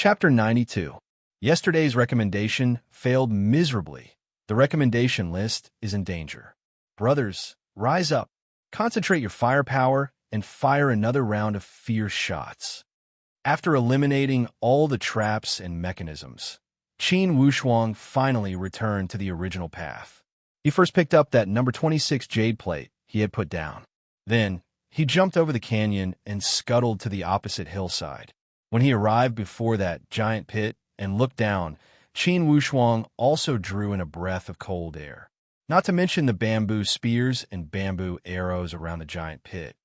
Chapter 92. Yesterday's recommendation failed miserably. The recommendation list is in danger. Brothers, rise up, concentrate your firepower, and fire another round of fierce shots. After eliminating all the traps and mechanisms, Qin Wushuang finally returned to the original path. He first picked up that number 26 jade plate he had put down. Then, he jumped over the canyon and scuttled to the opposite hillside. When he arrived before that giant pit and looked down, Qin Wushuang also drew in a breath of cold air. Not to mention the bamboo spears and bamboo arrows around the giant pit.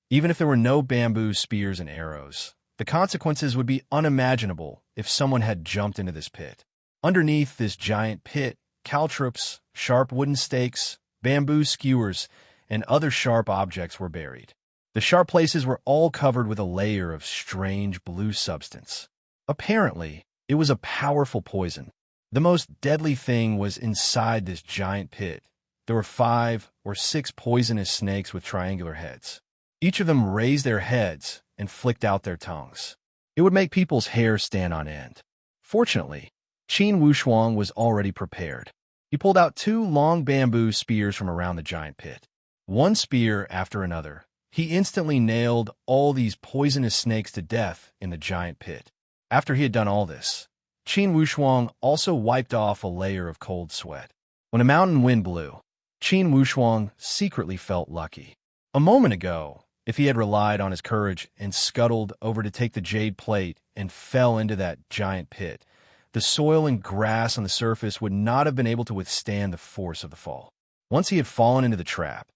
Even if there were no bamboo spears and arrows, the consequences would be unimaginable if someone had jumped into this pit. Underneath this giant pit, caltrops, sharp wooden stakes, bamboo skewers, and other sharp objects were buried. The sharp places were all covered with a layer of strange blue substance. Apparently, it was a powerful poison. The most deadly thing was inside this giant pit. There were 5 or 6 poisonous snakes with triangular heads. Each of them raised their heads and flicked out their tongues. It would make people's hair stand on end. Fortunately, Qin Wushuang was already prepared. He pulled out 2 long bamboo spears from around the giant pit. One spear after another, he instantly nailed all these poisonous snakes to death in the giant pit. After he had done all this, Qin Wushuang also wiped off a layer of cold sweat. When a mountain wind blew, Qin Wushuang secretly felt lucky. A moment ago, if he had relied on his courage and scuttled over to take the jade plate and fell into that giant pit, the soil and grass on the surface would not have been able to withstand the force of the fall. Once he had fallen into the trap,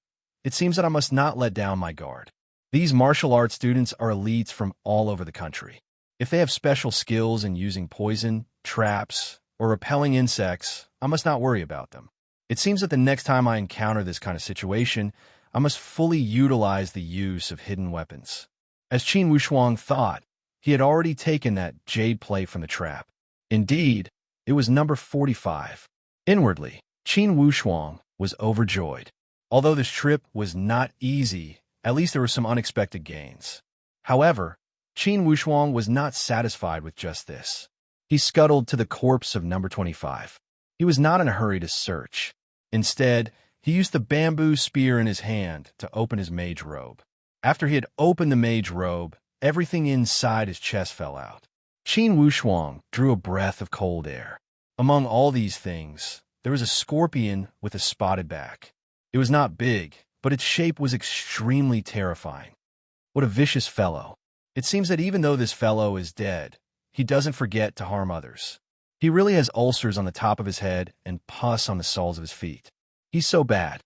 it seems that I must not let down my guard. These martial arts students are elites from all over the country. If they have special skills in using poison, traps, or repelling insects, I must not worry about them. It seems that the next time I encounter this kind of situation, I must fully utilize the use of hidden weapons. As Qin Wushuang thought, he had already taken that jade plate from the trap. Indeed, it was number 45. Inwardly, Qin Wushuang was overjoyed. Although this trip was not easy, at least there were some unexpected gains. However, Qin Wushuang was not satisfied with just this. He scuttled to the corpse of number 25. He was not in a hurry to search. Instead, he used the bamboo spear in his hand to open his mage robe. After he had opened the mage robe, everything inside his chest fell out. Qin Wushuang drew a breath of cold air. Among all these things, there was a scorpion with a spotted back. It was not big, but its shape was extremely terrifying. What a vicious fellow. It seems that even though this fellow is dead, he doesn't forget to harm others. He really has ulcers on the top of his head and pus on the soles of his feet. He's so bad.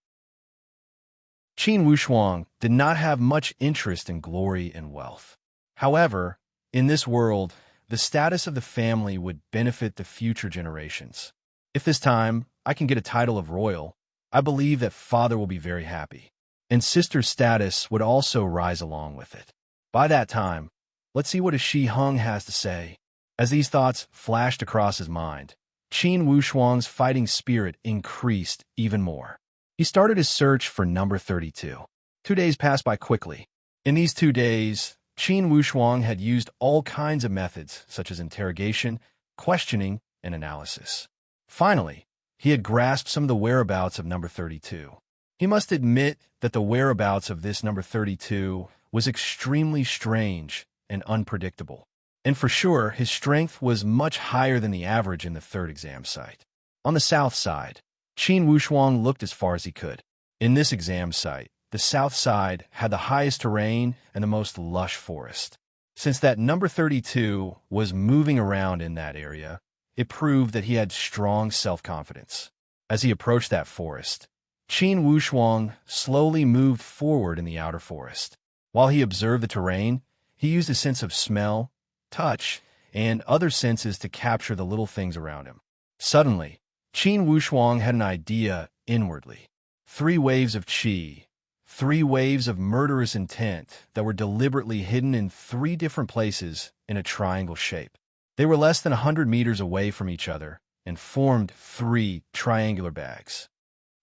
Qin Wushuang did not have much interest in glory and wealth. However, in this world, the status of the family would benefit the future generations. If this time I can get a title of royal, I believe that father will be very happy, and sister's status would also rise along with it. By that time, let's see what a Shi Hung has to say. As these thoughts flashed across his mind, Qin Wushuang's fighting spirit increased even more. He started his search for number 32. 2 days passed by quickly. In these 2 days, Qin Wushuang had used all kinds of methods, such as interrogation, questioning, and analysis. Finally, he had grasped some of the whereabouts of number 32. He must admit that the whereabouts of this number 32 was extremely strange and unpredictable. And for sure, his strength was much higher than the average in the 3rd exam site. On the south side, Qin Wushuang looked as far as he could. In this exam site, the south side had the highest terrain and the most lush forest. Since that number 32 was moving around in that area, it proved that he had strong self-confidence. As he approached that forest, Qin Wushuang slowly moved forward in the outer forest. While he observed the terrain, he used a sense of smell, touch, and other senses to capture the little things around him. Suddenly, Qin Wushuang had an idea inwardly. 3 waves of qi, 3 waves of murderous intent that were deliberately hidden in 3 different places in a triangle shape. They were less than 100 meters away from each other and formed 3 triangular bags.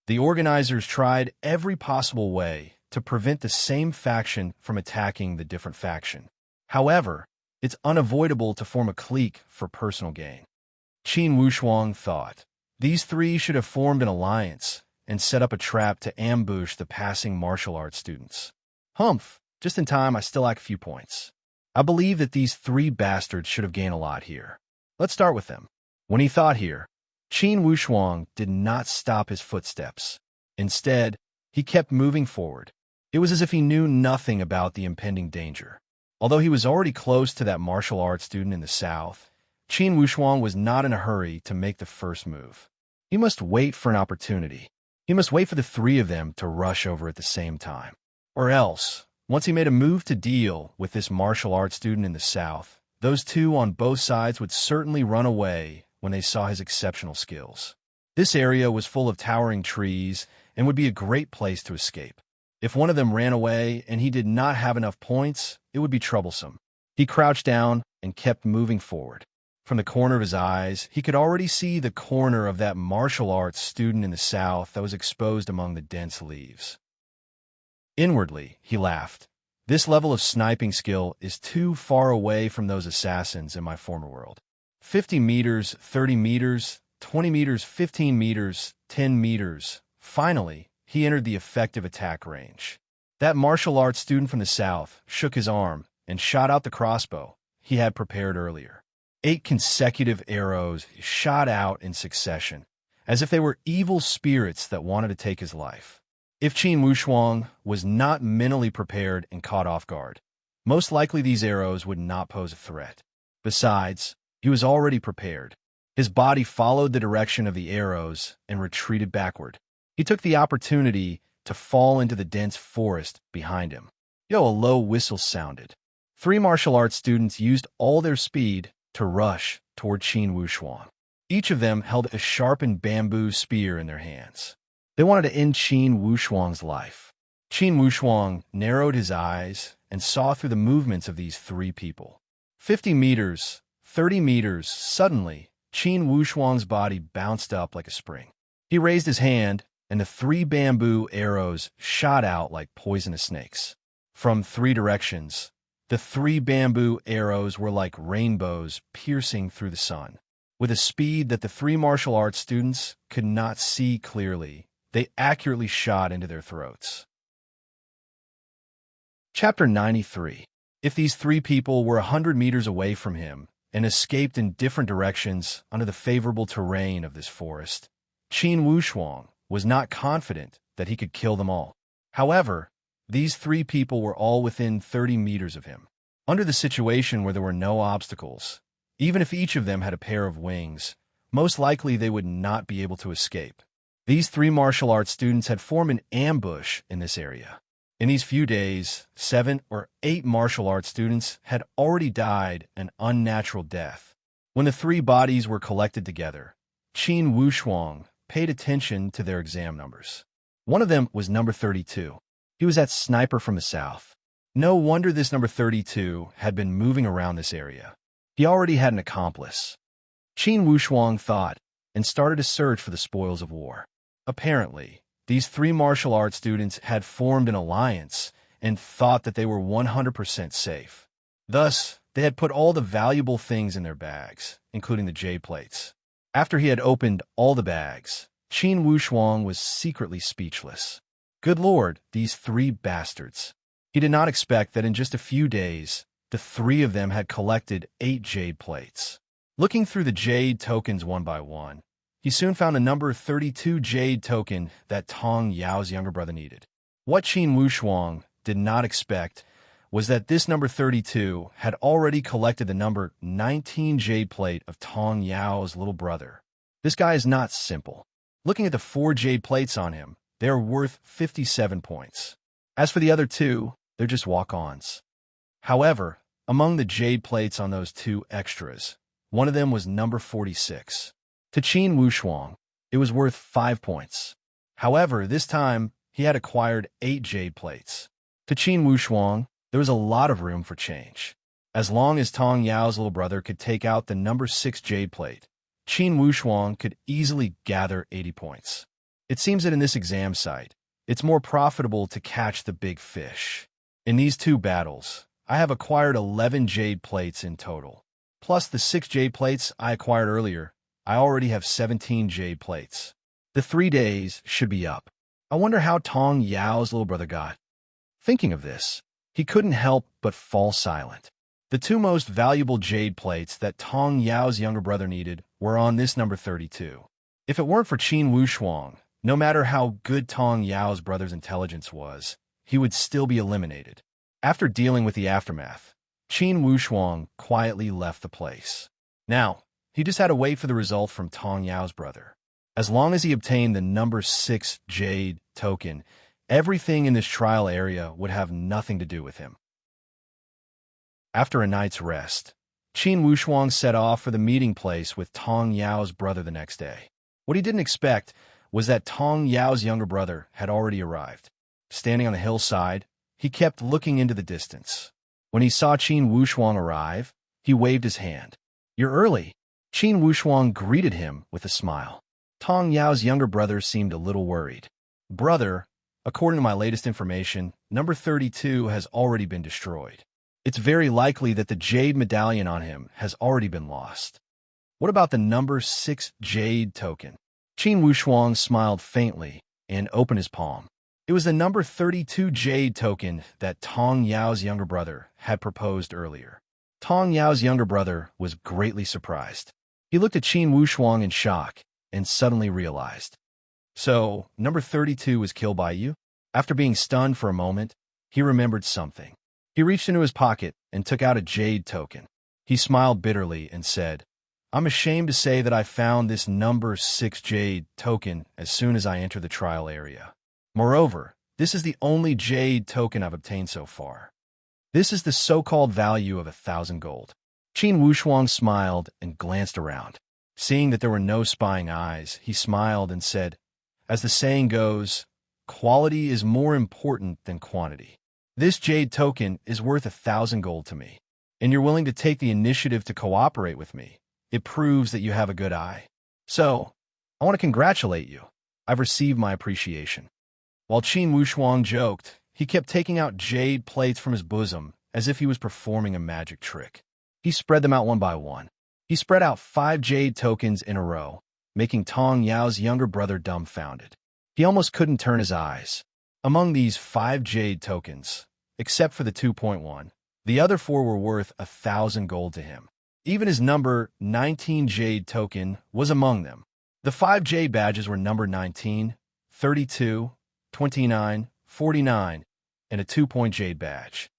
The organizers tried every possible way to prevent the same faction from attacking the different faction. However, It's unavoidable to form a clique for personal gain. Qin Wushuang thought. These three should have formed an alliance and set up a trap to ambush the passing martial arts students. Humph, just in time. I still lack a few points. I believe that these three bastards should have gained a lot here. Let's start with them. When he thought here, Qin Wushuang did not stop his footsteps. Instead, he kept moving forward. It was as if he knew nothing about the impending danger. Although he was already close to that martial arts student in the south, Qin Wushuang was not in a hurry to make the first move. He must wait for an opportunity. He must wait for the three of them to rush over at the same time. Or else, once he made a move to deal with this martial arts student in the south, those two on both sides would certainly run away when they saw his exceptional skills. This area was full of towering trees and would be a great place to escape. If one of them ran away and he did not have enough points, it would be troublesome. He crouched down and kept moving forward. From the corner of his eyes, he could already see the corner of that martial arts student in the south that was exposed among the dense leaves. Inwardly, he laughed. This level of sniping skill is too far away from those assassins in my former world. 50 meters, 30 meters, 20 meters, 15 meters, 10 meters. Finally, he entered the effective attack range. That martial arts student from the south shook his arm and shot out the crossbow he had prepared earlier. 8 consecutive arrows shot out in succession, as if they were evil spirits that wanted to take his life. If Qin Wushuang was not mentally prepared and caught off guard, most likely these arrows would not pose a threat. Besides, he was already prepared. His body followed the direction of the arrows and retreated backward. He took the opportunity to fall into the dense forest behind him. A low whistle sounded. 3 martial arts students used all their speed to rush toward Qin Wushuang. Each of them held a sharpened bamboo spear in their hands. They wanted to end Qin Wushuang's life. Qin Wushuang narrowed his eyes and saw through the movements of these 3 people. 50 meters, 30 meters, suddenly, Qin Wushuang's body bounced up like a spring. He raised his hand, and the 3 bamboo arrows shot out like poisonous snakes. From 3 directions, the 3 bamboo arrows were like rainbows piercing through the sun. With a speed that the 3 martial arts students could not see clearly, they accurately shot into their throats. Chapter 93. If these 3 people were 100 meters away from him and escaped in different directions under the favorable terrain of this forest, Qin Wushuang was not confident that he could kill them all. However, these 3 people were all within 30 meters of him. Under the situation where there were no obstacles, even if each of them had a pair of wings, most likely they would not be able to escape. These 3 martial arts students had formed an ambush in this area. In these few days, 7 or 8 martial arts students had already died an unnatural death. When the 3 bodies were collected together, Qin Wushuang paid attention to their exam numbers. One of them was number 32. He was that sniper from the south. No wonder this number 32 had been moving around this area. He already had an accomplice. Qin Wushuang thought and started a search for the spoils of war. Apparently, these 3 martial arts students had formed an alliance and thought that they were 100% safe. Thus, they had put all the valuable things in their bags, including the jade plates. After he had opened all the bags, Qin Wushuang was secretly speechless. Good Lord, these 3 bastards. He did not expect that in just a few days, the 3 of them had collected 8 jade plates. Looking through the jade tokens one by one, he soon found a number 32 jade token that Tong Yao's younger brother needed. What Qin Wushuang did not expect was that this number 32 had already collected the number 19 jade plate of Tong Yao's little brother. This guy is not simple. Looking at the 4 jade plates on him, they are worth 57 points. As for the other 2, they're just walk-ons. However, among the jade plates on those 2 extras, one of them was number 46. To Qin Wushuang, it was worth 5 points. However, this time, he had acquired 8 jade plates. To Qin Wushuang, there was a lot of room for change. As long as Tong Yao's little brother could take out the number 6 jade plate, Qin Wushuang could easily gather 80 points. It seems that in this exam site, it's more profitable to catch the big fish. In these 2 battles, I have acquired 11 jade plates in total. Plus the 6 jade plates I acquired earlier, I already have 17 jade plates. The 3 days should be up. I wonder how Tong Yao's little brother got. Thinking of this, he couldn't help but fall silent. The 2 most valuable jade plates that Tong Yao's younger brother needed were on this number 32. If it weren't for Qin Wushuang, no matter how good Tong Yao's brother's intelligence was, he would still be eliminated. After dealing with the aftermath, Qin Wushuang quietly left the place. Now, he just had to wait for the result from Tong Yao's brother. As long as he obtained the number 6 jade token, everything in this trial area would have nothing to do with him. After a night's rest, Qin Wushuang set off for the meeting place with Tong Yao's brother the next day. What he didn't expect was that Tong Yao's younger brother had already arrived. Standing on the hillside, he kept looking into the distance. When he saw Qin Wushuang arrive, he waved his hand. "You're early." Qin Wushuang greeted him with a smile. Tong Yao's younger brother seemed a little worried. "Brother, according to my latest information, number 32 has already been destroyed. It's very likely that the jade medallion on him has already been lost. What about the number 6 jade token?" Qin Wushuang smiled faintly and opened his palm. It was the number 32 jade token that Tong Yao's younger brother had proposed earlier. Tong Yao's younger brother was greatly surprised. He looked at Qin Wushuang in shock and suddenly realized. "So, number 32 was killed by you?" After being stunned for a moment, he remembered something. He reached into his pocket and took out a jade token. He smiled bitterly and said, "I'm ashamed to say that I found this number 6 jade token as soon as I entered the trial area. Moreover, this is the only jade token I've obtained so far. This is the so-called value of 1,000 gold." Qin Wushuang smiled and glanced around. Seeing that there were no spying eyes, he smiled and said, "As the saying goes, quality is more important than quantity. This jade token is worth 1,000 gold to me, and you're willing to take the initiative to cooperate with me. It proves that you have a good eye. So, I want to congratulate you. I've received my appreciation." While Qin Wushuang joked, he kept taking out jade plates from his bosom as if he was performing a magic trick. He spread them out one by one. He spread out 5 jade tokens in a row, making Tong Yao's younger brother dumbfounded. He almost couldn't turn his eyes. Among these 5 jade tokens, except for the 2.1, the other 4 were worth 1,000 gold to him. Even his number 19 jade token was among them. The 5 jade badges were number 19, 32, 29, 49, and a 2-point jade badge.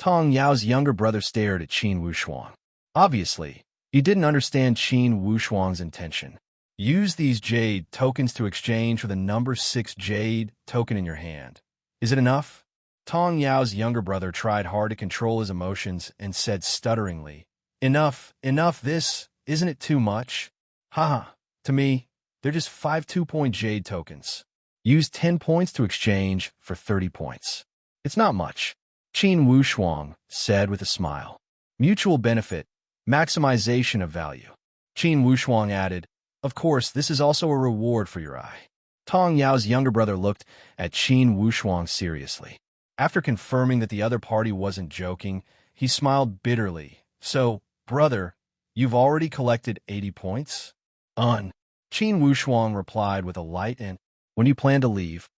Tong Yao's younger brother stared at Qin Wushuang. Obviously, he didn't understand Qin Wushuang's intention. Use these jade tokens to exchange for the number 6 jade token in your hand. Is it enough? Tong Yao's younger brother tried hard to control his emotions and said stutteringly, Enough, this, isn't it too much? Haha, to me, they're just 5 2-point jade tokens. Use 10 points to exchange for 30 points. It's not much, Qin Wushuang said with a smile. Mutual benefit, maximization of value. Qin Wushuang added, Of course, this is also a reward for your eye. Tong Yao's younger brother looked at Qin Wushuang seriously. After confirming that the other party wasn't joking, he smiled bitterly. So, brother, you've already collected 80 points? Qin Wushuang replied with a light and, When you plan to leave?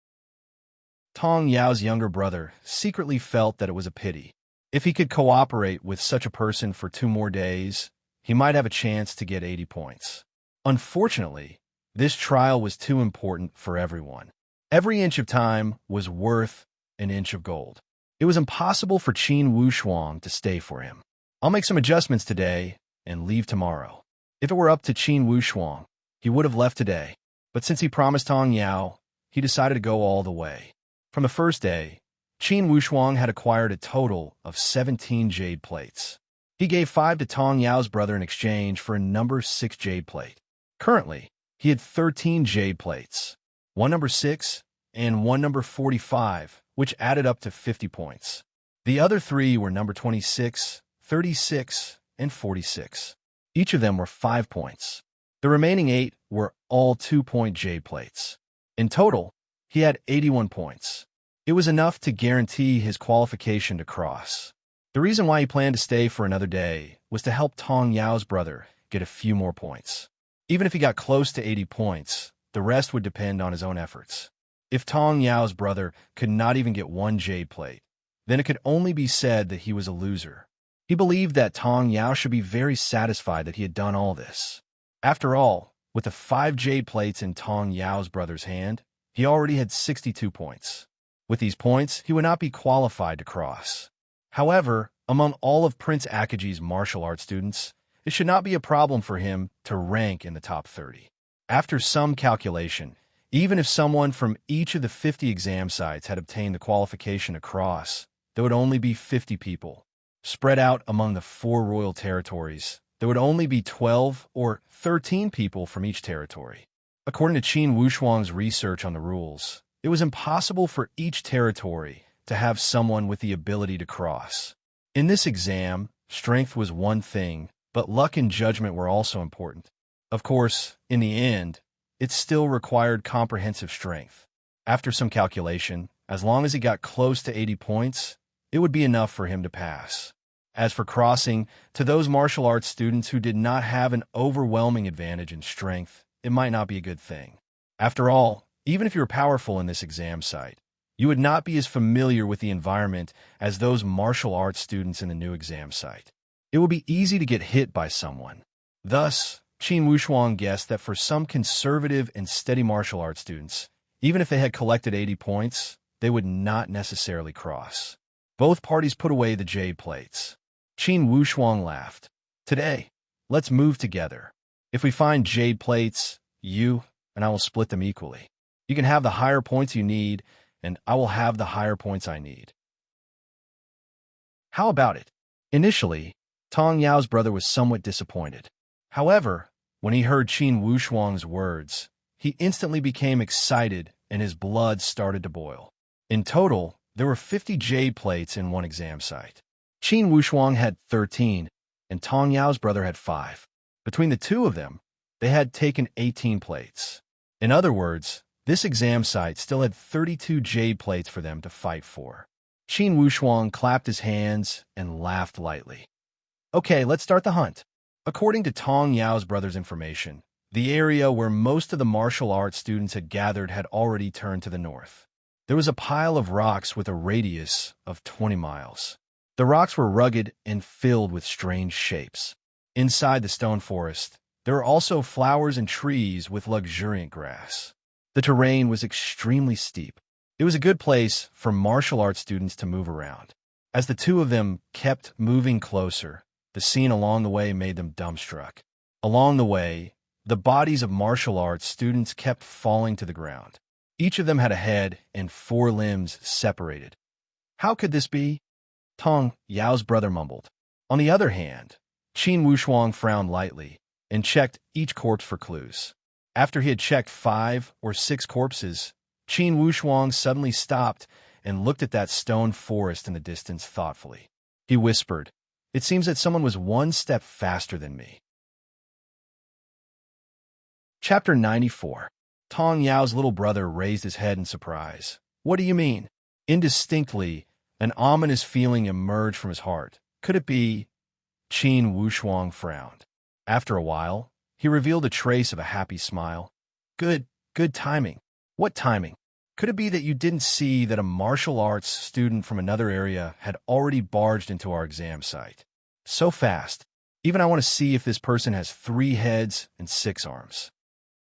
Tong Yao's younger brother secretly felt that it was a pity. If he could cooperate with such a person for 2 more days, he might have a chance to get 80 points. Unfortunately, this trial was too important for everyone. Every inch of time was worth an inch of gold. It was impossible for Qin Wushuang to stay for him. I'll make some adjustments today and leave tomorrow. If it were up to Qin Wushuang, he would have left today. But since he promised Tong Yao, he decided to go all the way. From the first day, Qin Wushuang had acquired a total of 17 jade plates. He gave 5 to Tong Yao's brother in exchange for a number 6 jade plate. Currently, he had 13 jade plates, 1 number 6 and 1 number 45, which added up to 50 points. The other 3 were number 26, 36, and 46. Each of them were 5 points. The remaining 8 were all 2-point jade plates. In total, he had 81 points. It was enough to guarantee his qualification to cross. The reason why he planned to stay for another day was to help Tong Yao's brother get a few more points. Even if he got close to 80 points, the rest would depend on his own efforts. If Tong Yao's brother could not even get one jade plate, then it could only be said that he was a loser. He believed that Tong Yao should be very satisfied that he had done all this. After all, with the 5 jade plates in Tong Yao's brother's hand, he already had 62 points. With these points, he would not be qualified to cross. However, among all of Prince Akaji's martial arts students, it should not be a problem for him to rank in the top 30. After some calculation, even if someone from each of the 50 exam sites had obtained the qualification to cross, there would only be 50 people. Spread out among the 4 royal territories, there would only be 12 or 13 people from each territory. According to Qin Wushuang's research on the rules, it was impossible for each territory to have someone with the ability to cross. In this exam, strength was one thing, but luck and judgment were also important. Of course, in the end, it still required comprehensive strength. After some calculation, as long as he got close to 80 points, it would be enough for him to pass. As for crossing, to those martial arts students who did not have an overwhelming advantage in strength, it might not be a good thing. After all, even if you were powerful in this exam site, you would not be as familiar with the environment as those martial arts students in the new exam site. It would be easy to get hit by someone. Thus, Qin Wushuang guessed that for some conservative and steady martial arts students, even if they had collected 80 points, they would not necessarily cross. Both parties put away the jade plates. Qin Wushuang laughed. Today, let's move together. If we find jade plates, you and I will split them equally. You can have the higher points you need, and I will have the higher points I need. How about it? Initially, Tong Yao's brother was somewhat disappointed. However, when he heard Qin Wushuang's words, he instantly became excited and his blood started to boil. In total, there were 50 jade plates in one exam site. Qin Wushuang had 13, and Tong Yao's brother had 5. Between the two of them, they had taken 18 plates. In other words, this exam site still had 32 jade plates for them to fight for. Qin Wushuang clapped his hands and laughed lightly. Okay, let's start the hunt. According to Tong Yao's brother's information, the area where most of the martial arts students had gathered had already turned to the north. There was a pile of rocks with a radius of 20 miles. The rocks were rugged and filled with strange shapes. Inside the stone forest, there were also flowers and trees with luxuriant grass. The terrain was extremely steep. It was a good place for martial arts students to move around. As the two of them kept moving closer, the scene along the way made them dumbstruck. Along the way, the bodies of martial arts students kept falling to the ground. Each of them had a head and 4 limbs separated. How could this be? Tong Yao's brother mumbled. On the other hand, Qin Wushuang frowned lightly and checked each corpse for clues. After he had checked 5 or 6 corpses, Qin Wushuang suddenly stopped and looked at that stone forest in the distance thoughtfully. He whispered, "It seems that someone was one step faster than me." Chapter 94. Tong Yao's little brother raised his head in surprise. "What do you mean?" Indistinctly, an ominous feeling emerged from his heart. Could it be? Qin Wushuang frowned. After a while, he revealed a trace of a happy smile. Good timing. What timing? Could it be that you didn't see that a martial arts student from another area had already barged into our exam site? So fast. Even I want to see if this person has 3 heads and 6 arms.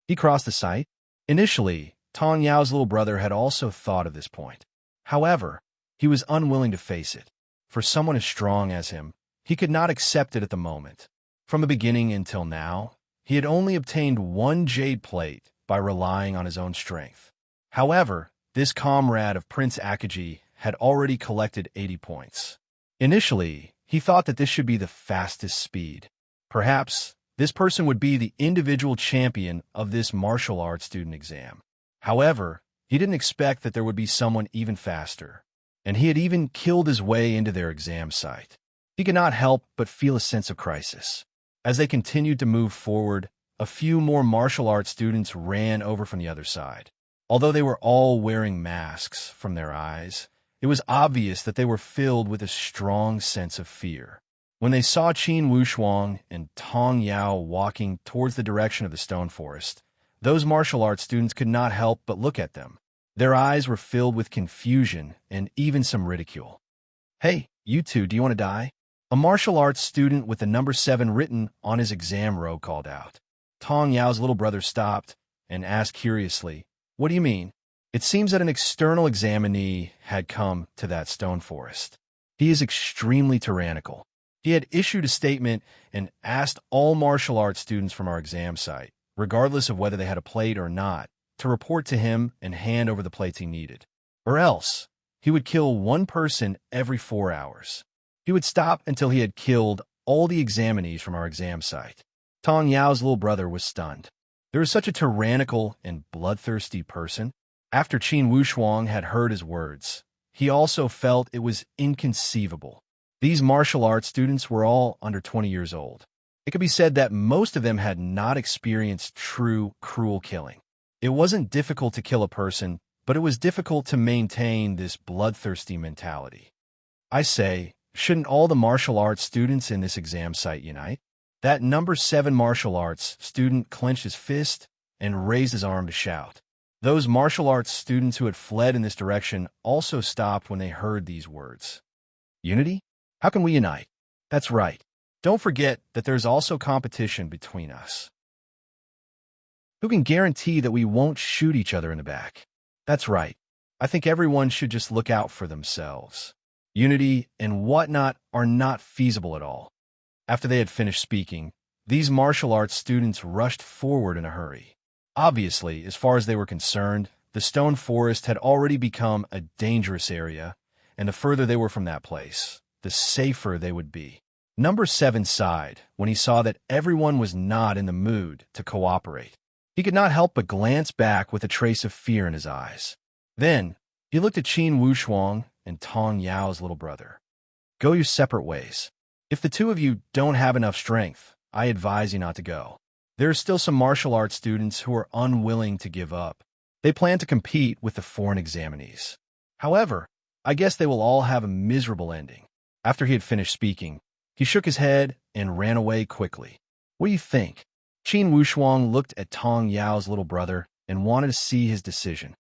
He crossed the site. Initially, Tong Yao's little brother had also thought of this point. However, he was unwilling to face it. For someone as strong as him, he could not accept it at the moment. From the beginning until now, he had only obtained 1 jade plate by relying on his own strength. However, this comrade of Prince Akaji had already collected 80 points. Initially, he thought that this should be the fastest speed. Perhaps this person would be the individual champion of this martial arts student exam. However, he didn't expect that there would be someone even faster, and he had even killed his way into their exam site. He could not help but feel a sense of crisis. As they continued to move forward, a few more martial arts students ran over from the other side. Although they were all wearing masks from their eyes, it was obvious that they were filled with a strong sense of fear. When they saw Qin Wushuang and Tong Yao walking towards the direction of the stone forest, those martial arts students could not help but look at them. Their eyes were filled with confusion and even some ridicule. "Hey, you two, do you want to die?" A martial arts student with the number 7 written on his exam row called out. Tong Yao's little brother stopped and asked curiously, "What do you mean?" It seems that an external examinee had come to that stone forest. He is extremely tyrannical. He had issued a statement and asked all martial arts students from our exam site, regardless of whether they had a plate or not, to report to him and hand over the plates he needed. Or else, he would kill one person every 4 hours. He would stop until he had killed all the examinees from our exam site. Tong Yao's little brother was stunned. There was such a tyrannical and bloodthirsty person. After Qin Wushuang had heard his words, he also felt it was inconceivable. These martial arts students were all under 20 years old. It could be said that most of them had not experienced true, cruel killing. It wasn't difficult to kill a person, but it was difficult to maintain this bloodthirsty mentality. I say, shouldn't all the martial arts students in this exam site unite? That number 7 martial arts student clenched his fist and raised his arm to shout. Those martial arts students who had fled in this direction also stopped when they heard these words. Unity? How can we unite? That's right. Don't forget that there's also competition between us. Who can guarantee that we won't shoot each other in the back? That's right. I think everyone should just look out for themselves. Unity and whatnot are not feasible at all. After they had finished speaking, these martial arts students rushed forward in a hurry. Obviously, as far as they were concerned, the stone forest had already become a dangerous area, and the further they were from that place, the safer they would be. Number 7 sighed when he saw that everyone was not in the mood to cooperate. He could not help but glance back with a trace of fear in his eyes. Then, he looked at Qin Wushuang and Tong Yao's little brother. Go your separate ways. If the two of you don't have enough strength, I advise you not to go. There are still some martial arts students who are unwilling to give up. They plan to compete with the foreign examinees. However, I guess they will all have a miserable ending. After he had finished speaking, he shook his head and ran away quickly. What do you think? Qin Wushuang looked at Tong Yao's little brother and wanted to see his decision.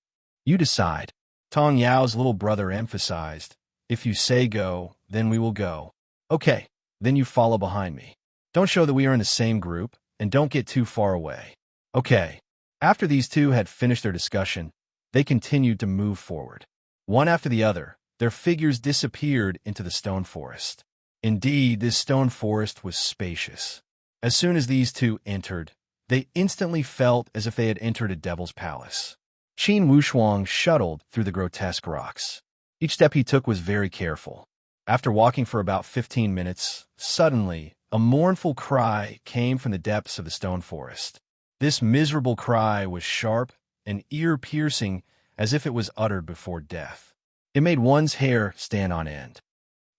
You decide. Tong Yao's little brother emphasized, if you say go, then we will go. Okay, then you follow behind me. Don't show that we are in the same group, and don't get too far away. Okay. After these two had finished their discussion, they continued to move forward. One after the other, their figures disappeared into the stone forest. Indeed, this stone forest was spacious. As soon as these two entered, they instantly felt as if they had entered a devil's palace. Qin Wushuang shuttled through the grotesque rocks. Each step he took was very careful. After walking for about 15 minutes, suddenly, a mournful cry came from the depths of the stone forest. This miserable cry was sharp and ear-piercing as if it was uttered before death. It made one's hair stand on end.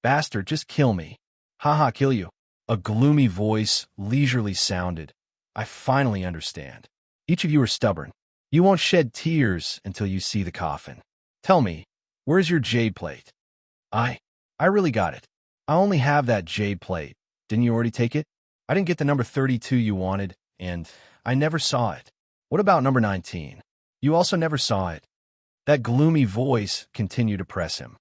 Bastard, just kill me. Ha, kill you. A gloomy voice leisurely sounded. I finally understand. Each of you are stubborn. You won't shed tears until you see the coffin. Tell me, where's your jade plate? I really got it. I only have that jade plate. Didn't you already take it? I didn't get the number 32 you wanted, and I never saw it. What about number 19? You also never saw it. That gloomy voice continued to press him.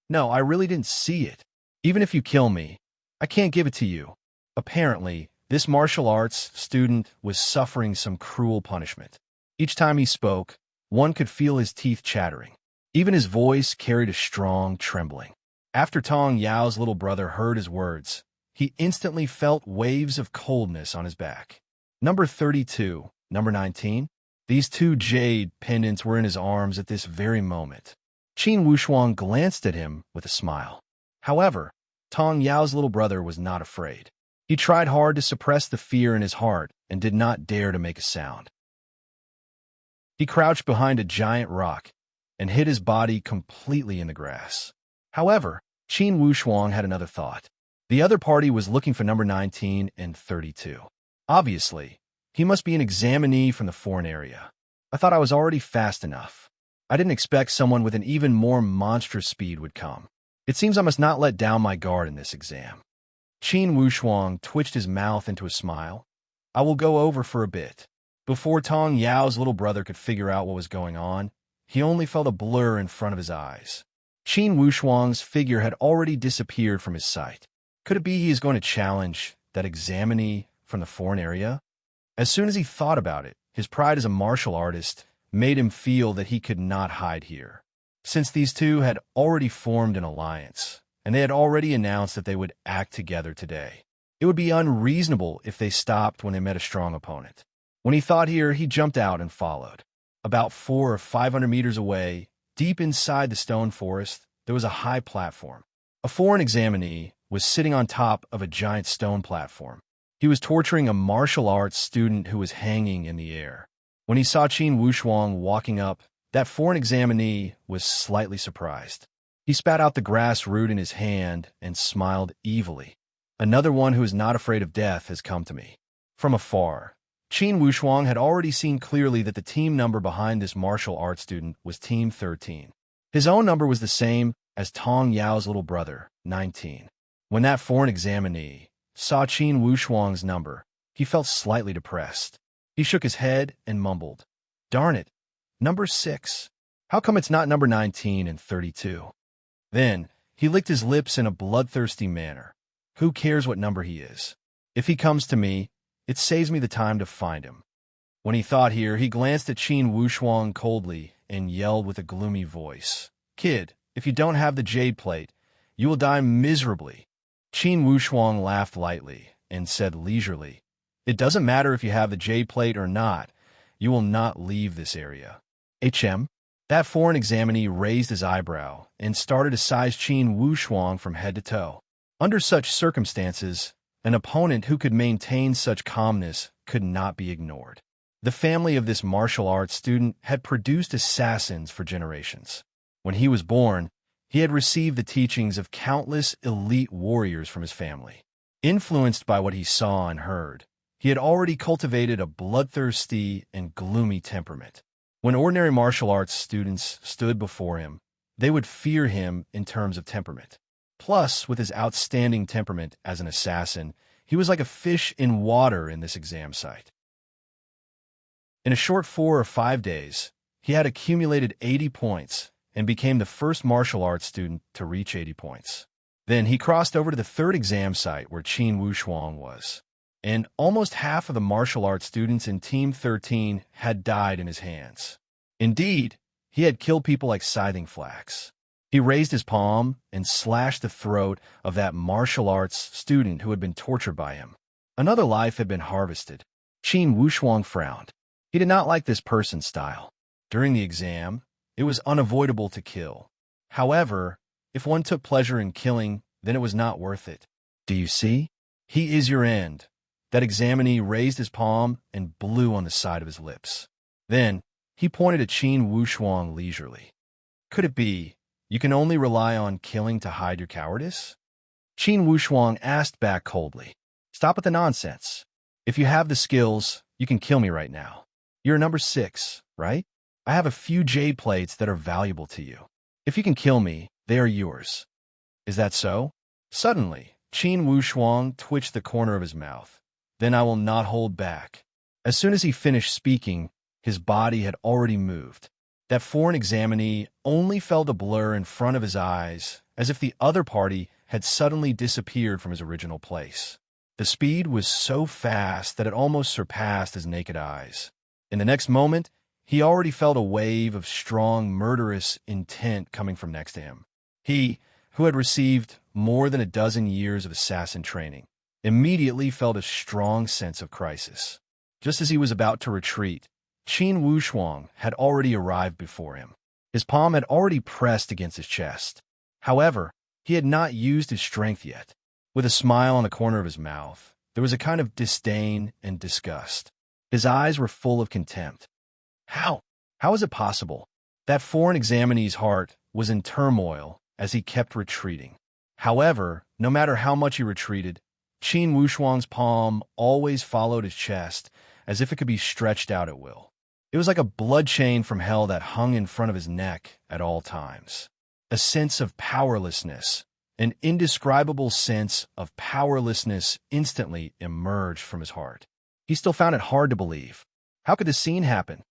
No, I really didn't see it. Even if you kill me, I can't give it to you. Apparently, this martial arts student was suffering some cruel punishment. Each time he spoke, one could feel his teeth chattering. Even his voice carried a strong trembling. After Tong Yao's little brother heard his words, he instantly felt waves of coldness on his back. Number 32, number 19, these two jade pendants were in his arms at this very moment. Qin Wushuang glanced at him with a smile. However, Tong Yao's little brother was not afraid. He tried hard to suppress the fear in his heart and did not dare to make a sound. He crouched behind a giant rock and hid his body completely in the grass. However, Qin Wushuang had another thought. The other party was looking for number 19 and 32. Obviously, he must be an examinee from the foreign area. I thought I was already fast enough. I didn't expect someone with an even more monstrous speed would come. It seems I must not let down my guard in this exam. Qin Wushuang twitched his mouth into a smile. I will go over for a bit. Before Tong Yao's little brother could figure out what was going on, he only felt a blur in front of his eyes. Qin Wushuang's figure had already disappeared from his sight. Could it be he is going to challenge that examinee from the foreign area? As soon as he thought about it, his pride as a martial artist made him feel that he could not hide here. Since these two had already formed an alliance, and they had already announced that they would act together today, it would be unreasonable if they stopped when they met a strong opponent. When he thought here, he jumped out and followed. About 400 or 500 meters away, deep inside the stone forest, there was a high platform. A foreign examinee was sitting on top of a giant stone platform. He was torturing a martial arts student who was hanging in the air. When he saw Qin Wushuang walking up, that foreign examinee was slightly surprised. He spat out the grass root in his hand and smiled evilly. Another one who is not afraid of death has come to me. From afar, Qin Wushuang had already seen clearly that the team number behind this martial arts student was Team 13. His own number was the same as Tong Yao's little brother, 19. When that foreign examinee saw Qin Wushuang's number, he felt slightly depressed. He shook his head and mumbled, "Darn it, number 6. How come it's not number 19 and 32? Then, he licked his lips in a bloodthirsty manner. Who cares what number he is? If he comes to me, it saves me the time to find him. When he thought here, he glanced at Qin Wushuang coldly and yelled with a gloomy voice, "Kid, if you don't have the jade plate, you will die miserably." Qin Wushuang laughed lightly and said leisurely, "It doesn't matter if you have the jade plate or not. You will not leave this area." HM? That foreign examinee raised his eyebrow and started to size Qin Wushuang from head to toe. Under such circumstances, an opponent who could maintain such calmness could not be ignored. The family of this martial arts student had produced assassins for generations. When he was born, he had received the teachings of countless elite warriors from his family. Influenced by what he saw and heard, he had already cultivated a bloodthirsty and gloomy temperament. When ordinary martial arts students stood before him, they would fear him in terms of temperament. Plus, with his outstanding temperament as an assassin, he was like a fish in water in this exam site. In a short 4 or 5 days, he had accumulated 80 points and became the first martial arts student to reach 80 points. Then he crossed over to the third exam site where Qin Wushuang was, and almost half of the martial arts students in Team 13 had died in his hands. Indeed, he had killed people like scything flax. He raised his palm and slashed the throat of that martial arts student who had been tortured by him. Another life had been harvested. Qin Wushuang frowned. He did not like this person's style. During the exam, it was unavoidable to kill. However, if one took pleasure in killing, then it was not worth it. Do you see? He is your end. That examinee raised his palm and blew on the side of his lips. Then, he pointed at Qin Wushuang leisurely. Could it be you can only rely on killing to hide your cowardice? Qin Wushuang asked back coldly. Stop with the nonsense. If you have the skills, you can kill me right now. You're number 6, right? I have a few jade plates that are valuable to you. If you can kill me, they are yours. Is that so? Suddenly, Qin Wushuang twitched the corner of his mouth. Then I will not hold back. As soon as he finished speaking, his body had already moved. That foreign examinee only felt a blur in front of his eyes, as if the other party had suddenly disappeared from his original place. The speed was so fast that it almost surpassed his naked eyes. In the next moment, he already felt a wave of strong, murderous intent coming from next to him. He, who had received more than a dozen years of assassin training, immediately felt a strong sense of crisis. Just as he was about to retreat, Qin Wushuang had already arrived before him. His palm had already pressed against his chest. However, he had not used his strength yet. With a smile on the corner of his mouth, there was a kind of disdain and disgust. His eyes were full of contempt. How? How is it possible? That foreign examinee's heart was in turmoil as he kept retreating. However, no matter how much he retreated, Qin Wushuang's palm always followed his chest as if it could be stretched out at will. It was like a blood chain from hell that hung in front of his neck at all times. A sense of powerlessness, an indescribable sense of powerlessness instantly emerged from his heart. He still found it hard to believe. How could this scene happen?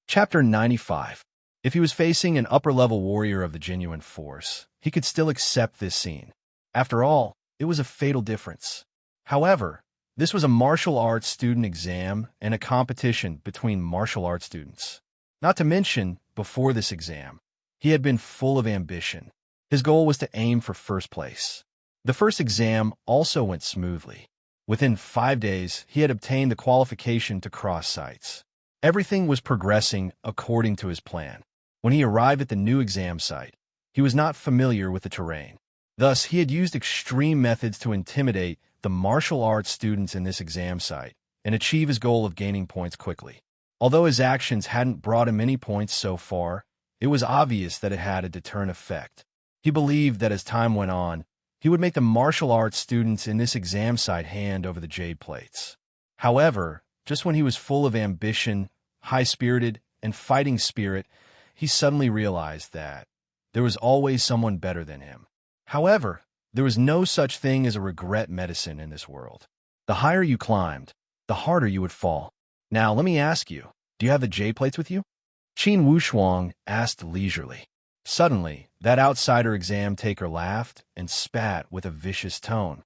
Chapter 95. If he was facing an upper-level warrior of the genuine force, he could still accept this scene. After all, it was a fatal difference. However, this was a martial arts student exam and a competition between martial arts students. Not to mention, before this exam, he had been full of ambition. His goal was to aim for first place. The first exam also went smoothly. Within 5 days, he had obtained the qualification to cross sites. Everything was progressing according to his plan. When he arrived at the new exam site, he was not familiar with the terrain. Thus, he had used extreme methods to intimidate the martial arts students in this exam site and achieve his goal of gaining points quickly. Although his actions hadn't brought him any points so far, it was obvious that it had a deterrent effect. He believed that as time went on, he would make the martial arts students in this exam site hand over the jade plates. However, just when he was full of ambition, high-spirited, and fighting spirit, he suddenly realized that there was always someone better than him. However, there was no such thing as a regret medicine in this world. The higher you climbed, the harder you would fall. Now, let me ask you, do you have the jade plates with you? Qin Wushuang asked leisurely. Suddenly, that outsider exam taker laughed and spat with a vicious tone.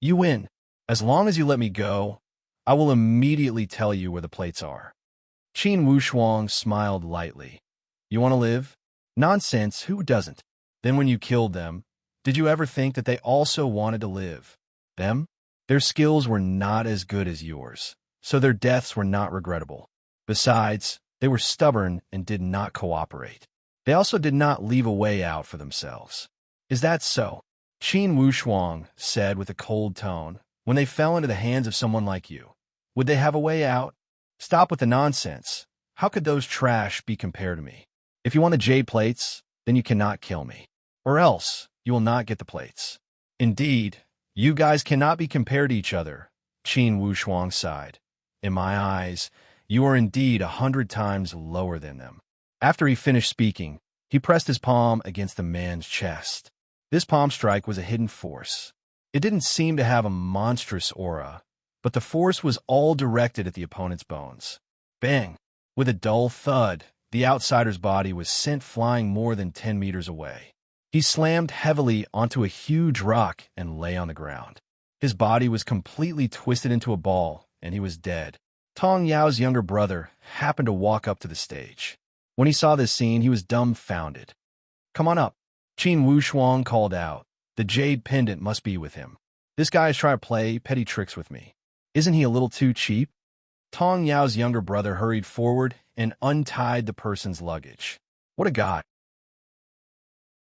You win. As long as you let me go, I will immediately tell you where the plates are. Qin Wushuang smiled lightly. You want to live? Nonsense, who doesn't? Then when you killed them, did you ever think that they also wanted to live? Them? Their skills were not as good as yours, so their deaths were not regrettable. Besides, they were stubborn and did not cooperate. They also did not leave a way out for themselves. Is that so? Qin Wushuang said with a cold tone. When they fell into the hands of someone like you, would they have a way out? Stop with the nonsense. How could those trash be compared to me? If you want the jade plates, then you cannot kill me. Or else, you will not get the plates. Indeed, you guys cannot be compared to each other, Qin Wushuang sighed. In my eyes, you are indeed 100 times lower than them. After he finished speaking, he pressed his palm against the man's chest. This palm strike was a hidden force. It didn't seem to have a monstrous aura, but the force was all directed at the opponent's bones. Bang! With a dull thud, the outsider's body was sent flying more than 10 meters away. He slammed heavily onto a huge rock and lay on the ground. His body was completely twisted into a ball, and he was dead. Tong Yao's younger brother happened to walk up to the stage. When he saw this scene, he was dumbfounded. Come on up, Qin Wushuang called out. The jade pendant must be with him. This guy is trying to play petty tricks with me. Isn't he a little too cheap? Tong Yao's younger brother hurried forward and untied the person's luggage. What a guy.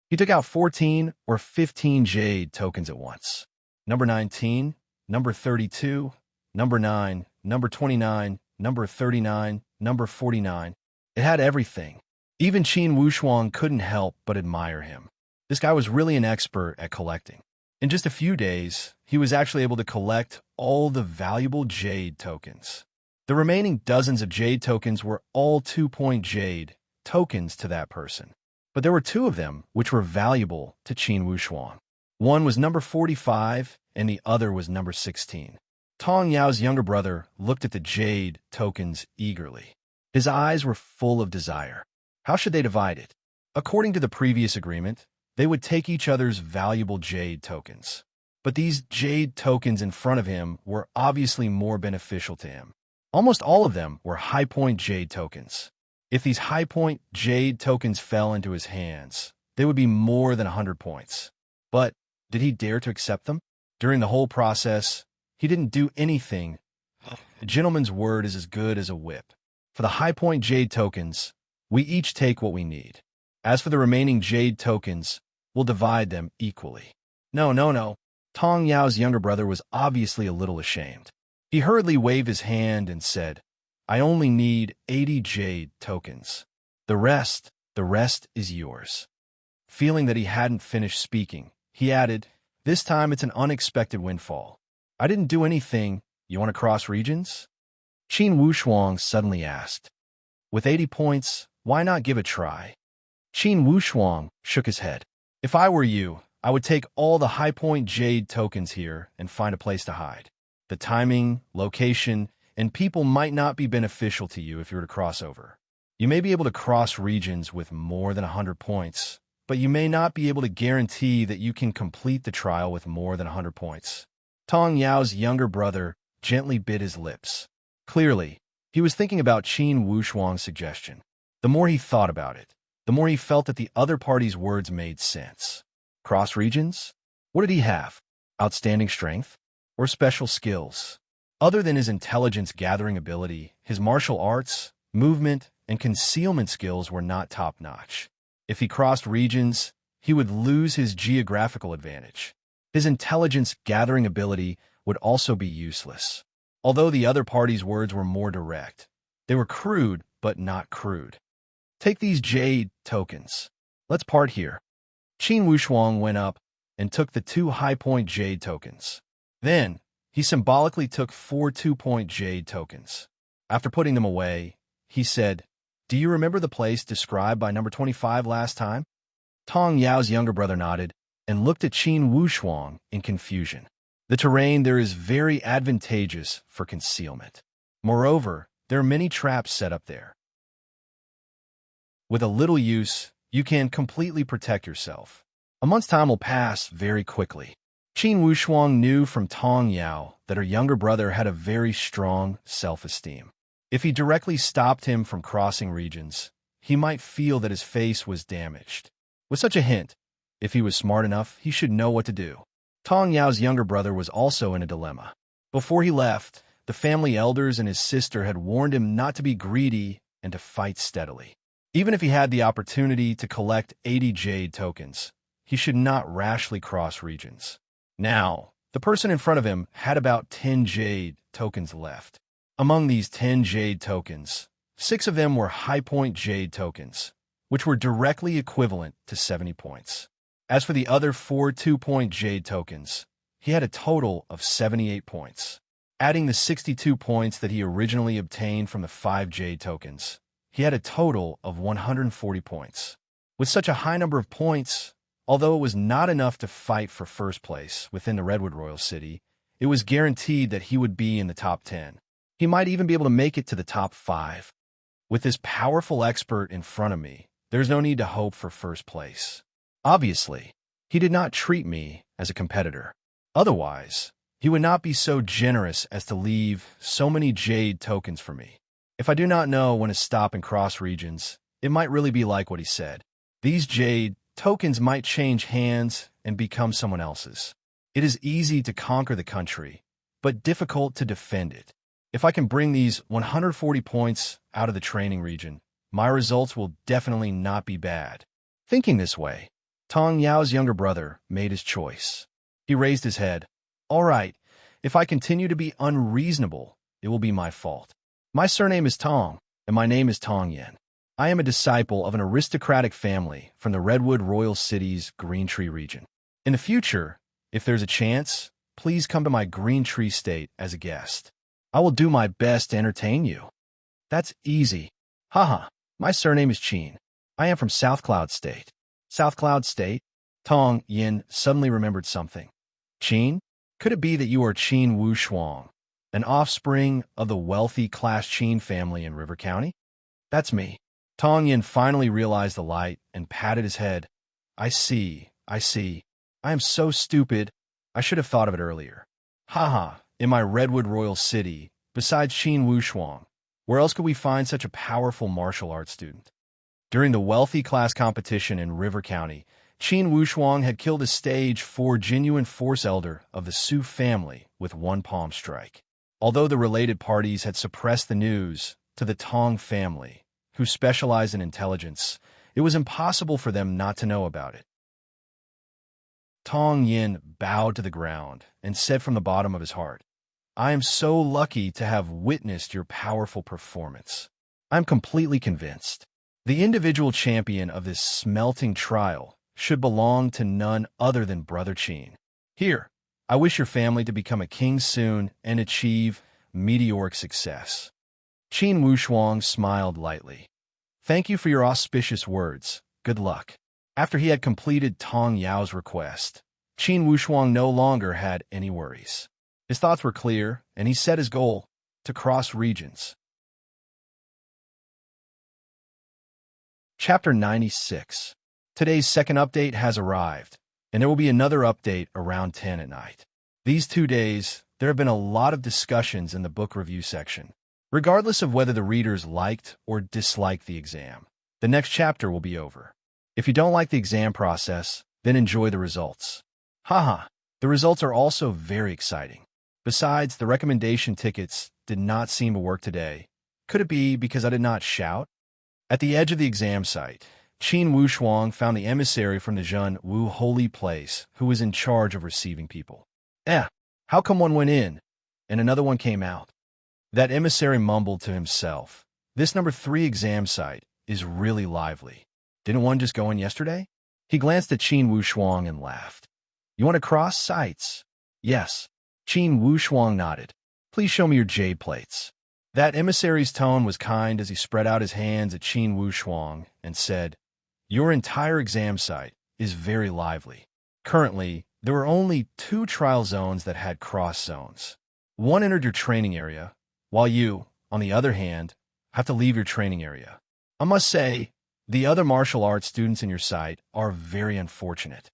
He took out 14 or 15 jade tokens at once. Number 19, number 32, number 9, number 29, number 39, number 49. It had everything. Even Qin Wushuang couldn't help but admire him. This guy was really an expert at collecting. In just a few days, he was actually able to collect all the valuable jade tokens. The remaining dozens of jade tokens were all 2-point jade tokens to that person. But there were 2 of them which were valuable to Qin Wushuang. One was number 45 and the other was number 16. Tong Yao's younger brother looked at the jade tokens eagerly. His eyes were full of desire. How should they divide it? According to the previous agreement, they would take each other's valuable jade tokens. But these jade tokens in front of him were obviously more beneficial to him. Almost all of them were high-point jade tokens. If these high-point jade tokens fell into his hands, they would be more than 100 points. But did he dare to accept them? During the whole process, he didn't do anything. A gentleman's word is as good as a whip. For the high-point jade tokens, we each take what we need. As for the remaining jade tokens, we'll divide them equally. No. Tong Yao's younger brother was obviously a little ashamed. He hurriedly waved his hand and said, I only need 80 jade tokens. The rest is yours. Feeling that he hadn't finished speaking, he added, this time it's an unexpected windfall. I didn't do anything. You want to cross regions? Qin Wushuang suddenly asked. With 80 points, why not give a try? Qin Wushuang shook his head. If I were you, I would take all the high point jade tokens here and find a place to hide. The timing, location, and people might not be beneficial to you if you were to cross over. You may be able to cross regions with more than 100 points, but you may not be able to guarantee that you can complete the trial with more than 100 points. Tong Yao's younger brother gently bit his lips. Clearly, he was thinking about Qin Wushuang's suggestion. The more he thought about it, the more he felt that the other party's words made sense. Cross regions? What did he have? Outstanding strength? Or special skills? Other than his intelligence-gathering ability, his martial arts, movement, and concealment skills were not top-notch. If he crossed regions, he would lose his geographical advantage. His intelligence-gathering ability would also be useless. Although the other party's words were more direct, they were crude but not crude. Take these jade tokens. Let's part here. Qin Wushuang went up and took the 2 high-point jade tokens. Then, he symbolically took 4 2-point jade tokens. After putting them away, he said, Do you remember the place described by number 25 last time? Tong Yao's younger brother nodded and looked at Qin Wushuang in confusion. The terrain there is very advantageous for concealment. Moreover, there are many traps set up there. With a little use, you can completely protect yourself. A month's time will pass very quickly. Qin Wushuang knew from Tong Yao that her younger brother had a very strong self-esteem. If he directly stopped him from crossing regions, he might feel that his face was damaged. With such a hint, if he was smart enough, he should know what to do. Tong Yao's younger brother was also in a dilemma. Before he left, the family elders and his sister had warned him not to be greedy and to fight steadily. Even if he had the opportunity to collect 80 jade tokens, he should not rashly cross regions. Now, the person in front of him had about 10 jade tokens left. Among these 10 jade tokens, 6 of them were high-point jade tokens, which were directly equivalent to 70 points. As for the other 4 2-point jade tokens, he had a total of 78 points. Adding the 62 points that he originally obtained from the 5 jade tokens, he had a total of 140 points. With such a high number of points, although it was not enough to fight for first place within the Redwood Royal City, it was guaranteed that he would be in the top 10. He might even be able to make it to the top 5. With this powerful expert in front of me, there's no need to hope for first place. Obviously, he did not treat me as a competitor. Otherwise, he would not be so generous as to leave so many jade tokens for me. If I do not know when to stop and cross regions, it might really be like what he said. These jade tokens might change hands and become someone else's. It is easy to conquer the country, but difficult to defend it. If I can bring these 140 points out of the training region, my results will definitely not be bad. Thinking this way, Tong Yao's younger brother made his choice. He raised his head. All right, if I continue to be unreasonable, it will be my fault. My surname is Tong, and my name is Tong Yen. I am a disciple of an aristocratic family from the Redwood Royal City's Green Tree region. In the future, if there's a chance, please come to my Green Tree State as a guest. I will do my best to entertain you. That's easy. Haha, my surname is Qin. I am from South Cloud State. South Cloud State? Tong Yin suddenly remembered something. Qin? Could it be that you are Qin Wushuang, an offspring of the wealthy Class Qin family in River County? That's me. Tong Yin finally realized the light and patted his head. I see. I am so stupid. I should have thought of it earlier. Haha, in my Redwood Royal City, besides Qin Wushuang, where else could we find such a powerful martial arts student? During the wealthy class competition in River County, Qin Wushuang had killed a stage 4 genuine force elder of the Su family with one palm strike. Although the related parties had suppressed the news to the Tong family, who specialized in intelligence, it was impossible for them not to know about it. Tong Yin bowed to the ground and said from the bottom of his heart, I am so lucky to have witnessed your powerful performance. I'm completely convinced. The individual champion of this smelting trial should belong to none other than Brother Qin. Here, I wish your family to become a king soon and achieve meteoric success. Qin Wushuang smiled lightly. Thank you for your auspicious words. Good luck. After he had completed Tong Yao's request, Qin Wushuang no longer had any worries. His thoughts were clear, and he set his goal to cross regions. Chapter 96. Today's second update has arrived, and there will be another update around 10 at night. These 2 days, there have been a lot of discussions in the book review section. Regardless of whether the readers liked or disliked the exam, the next chapter will be over. If you don't like the exam process, then enjoy the results. Haha, the results are also very exciting. Besides, the recommendation tickets did not seem to work today. Could it be because I did not shout? At the edge of the exam site, Qin Wushuang found the emissary from the Zhen Wu holy place who was in charge of receiving people. How come one went in and another one came out? That emissary mumbled to himself. This number 3 exam site is really lively. Didn't one just go in yesterday? He glanced at Qin Wushuang and laughed. You want to cross sites? Yes. Qin Wushuang nodded. Please show me your jade plates. That emissary's tone was kind as he spread out his hands at Qin Wushuang and said, Your entire exam site is very lively. Currently, there were only 2 trial zones that had cross zones. One entered your training area, while you, on the other hand, have to leave your training area. I must say, the other martial arts students in your site are very unfortunate.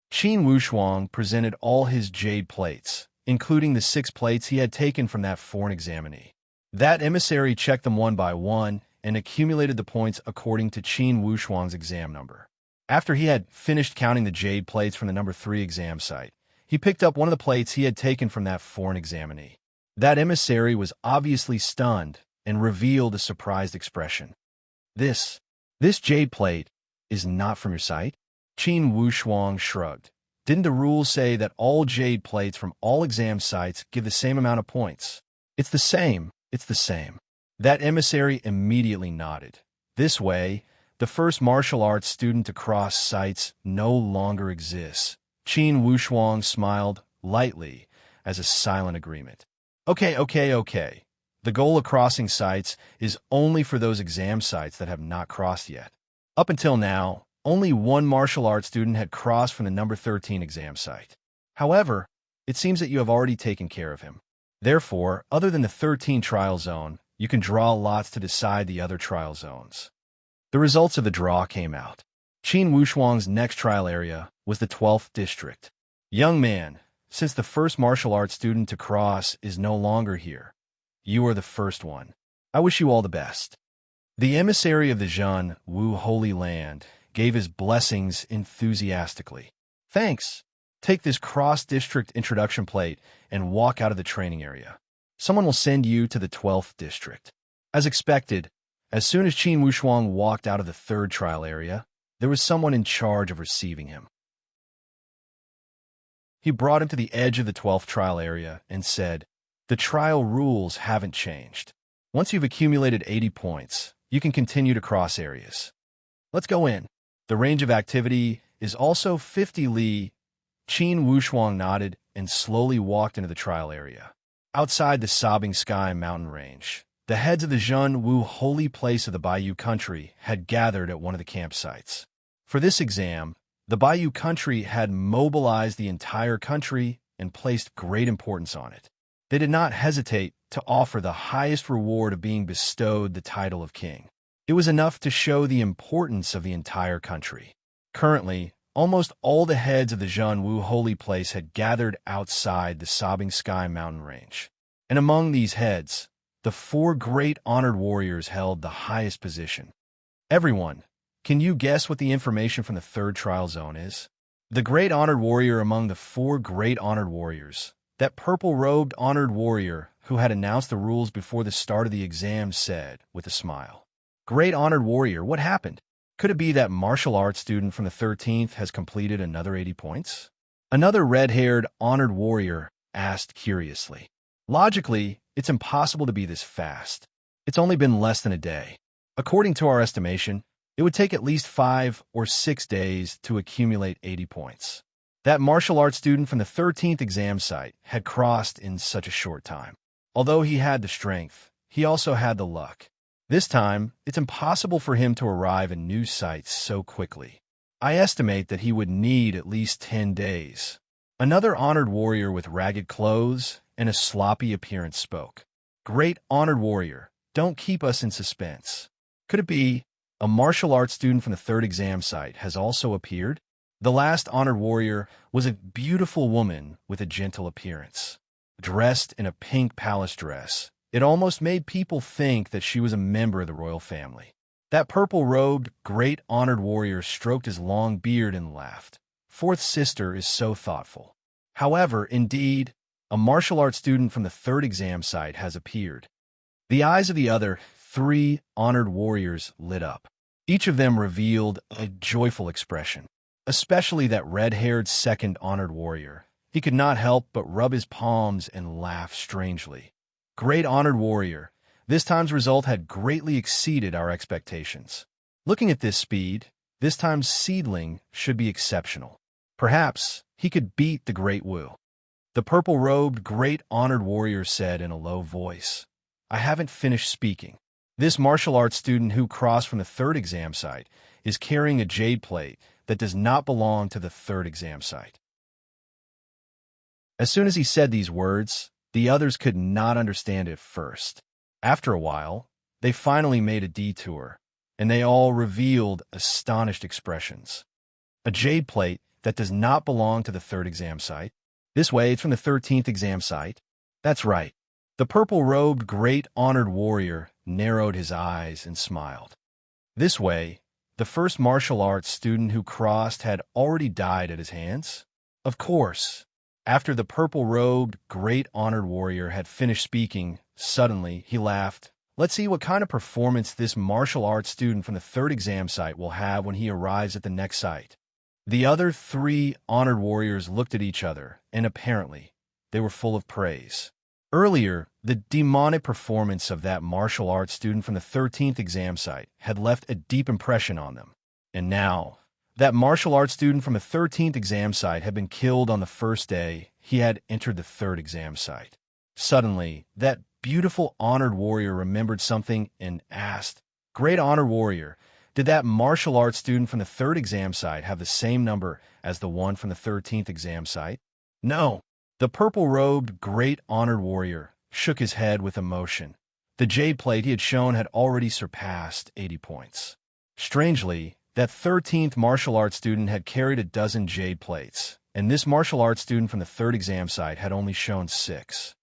Qin Wushuang presented all his jade plates, including the 6 plates he had taken from that foreign examinee. That emissary checked them one by one and accumulated the points according to Qin Wushuang's exam number. After he had finished counting the jade plates from the number 3 exam site, he picked up one of the plates he had taken from that foreign examinee. That emissary was obviously stunned and revealed a surprised expression. This jade plate is not from your site? Qin Wushuang shrugged. Didn't the rules say that all jade plates from all exam sites give the same amount of points? It's the same. That emissary immediately nodded. This way, the first martial arts student to cross sites no longer exists. Qin Wushuang smiled lightly as a silent agreement. Okay. The goal of crossing sites is only for those exam sites that have not crossed yet. Up until now, only 1 martial arts student had crossed from the number 13 exam site. However, it seems that you have already taken care of him. Therefore, other than the 13 trial zone, you can draw lots to decide the other trial zones. The results of the draw came out. Qin Wushuang's next trial area was the 12th district. Young man, since the first martial arts student to cross is no longer here, you are the first one. I wish you all the best. The emissary of the Zhen Wu Holy Land gave his blessings enthusiastically. Thanks. Take this cross-district introduction plate and walk out of the training area. Someone will send you to the 12th district. As expected, as soon as Qin Wushuang walked out of the 3rd trial area, there was someone in charge of receiving him. He brought him to the edge of the 12th trial area and said, The trial rules haven't changed. Once you've accumulated 80 points, you can continue to cross areas. Let's go in. The range of activity is also 50 li. Qin Wushuang nodded and slowly walked into the trial area. Outside the Sobbing Sky mountain range, the heads of the Zhen Wu holy place of the Bayou country had gathered at one of the campsites. For this exam, the Bayou country had mobilized the entire country and placed great importance on it. They did not hesitate to offer the highest reward of being bestowed the title of king. It was enough to show the importance of the entire country. Currently, almost all the heads of the Zhen Wu holy place had gathered outside the Sobbing Sky mountain range. And among these heads, the 4 great honored warriors held the highest position. Everyone, can you guess what the information from the 3rd trial zone is? The great honored warrior among the 4 great honored warriors, that purple-robed honored warrior who had announced the rules before the start of the exam, said with a smile. Great honored warrior, what happened? Could it be that martial arts student from the 13th has completed another 80 points? Another red-haired honored warrior asked curiously. Logically, it's impossible to be this fast. It's only been less than a day. According to our estimation, it would take at least 5 or 6 days to accumulate 80 points. That martial arts student from the 13th exam site had crossed in such a short time. Although he had the strength, he also had the luck. This time, it's impossible for him to arrive in new sites so quickly. I estimate that he would need at least 10 days. Another honored warrior with ragged clothes and a sloppy appearance spoke. Great honored warrior, don't keep us in suspense. Could it be a martial arts student from the third exam site has also appeared? The last honored warrior was a beautiful woman with a gentle appearance. Dressed in a pink palace dress, it almost made people think that she was a member of the royal family. That purple-robed, great honored warrior stroked his long beard and laughed. Fourth sister is so thoughtful. However, indeed, a martial arts student from the third exam site has appeared. The eyes of the other 3 honored warriors lit up. Each of them revealed a joyful expression, especially that red-haired second honored warrior. He could not help but rub his palms and laugh strangely. Great honored warrior, this time's result had greatly exceeded our expectations. Looking at this speed, this time's seedling should be exceptional. Perhaps he could beat the Great Wu. The purple-robed, great honored warrior said in a low voice, I haven't finished speaking. This martial arts student who crossed from the third exam site is carrying a jade plate that does not belong to the third exam site. As soon as he said these words, the others could not understand it first. After a while, they finally made a detour, and they all revealed astonished expressions. A jade plate that does not belong to the third exam site. This way, it's from the 13th exam site. That's right. The purple-robed, great honored warrior narrowed his eyes and smiled. This way, the first martial arts student who crossed had already died at his hands? Of course. After the purple-robed, great honored warrior had finished speaking, suddenly he laughed. Let's see what kind of performance this martial arts student from the third exam site will have when he arrives at the next site. The other 3 honored warriors looked at each other, and apparently, they were full of praise. Earlier, the demonic performance of that martial arts student from the 13th exam site had left a deep impression on them. And now, that martial arts student from the 13th exam site had been killed on the first day he had entered the third exam site. Suddenly, that beautiful honored warrior remembered something and asked, Great honored warrior, did that martial arts student from the third exam site have the same number as the one from the 13th exam site? No. The purple-robed, great honored warrior shook his head with emotion. The jade plate he had shown had already surpassed 80 points. Strangely, that 13th martial arts student had carried a dozen jade plates, and this martial arts student from the third exam site had only shown 6.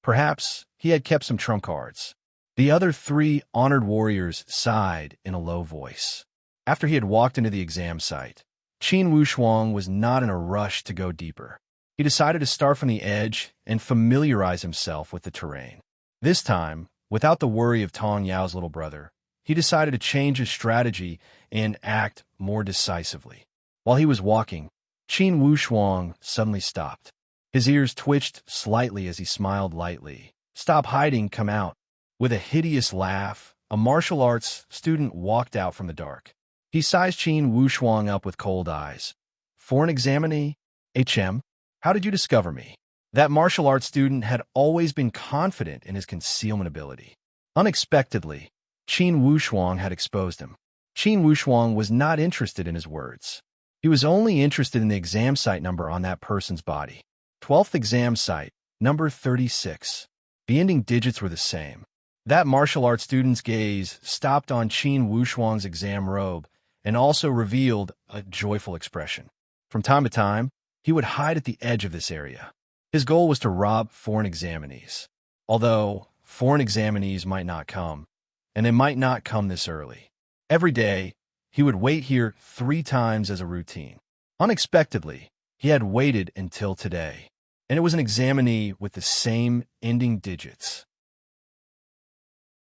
Perhaps he had kept some trump cards. The other 3 honored warriors sighed in a low voice. After he had walked into the exam site, Qin Wushuang was not in a rush to go deeper. He decided to start from the edge and familiarize himself with the terrain. This time, without the worry of Tong Yao's little brother, he decided to change his strategy and act more decisively. While he was walking, Qin Wushuang suddenly stopped. His ears twitched slightly as he smiled lightly. Stop hiding, come out. With a hideous laugh, a martial arts student walked out from the dark. He sized Qin Wushuang up with cold eyes. For an examinee, HM, how did you discover me? That martial arts student had always been confident in his concealment ability. Unexpectedly, Qin Wushuang had exposed him. Qin Wushuang was not interested in his words. He was only interested in the exam site number on that person's body. 12th exam site, number 36. The ending digits were the same. That martial arts student's gaze stopped on Qin Wushuang's exam robe and also revealed a joyful expression. From time to time, he would hide at the edge of this area. His goal was to rob foreign examinees. Although foreign examinees might not come, and they might not come this early. Every day, he would wait here 3 times as a routine. Unexpectedly, he had waited until today, and it was an examinee with the same ending digits.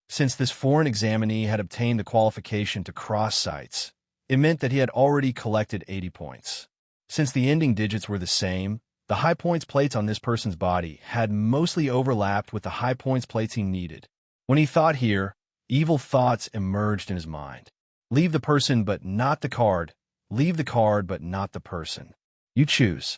Since this foreign examinee had obtained the qualification to cross sites, it meant that he had already collected 80 points. Since the ending digits were the same, the high points plates on this person's body had mostly overlapped with the high points plates he needed. When he thought here, evil thoughts emerged in his mind. Leave the person but not the card. Leave the card but not the person. You choose.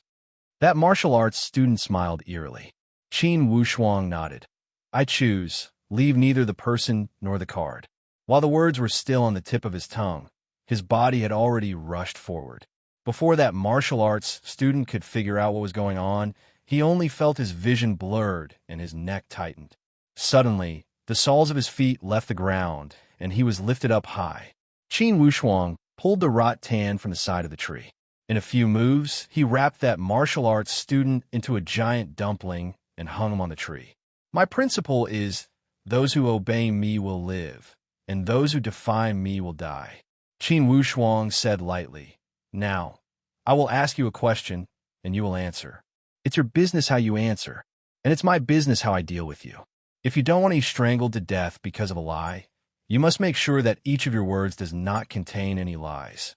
That martial arts student smiled eerily. Qin Wushuang nodded. I choose. leave neither the person nor the card. While the words were still on the tip of his tongue, his body had already rushed forward. Before that martial arts student could figure out what was going on, he only felt his vision blurred and his neck tightened. Suddenly, the soles of his feet left the ground, and he was lifted up high. Qin Wushuang pulled the rattan from the side of the tree. In a few moves, he wrapped that martial arts student into a giant dumpling and hung him on the tree. My principle is, those who obey me will live, and those who defy me will die. Qin Wushuang said lightly, "Now, I will ask you a question, and you will answer. It's your business how you answer, and it's my business how I deal with you. If you don't want to be strangled to death because of a lie, you must make sure that each of your words does not contain any lies."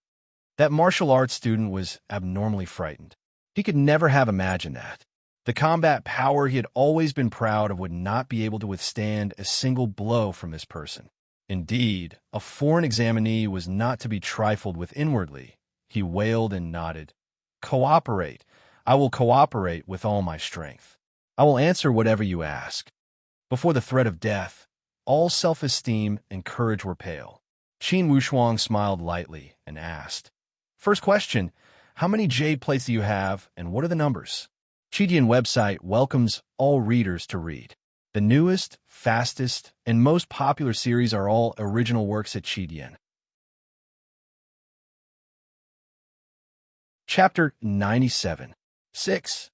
That martial arts student was abnormally frightened. He could never have imagined that. The combat power he had always been proud of would not be able to withstand a single blow from this person. Indeed, a foreign examinee was not to be trifled with inwardly. He wailed and nodded. "Cooperate. I will cooperate with all my strength. I will answer whatever you ask." Before the threat of death, all self-esteem and courage were pale. Qin Wushuang smiled lightly and asked, "First question, how many jade plates do you have, and what are the numbers?" Qidian website welcomes all readers to read. The newest, fastest, and most popular series are all original works at Qidian. Chapter 97. 6.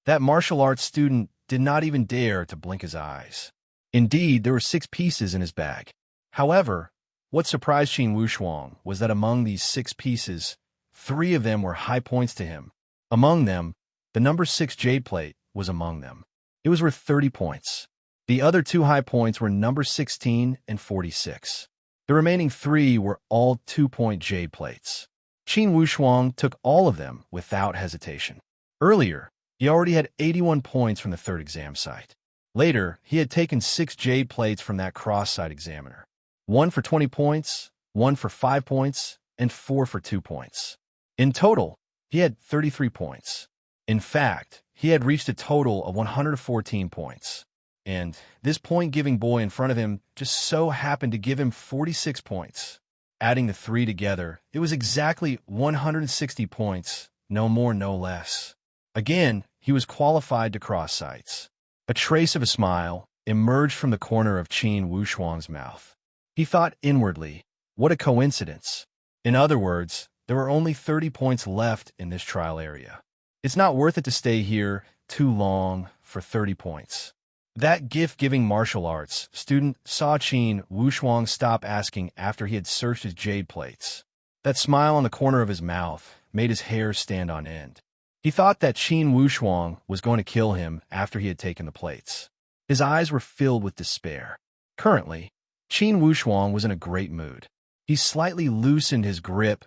That martial arts student did not even dare to blink his eyes. Indeed, there were 6 pieces in his bag. However, what surprised Qin Wushuang was that among these 6 pieces, 3 of them were high points to him. Among them, the number 6 jade plate was among them. It was worth 30 points. The other 2 high points were number 16 and 46. The remaining 3 were all 2-point jade plates. Qin Wushuang took all of them without hesitation. Earlier, he already had 81 points from the 3rd exam site. Later, he had taken 6 jade plates from that cross-site examiner. 1 for 20 points, 1 for 5 points, and 4 for 2 points. In total, he had 33 points. In fact, he had reached a total of 114 points. And this point-giving boy in front of him just so happened to give him 46 points. Adding the 3 together, it was exactly 160 points, no more, no less. Again, he was qualified to cross sites. A trace of a smile emerged from the corner of Qin Wushuang's mouth. He thought inwardly, what a coincidence. In other words, there were only 30 points left in this trial area. It's not worth it to stay here too long for 30 points. That gift-giving martial arts student saw Qin Wushuang stop asking after he had searched his jade plates. That smile on the corner of his mouth made his hair stand on end. He thought that Qin Wushuang was going to kill him after he had taken the plates. His eyes were filled with despair. Currently, Qin Wushuang was in a great mood. He slightly loosened his grip,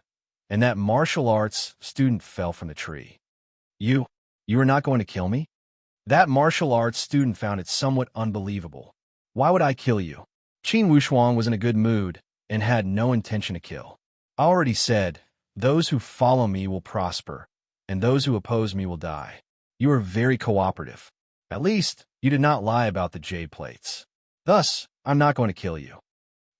and that martial arts student fell from the tree. You are not going to kill me?" That martial arts student found it somewhat unbelievable. "Why would I kill you?" Qin Wushuang was in a good mood and had no intention to kill. "I already said, those who follow me will prosper, and those who oppose me will die. You are very cooperative. At least, you did not lie about the jade plates. Thus, I'm not going to kill you.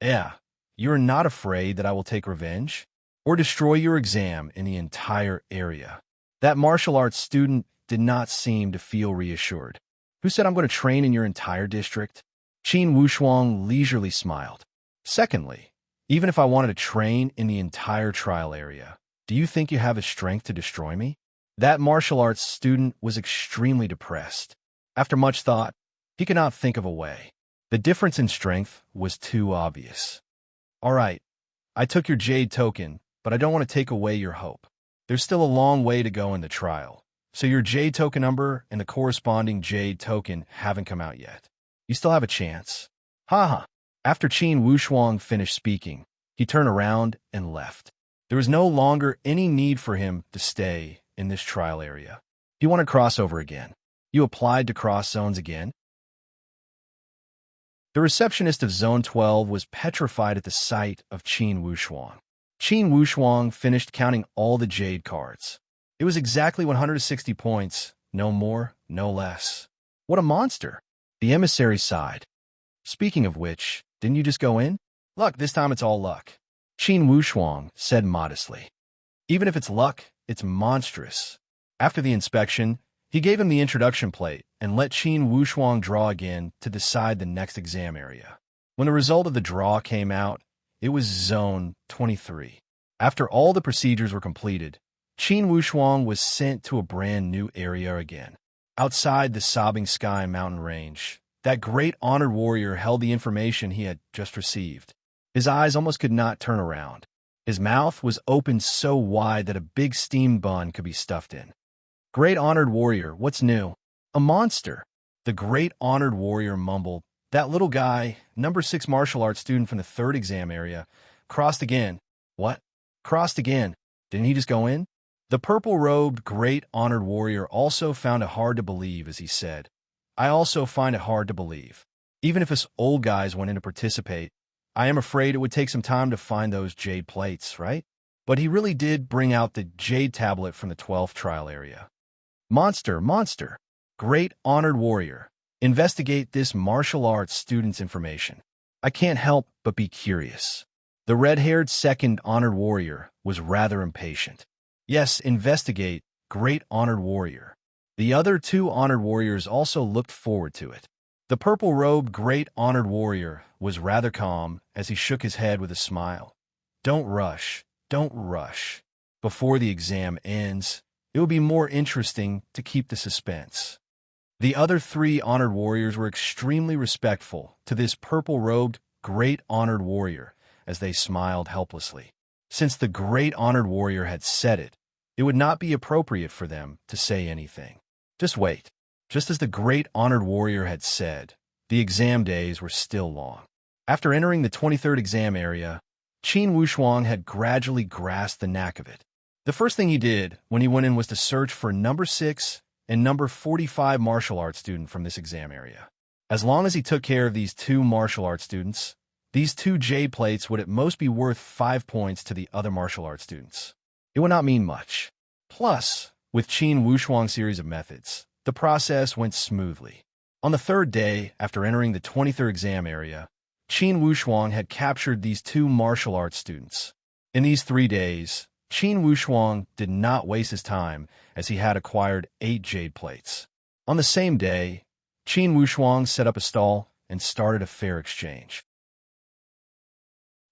Yeah, you are not afraid that I will take revenge or destroy your exam in the entire area." That martial arts student did not seem to feel reassured. "Who said I'm going to train in your entire district?" Qin Wushuang leisurely smiled. "Secondly, even if I wanted to train in the entire trial area, do you think you have the strength to destroy me?" That martial arts student was extremely depressed. After much thought, he could not think of a way. The difference in strength was too obvious. "All right, I took your jade token, but I don't want to take away your hope. There's still a long way to go in the trial, so your jade token number and the corresponding jade token haven't come out yet. You still have a chance." Haha. After Qin Wushuang finished speaking, he turned around and left. There was no longer any need for him to stay in this trial area. He wanted to cross over again. "You applied to cross zones again?" The receptionist of Zone 12 was petrified at the sight of Qin Wushuang. Qin Wushuang finished counting all the jade cards. It was exactly 160 points, no more, no less. What a monster! The emissary sighed. Speaking of which, didn't you just go in? Luck, this time it's all luck. Qin Wushuang said modestly. Even if it's luck, it's monstrous. After the inspection, he gave him the introduction plate and let Qin Wushuang draw again to decide the next exam area. When the result of the draw came out, it was Zone 23. After all the procedures were completed, Qin Wushuang was sent to a brand new area again. Outside the Sobbing Sky mountain range, that great honored warrior held the information he had just received. His eyes almost could not turn around. His mouth was opened so wide that a big steamed bun could be stuffed in. Great honored warrior, what's new? A monster. The great honored warrior mumbled. That little guy, number 6 martial arts student from the 3rd exam area, crossed again. What? Crossed again. Didn't he just go in? The purple-robed great honored warrior also found it hard to believe as he said, I also find it hard to believe. Even if us old guys went in to participate, I am afraid it would take some time to find those jade plates, right? But he really did bring out the jade tablet from the 12th trial area. Monster, monster, great honored warrior, investigate this martial arts student's information. I can't help but be curious. The red-haired 2nd honored warrior was rather impatient. Yes, investigate, great honored warrior. The other 2 honored warriors also looked forward to it. The purple-robed great honored warrior was rather calm as he shook his head with a smile. Don't rush, don't rush. Before the exam ends, it will be more interesting to keep the suspense. The other 3 honored warriors were extremely respectful to this purple-robed great honored warrior as they smiled helplessly. Since the great honored warrior had said it, it would not be appropriate for them to say anything. Just wait. Just as the great honored warrior had said, the exam days were still long. After entering the 23rd exam area, Qin Wushuang had gradually grasped the knack of it. The first thing he did when he went in was to search for number 6 and number 45 martial arts student from this exam area. As long as he took care of these 2 martial arts students, these 2 jade plates would at most be worth 5 points to the other martial arts students. It would not mean much. Plus, with Qin Wushuang's series of methods, the process went smoothly. On the 3rd day, after entering the 23rd exam area, Qin Wushuang had captured these 2 martial arts students. In these 3 days, Qin Wushuang did not waste his time as he had acquired 8 jade plates. On the same day, Qin Wushuang set up a stall and started a fair exchange.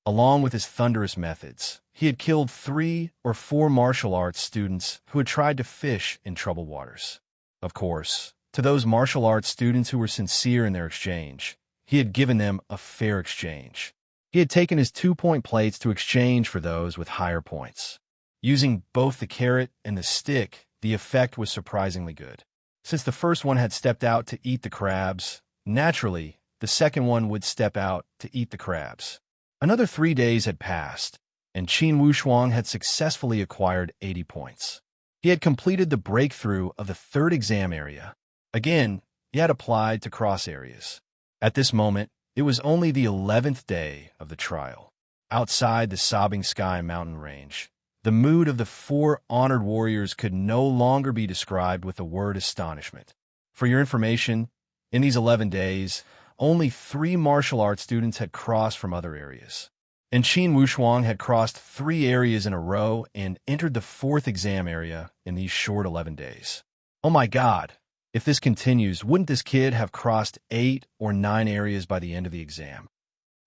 Along with his thunderous methods, he had killed 3 or 4 martial arts students who had tried to fish in troubled waters. Of course, to those martial arts students who were sincere in their exchange, he had given them a fair exchange. He had taken his 2-point plates to exchange for those with higher points. Using both the carrot and the stick, the effect was surprisingly good. Since the first one had stepped out to eat the crabs, naturally, the second one would step out to eat the crabs. Another 3 days had passed, and Qin Wushuang had successfully acquired 80 points. He had completed the breakthrough of the 3rd exam area. Again, he had applied to cross areas. At this moment, it was only the 11th day of the trial. Outside the Sobbing Sky mountain range, the mood of the 4 honored warriors could no longer be described with the word astonishment. For your information, in these 11 days, only 3 martial arts students had crossed from other areas. And Qin Wushuang had crossed 3 areas in a row and entered the 4th exam area in these short 11 days. Oh my God! If this continues, wouldn't this kid have crossed 8 or 9 areas by the end of the exam?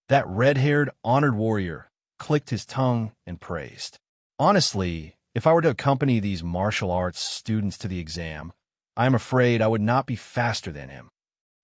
That red-haired honored warrior clicked his tongue and praised. Honestly, if I were to accompany these martial arts students to the exam, I am afraid I would not be faster than him.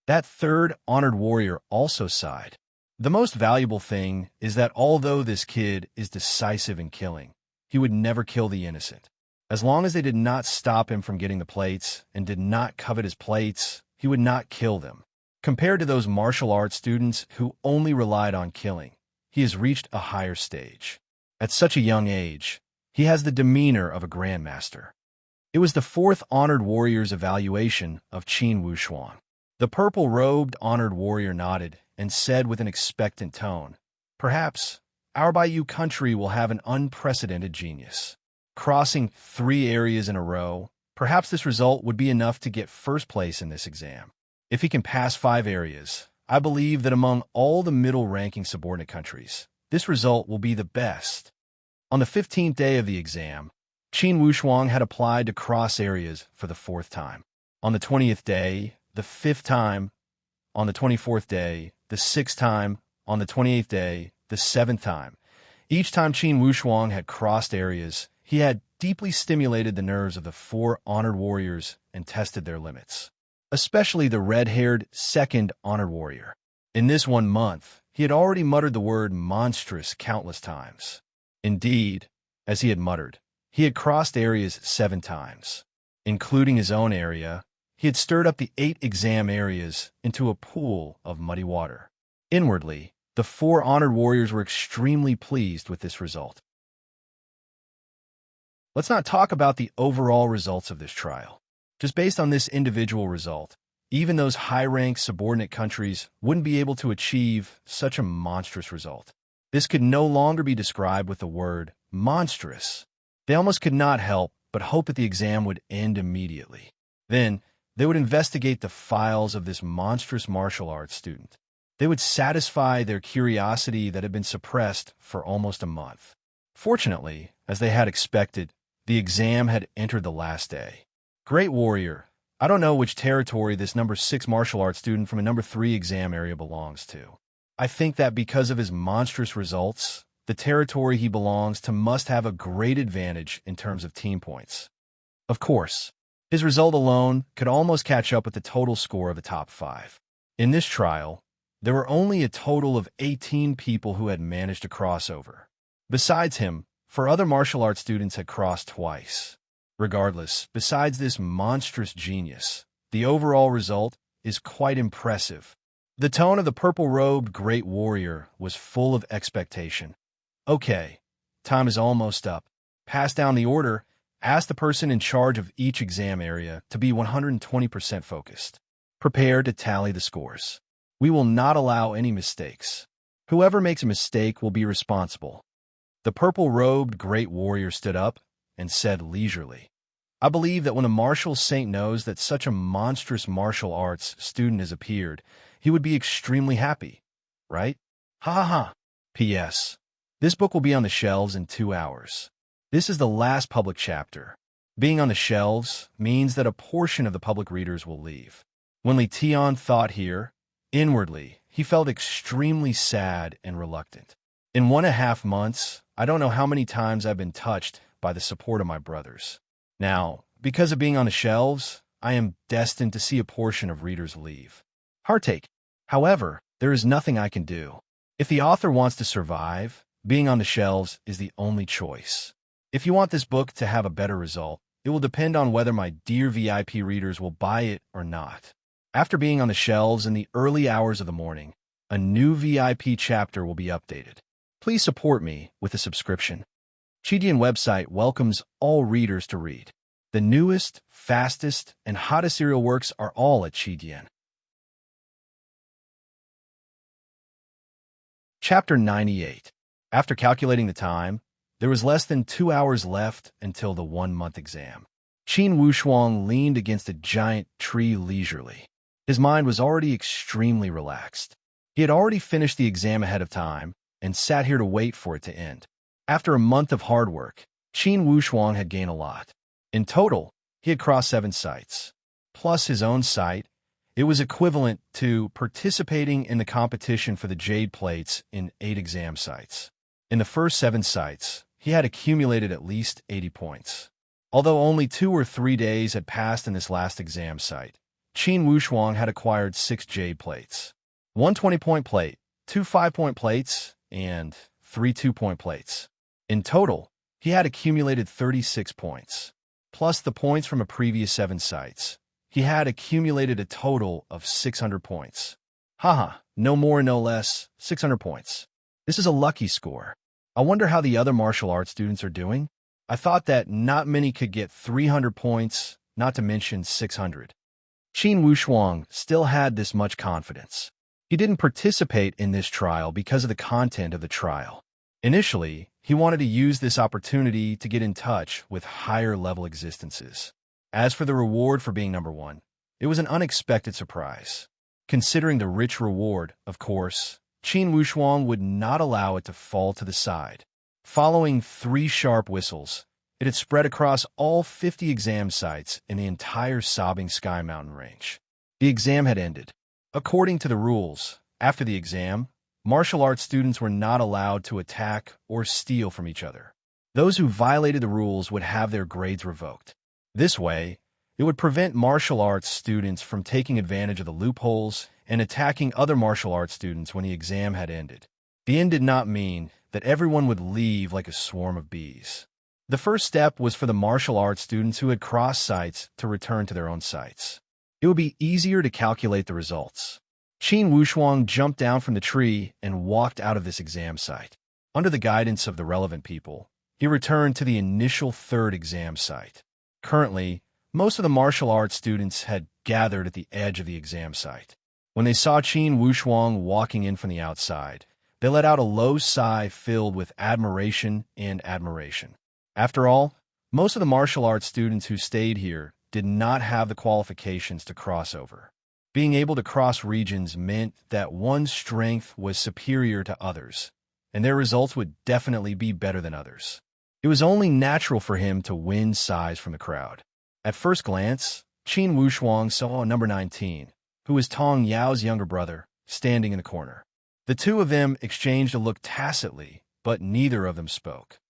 That 3rd honored warrior also sighed. The most valuable thing is that although this kid is decisive in killing, he would never kill the innocent. As long as they did not stop him from getting the plates and did not covet his plates, he would not kill them. Compared to those martial arts students who only relied on killing, he has reached a higher stage. At such a young age, he has the demeanor of a grandmaster. It was the 4th honored warrior's evaluation of Qin Wushuang. The purple-robed honored warrior nodded and said with an expectant tone, "Perhaps our Bayou country will have an unprecedented genius. Crossing 3 areas in a row, perhaps this result would be enough to get first place in this exam." If he can pass 5 areas, I believe that among all the middle-ranking subordinate countries, this result will be the best. On the 15th day of the exam, Qin Wushuang had applied to cross areas for the 4th time. On the 20th day, the 5th time. On the 24th day, the 6th time. On the 28th day, the 7th time. Each time Qin Wushuang had crossed areas, he had deeply stimulated the nerves of the 4 honored warriors and tested their limits, especially the red-haired 2nd honored warrior. In this 1 month, he had already muttered the word monstrous countless times. Indeed, as he had muttered, he had crossed areas 7 times. Including his own area, he had stirred up the 8 exam areas into a pool of muddy water. Inwardly, the 4 honored warriors were extremely pleased with this result. Let's not talk about the overall results of this trial. Just based on this individual result, even those high-ranked subordinate countries wouldn't be able to achieve such a monstrous result. This could no longer be described with the word monstrous. They almost could not help but hope that the exam would end immediately. Then, they would investigate the files of this monstrous martial arts student. They would satisfy their curiosity that had been suppressed for almost a month. Fortunately, as they had expected, the exam had entered the last day. Great warrior, I don't know which territory this number 6 martial arts student from a number 3 exam area belongs to. I think that because of his monstrous results, the territory he belongs to must have a great advantage in terms of team points. Of course, his result alone could almost catch up with the total score of the top 5. In this trial, there were only a total of 18 people who had managed to cross over. Besides him, 4 other martial arts students had crossed twice. Regardless, besides this monstrous genius, the overall result is quite impressive. The tone of the purple-robed great warrior was full of expectation. Okay, time is almost up. Pass down the order. Ask the person in charge of each exam area to be 120% focused. Prepare to tally the scores. We will not allow any mistakes. Whoever makes a mistake will be responsible. The purple-robed great warrior stood up and said leisurely, I believe that when a martial saint knows that such a monstrous martial arts student has appeared, he would be extremely happy, right? Ha ha ha. P.S. This book will be on the shelves in 2 hours. This is the last public chapter. Being on the shelves means that a portion of the public readers will leave. When Li Tian thought here, inwardly, he felt extremely sad and reluctant. In 1.5 months, I don't know how many times I've been touched by the support of my brothers. Now, because of being on the shelves, I am destined to see a portion of readers leave. Heartache. However, there is nothing I can do. If the author wants to survive, being on the shelves is the only choice. If you want this book to have a better result, it will depend on whether my dear VIP readers will buy it or not. After being on the shelves in the early hours of the morning, a new VIP chapter will be updated. Please support me with a subscription. Qidian website welcomes all readers to read. The newest, fastest, and hottest serial works are all at Qidian. Chapter 98. After calculating the time, there was less than 2 hours left until the 1-month exam. Qin Wushuang leaned against a giant tree leisurely. His mind was already extremely relaxed. He had already finished the exam ahead of time and sat here to wait for it to end. After a month of hard work, Qin Wushuang had gained a lot. In total, he had crossed 7 sites. Plus his own site, it was equivalent to participating in the competition for the Jade Plates in 8 exam sites. In the first 7 sites, he had accumulated at least 80 points. Although only 2 or 3 days had passed in this last exam site, Qin Wushuang had acquired 6 Jade Plates. 1 20-point plate, 2 5-point plates, and 3 2-point plates. In total, he had accumulated 36 points. Plus the points from a previous 7 sites, he had accumulated a total of 600 points. Haha, no more no less, 600 points. This is a lucky score. I wonder how the other martial arts students are doing. I thought that not many could get 300 points, not to mention 600. Qin Wushuang still had this much confidence. He didn't participate in this trial because of the content of the trial. Initially, he wanted to use this opportunity to get in touch with higher-level existences. As for the reward for being number 1, It was an unexpected surprise. Considering the rich reward, of course, Qin Wushuang would not allow it to fall to the side. Following 3 sharp whistles, it had spread across all 50 exam sites in the entire sobbing Sky Mountain range. The exam had ended. According to the rules, after the exam, martial arts students were not allowed to attack or steal from each other. Those who violated the rules would have their grades revoked. This way, it would prevent martial arts students from taking advantage of the loopholes and attacking other martial arts students when the exam had ended. The end did not mean that everyone would leave like a swarm of bees. The first step was for the martial arts students who had crossed sites to return to their own sites. It would be easier to calculate the results. Qin Wushuang jumped down from the tree and walked out of this exam site. Under the guidance of the relevant people, he returned to the initial 3rd exam site. Currently, most of the martial arts students had gathered at the edge of the exam site. When they saw Qin Wushuang walking in from the outside, they let out a low sigh filled with admiration and admiration. After all, most of the martial arts students who stayed here did not have the qualifications to cross over. Being able to cross regions meant that one's strength was superior to others, and their results would definitely be better than others. It was only natural for him to win sighs from the crowd. At first glance, Qin Wushuang saw number 19, who was Tong Yao's younger brother, standing in the corner. The two of them exchanged a look tacitly, but neither of them spoke.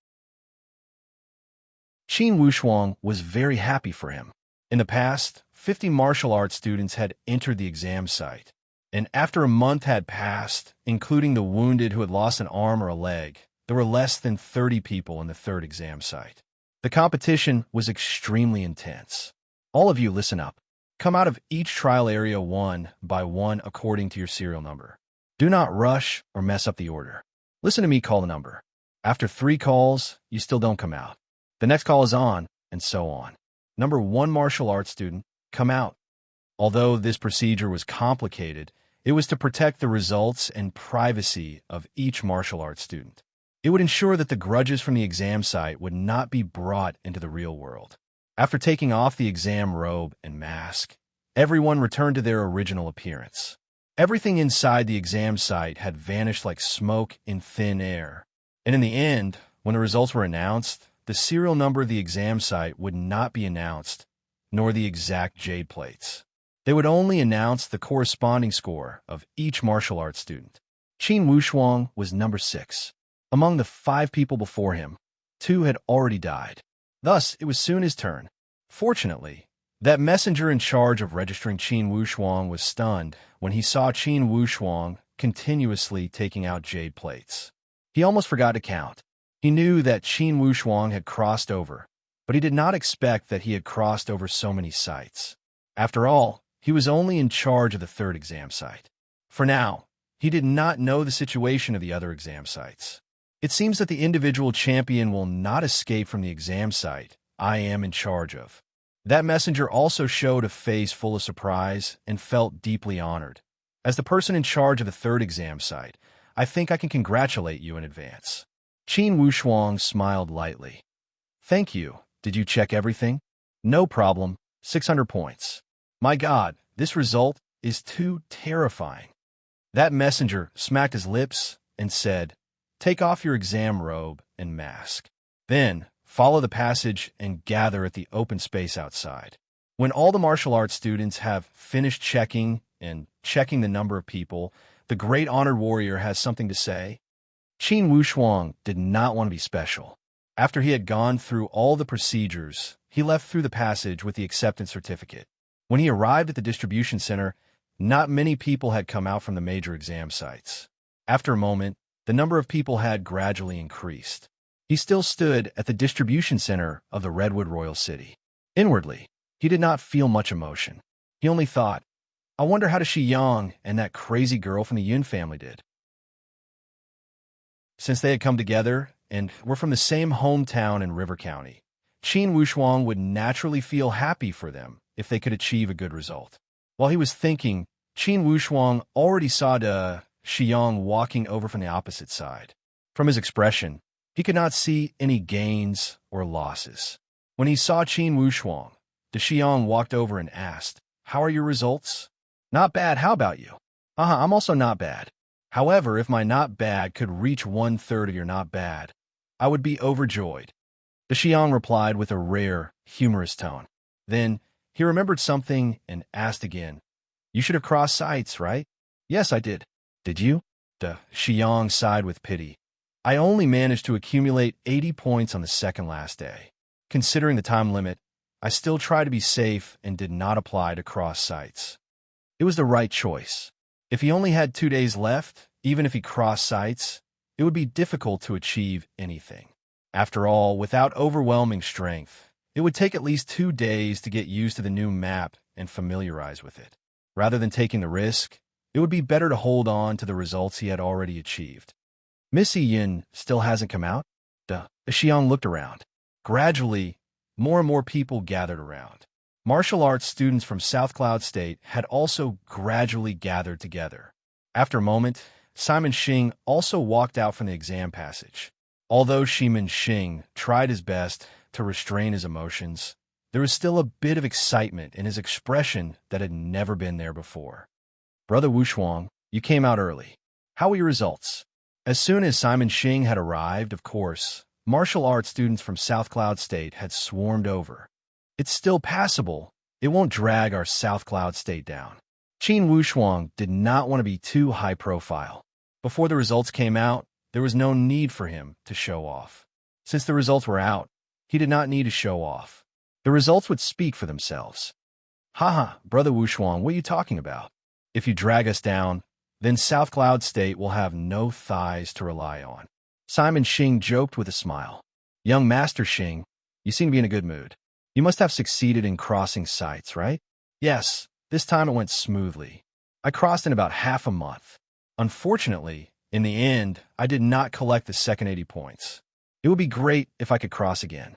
Qin Wushuang was very happy for him. In the past, 50 martial arts students had entered the exam site, and after a month had passed, including the wounded who had lost an arm or a leg, there were less than 30 people in the 3rd exam site. The competition was extremely intense. All of you listen up. Come out of each trial area one by one according to your serial number. Do not rush or mess up the order. Listen to me call the number. After 3 calls, you still don't come out. The next call is on, and so on. Number 1 martial arts student, come out. Although this procedure was complicated, it was to protect the results and privacy of each martial arts student. It would ensure that the grudges from the exam site would not be brought into the real world. After taking off the exam robe and mask, everyone returned to their original appearance. Everything inside the exam site had vanished like smoke in thin air. And in the end, when the results were announced, the serial number of the exam site would not be announced, nor the exact jade plates. They would only announce the corresponding score of each martial arts student. Qin Wushuang was number 6. Among the 5 people before him, 2 had already died. Thus, it was soon his turn. Fortunately, that messenger in charge of registering Qin Wushuang was stunned when he saw Qin Wushuang continuously taking out jade plates. He almost forgot to count. He knew that Qin Wushuang had crossed over, but he did not expect that he had crossed over so many sites. After all, he was only in charge of the 3rd exam site. For now, he did not know the situation of the other exam sites. It seems that the individual champion will not escape from the exam site I am in charge of. That messenger also showed a face full of surprise and felt deeply honored. As the person in charge of the 3rd exam site, I think I can congratulate you in advance. Qin Wushuang smiled lightly. Thank you. Did you check everything? No problem. 600 points. My God, this result is too terrifying. That messenger smacked his lips and said, Take off your exam robe and mask. Then, follow the passage and gather at the open space outside. When all the martial arts students have finished checking the number of people, the great honored warrior has something to say. Qin Wushuang did not want to be special. After he had gone through all the procedures, he left through the passage with the acceptance certificate. When he arrived at the distribution center, not many people had come out from the major exam sites. After a moment, the number of people had gradually increased. He still stood at the distribution center of the Redwood Royal City. Inwardly, he did not feel much emotion. He only thought, I wonder how Shi Yang and that crazy girl from the Yun family did. Since they had come together and were from the same hometown in River County, Qin Wushuang would naturally feel happy for them if they could achieve a good result. While he was thinking, Qin Wushuang already saw Shi Yang walking over from the opposite side. From his expression, he could not see any gains or losses. When he saw Qin Wushuang, Shi Yang walked over and asked, how are your results? Not bad, how about you? I'm also not bad. However, if my not bad could reach 1/3 of your not bad, I would be overjoyed. The Xiang replied with a rare, humorous tone. Then, he remembered something and asked again, You should have crossed sights, right? Yes, I did. Did you? The Xiang sighed with pity. I only managed to accumulate 80 points on the second last day. Considering the time limit, I still tried to be safe and did not apply to cross sites. It was the right choice. If he only had 2 days left, even if he crossed sites, it would be difficult to achieve anything. After all, without overwhelming strength, it would take at least 2 days to get used to the new map and familiarize with it. Rather than taking the risk, it would be better to hold on to the results he had already achieved. Miss Yin still hasn't come out? The Xiang looked around. Gradually, more and more people gathered around. Martial arts students from South Cloud State had also gradually gathered together. After a moment, Simon Xing also walked out from the exam passage. Although Shimin Xing tried his best to restrain his emotions, there was still a bit of excitement in his expression that had never been there before. Brother Wushuang, you came out early. How were your results? As soon as Simon Xing had arrived, of course, martial arts students from South Cloud State had swarmed over. It's still passable. It won't drag our South Cloud State down. Qin Wushuang did not want to be too high profile. Before the results came out, there was no need for him to show off. Since the results were out, he did not need to show off. The results would speak for themselves. Haha, Brother Wushuang, what are you talking about? If you drag us down, then South Cloud State will have no thighs to rely on. Simon Xing joked with a smile. Young Master Xing, you seem to be in a good mood. You must have succeeded in crossing sites, right? Yes, this time it went smoothly. I crossed in about half a month. Unfortunately, in the end, I did not collect the second 80 points. It would be great if I could cross again.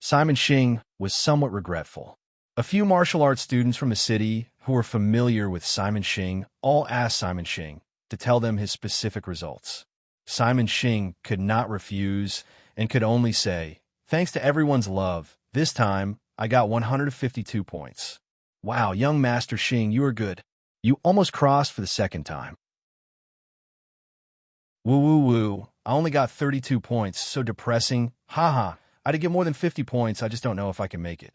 Simon Xing was somewhat regretful. A few martial arts students from the city who were familiar with Simon Xing all asked Simon Xing to tell them his specific results. Simon Xing could not refuse and could only say, Thanks to everyone's love, this time I got 152 points. Wow, young Master Xing, you are good. You almost crossed for the second time. Woo woo woo, I only got 32 points, so depressing. Haha, I did get more than 50 points, I just don't know if I can make it.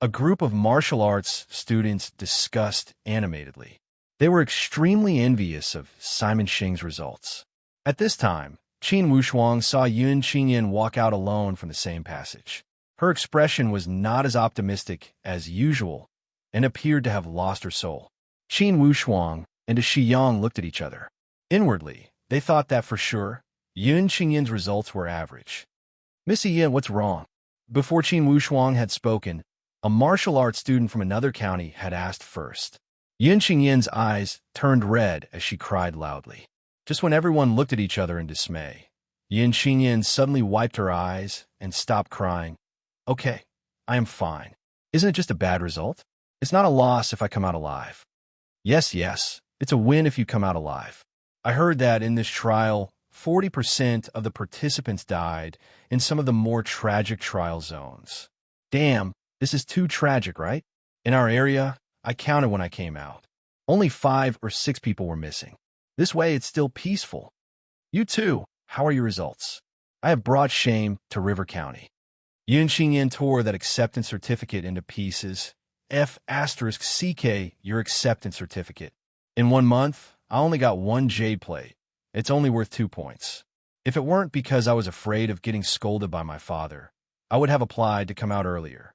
A group of martial arts students discussed animatedly. They were extremely envious of Simon Xing's results. At this time, Qin Wushuang saw Yun Qingyan walk out alone from the same passage. Her expression was not as optimistic as usual and appeared to have lost her soul. Qin Wushuang and Xiang looked at each other. Inwardly, they thought that for sure, Yun Qingyan's results were average. Miss Yin, what's wrong? Before Qin Wushuang had spoken, a martial arts student from another county had asked first. Yun Qingyan's eyes turned red as she cried loudly. Just when everyone looked at each other in dismay, Yun Qingyan suddenly wiped her eyes and stopped crying. Okay, I am fine. Isn't it just a bad result? It's not a loss if I come out alive. Yes, it's a win if you come out alive. I heard that in this trial, 40% of the participants died in some of the more tragic trial zones. Damn, this is too tragic, right? In our area, I counted when I came out. Only 5 or 6 people were missing. This way, it's still peaceful. You too, how are your results? I have brought shame to River County. Yun Qingyan tore that acceptance certificate into pieces. F***CK, your acceptance certificate. In 1 month, I only got 1 jade plate. It's only worth 2 points. If it weren't because I was afraid of getting scolded by my father, I would have applied to come out earlier.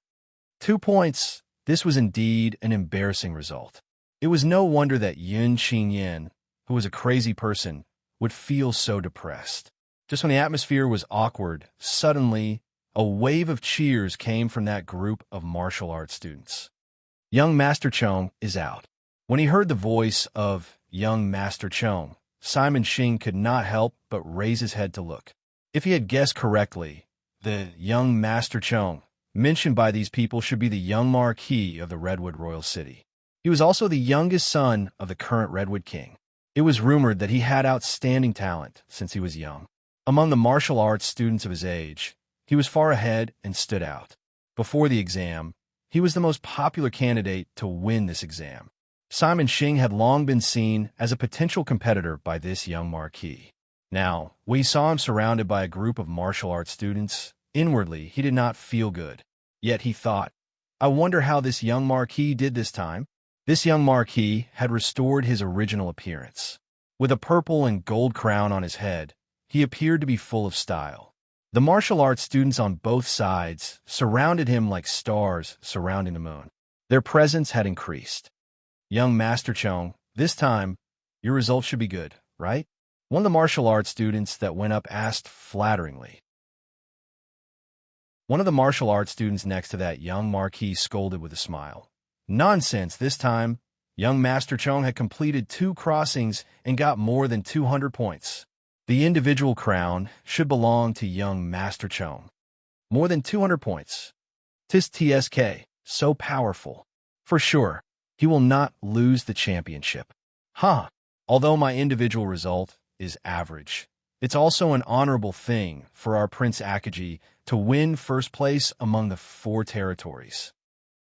2 points. This was indeed an embarrassing result. It was no wonder that Yun Qingyan, who was a crazy person, would feel so depressed. Just when the atmosphere was awkward, suddenly, a wave of cheers came from that group of martial arts students. Young Master Chong is out. When he heard the voice of young Master Chong, Simon Xing could not help but raise his head to look. If he had guessed correctly, the young Master Chong mentioned by these people should be the young Marquis of the Redwood Royal City. He was also the youngest son of the current Redwood King. It was rumored that he had outstanding talent since he was young. Among the martial arts students of his age, he was far ahead and stood out. Before the exam, he was the most popular candidate to win this exam. Simon Xing had long been seen as a potential competitor by this young marquis. Now, when he saw him surrounded by a group of martial arts students, inwardly he did not feel good. Yet he thought, I wonder how this young marquis did this time. This young marquis had restored his original appearance. With a purple and gold crown on his head, he appeared to be full of style. The martial arts students on both sides surrounded him like stars surrounding the moon. Their presence had increased. Young Master Chong, this time, your results should be good, right? One of the martial arts students that went up asked flatteringly. One of the martial arts students next to that young marquis scolded with a smile. Nonsense, this time, young Master Chong had completed 2 crossings and got more than 200 points. The individual crown should belong to young Master Chong. More than 200 points. Tis TSK, so powerful. For sure, he will not lose the championship. Although my individual result is average, it's also an honorable thing for our Prince Akaji to win first place among the 4 territories.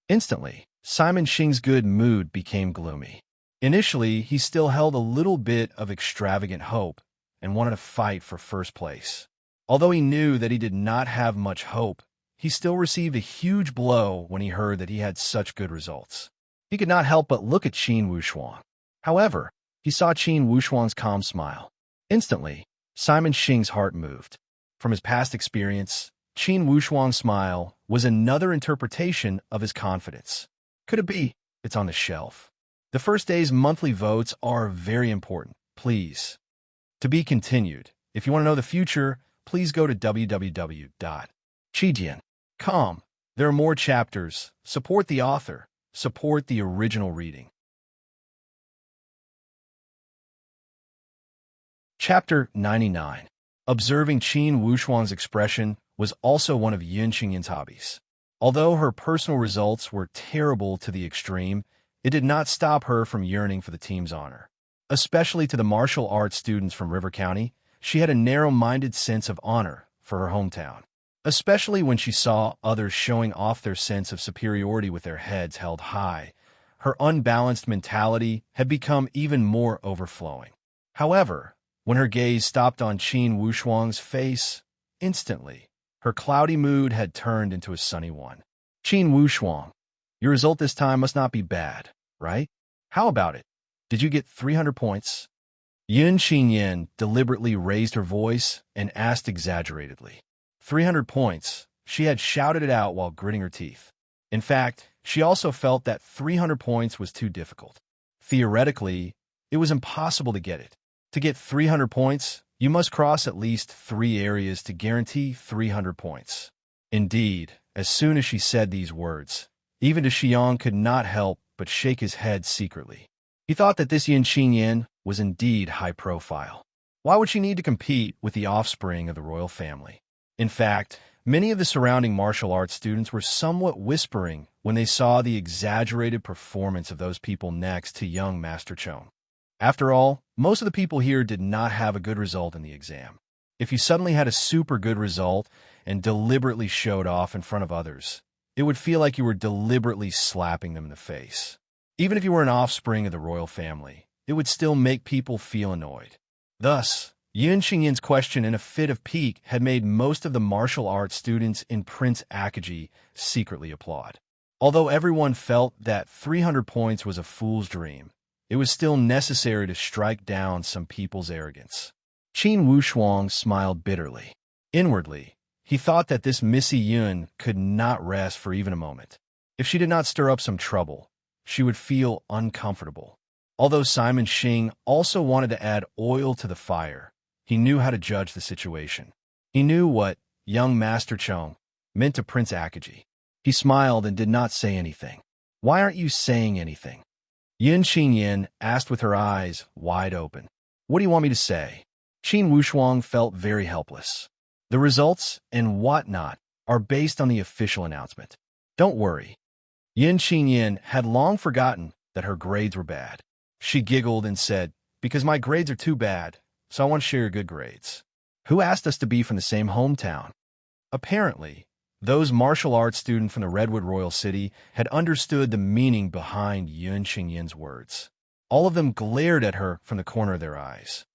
Instantly, Simon Xing's good mood became gloomy. Initially, he still held a little bit of extravagant hope and wanted to fight for first place. Although he knew that he did not have much hope, he still received a huge blow when he heard that he had such good results. He could not help but look at Qin Wushuang. However, he saw Qin Wushuang's calm smile. Instantly, Simon Xing's heart moved. From his past experience, Qin Wushuang's smile was another interpretation of his confidence. Could it be? It's on the shelf. The first day's monthly votes are very important. Please. To be continued. If you want to know the future, please go to www.chijian.com. There are more chapters. Support the author. Support the original reading. Chapter 99. Observing Qin Wushuang's expression was also one of Yun Qingyin's hobbies. Although her personal results were terrible to the extreme, it did not stop her from yearning for the team's honor. Especially to the martial arts students from River County, she had a narrow-minded sense of honor for her hometown. Especially when she saw others showing off their sense of superiority with their heads held high, her unbalanced mentality had become even more overflowing. However, when her gaze stopped on Qin Wushuang's face, instantly, her cloudy mood had turned into a sunny one. Qin Wushuang, your result this time must not be bad, right? How about it? Did you get 300 points? Yun Qingyin deliberately raised her voice and asked exaggeratedly. 300 points. She had shouted it out while gritting her teeth. In fact, she also felt that 300 points was too difficult. Theoretically, it was impossible to get it. To get 300 points, you must cross at least 3 areas to guarantee 300 points. Indeed, as soon as she said these words, even Xiang could not help but shake his head secretly. He thought that this Yun Qingyin was indeed high profile. Why would she need to compete with the offspring of the royal family? In fact, many of the surrounding martial arts students were somewhat whispering when they saw the exaggerated performance of those people next to young Master Chong. After all, most of the people here did not have a good result in the exam. If you suddenly had a super good result and deliberately showed off in front of others, it would feel like you were deliberately slapping them in the face. Even if you were an offspring of the royal family, it would still make people feel annoyed. Thus, Yun Qingyin's question in a fit of pique had made most of the martial arts students in Prince Akaji secretly applaud. Although everyone felt that 300 points was a fool's dream, it was still necessary to strike down some people's arrogance. Qin Wushuang smiled bitterly. Inwardly, he thought that this Missy Yun could not rest for even a moment. If she did not stir up some trouble, she would feel uncomfortable. Although Simon Xing also wanted to add oil to the fire, he knew how to judge the situation. He knew what young Master Chong meant to Prince Akaji. He smiled and did not say anything. Why aren't you saying anything? Yun Qingyin asked with her eyes wide open. What do you want me to say? Qin Wushuang felt very helpless. The results and whatnot are based on the official announcement. Don't worry. Yun Qingyin had long forgotten that her grades were bad. She giggled and said, because my grades are too bad, so I want to share your good grades. Who asked us to be from the same hometown? Apparently, those martial arts students from the Redwood Royal City had understood the meaning behind Yun Xinyan's words. All of them glared at her from the corner of their eyes.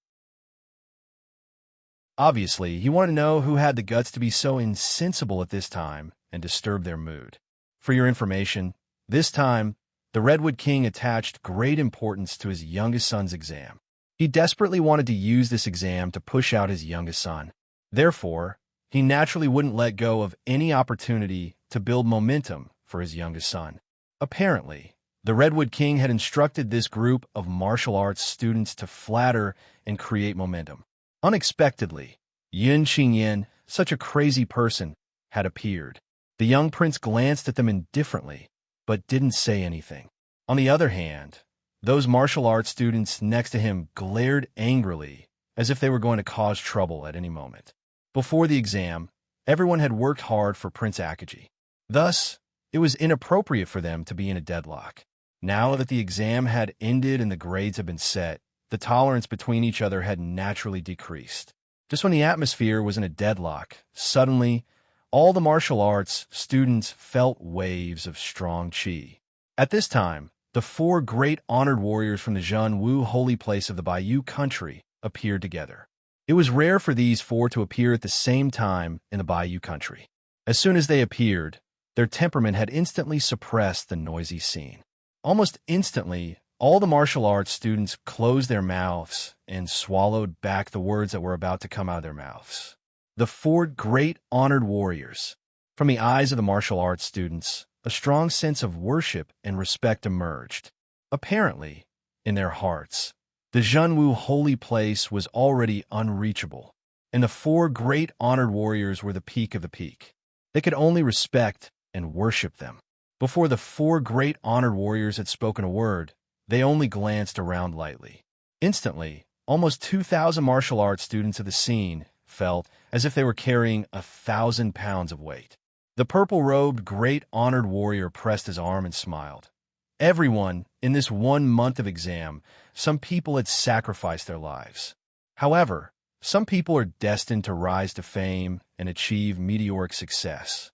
Obviously, he wanted to know who had the guts to be so insensible at this time and disturb their mood. For your information, this time, the Redwood King attached great importance to his youngest son's exam. He desperately wanted to use this exam to push out his youngest son. Therefore, he naturally wouldn't let go of any opportunity to build momentum for his youngest son. Apparently, the Redwood King had instructed this group of martial arts students to flatter and create momentum. Unexpectedly, Yun Xinyan, such a crazy person, had appeared. The young prince glanced at them indifferently, but didn't say anything. On the other hand, those martial arts students next to him glared angrily, as if they were going to cause trouble at any moment. Before the exam, everyone had worked hard for Prince Akaji. Thus, it was inappropriate for them to be in a deadlock. Now that the exam had ended and the grades had been set, the tolerance between each other had naturally decreased. Just when the atmosphere was in a deadlock, suddenly, all the martial arts students felt waves of strong qi. At this time, the 4 great honored warriors from the Zhenwu holy place of the Bayou country appeared together. It was rare for these 4 to appear at the same time in the Bayou country. As soon as they appeared, their temperament had instantly suppressed the noisy scene. Almost instantly, all the martial arts students closed their mouths and swallowed back the words that were about to come out of their mouths. The 4 great honored warriors. From the eyes of the martial arts students, a strong sense of worship and respect emerged. Apparently, in their hearts, the Zhenwu holy place was already unreachable, and the 4 great honored warriors were the peak of the peak. They could only respect and worship them. Before the 4 great honored warriors had spoken a word, they only glanced around lightly. Instantly, almost 2,000 martial arts students of the scene felt as if they were carrying 1,000 pounds of weight. The purple-robed great honored warrior pressed his arm and smiled. Everyone, in this 1 month of exam, some people had sacrificed their lives. However, some people are destined to rise to fame and achieve meteoric success.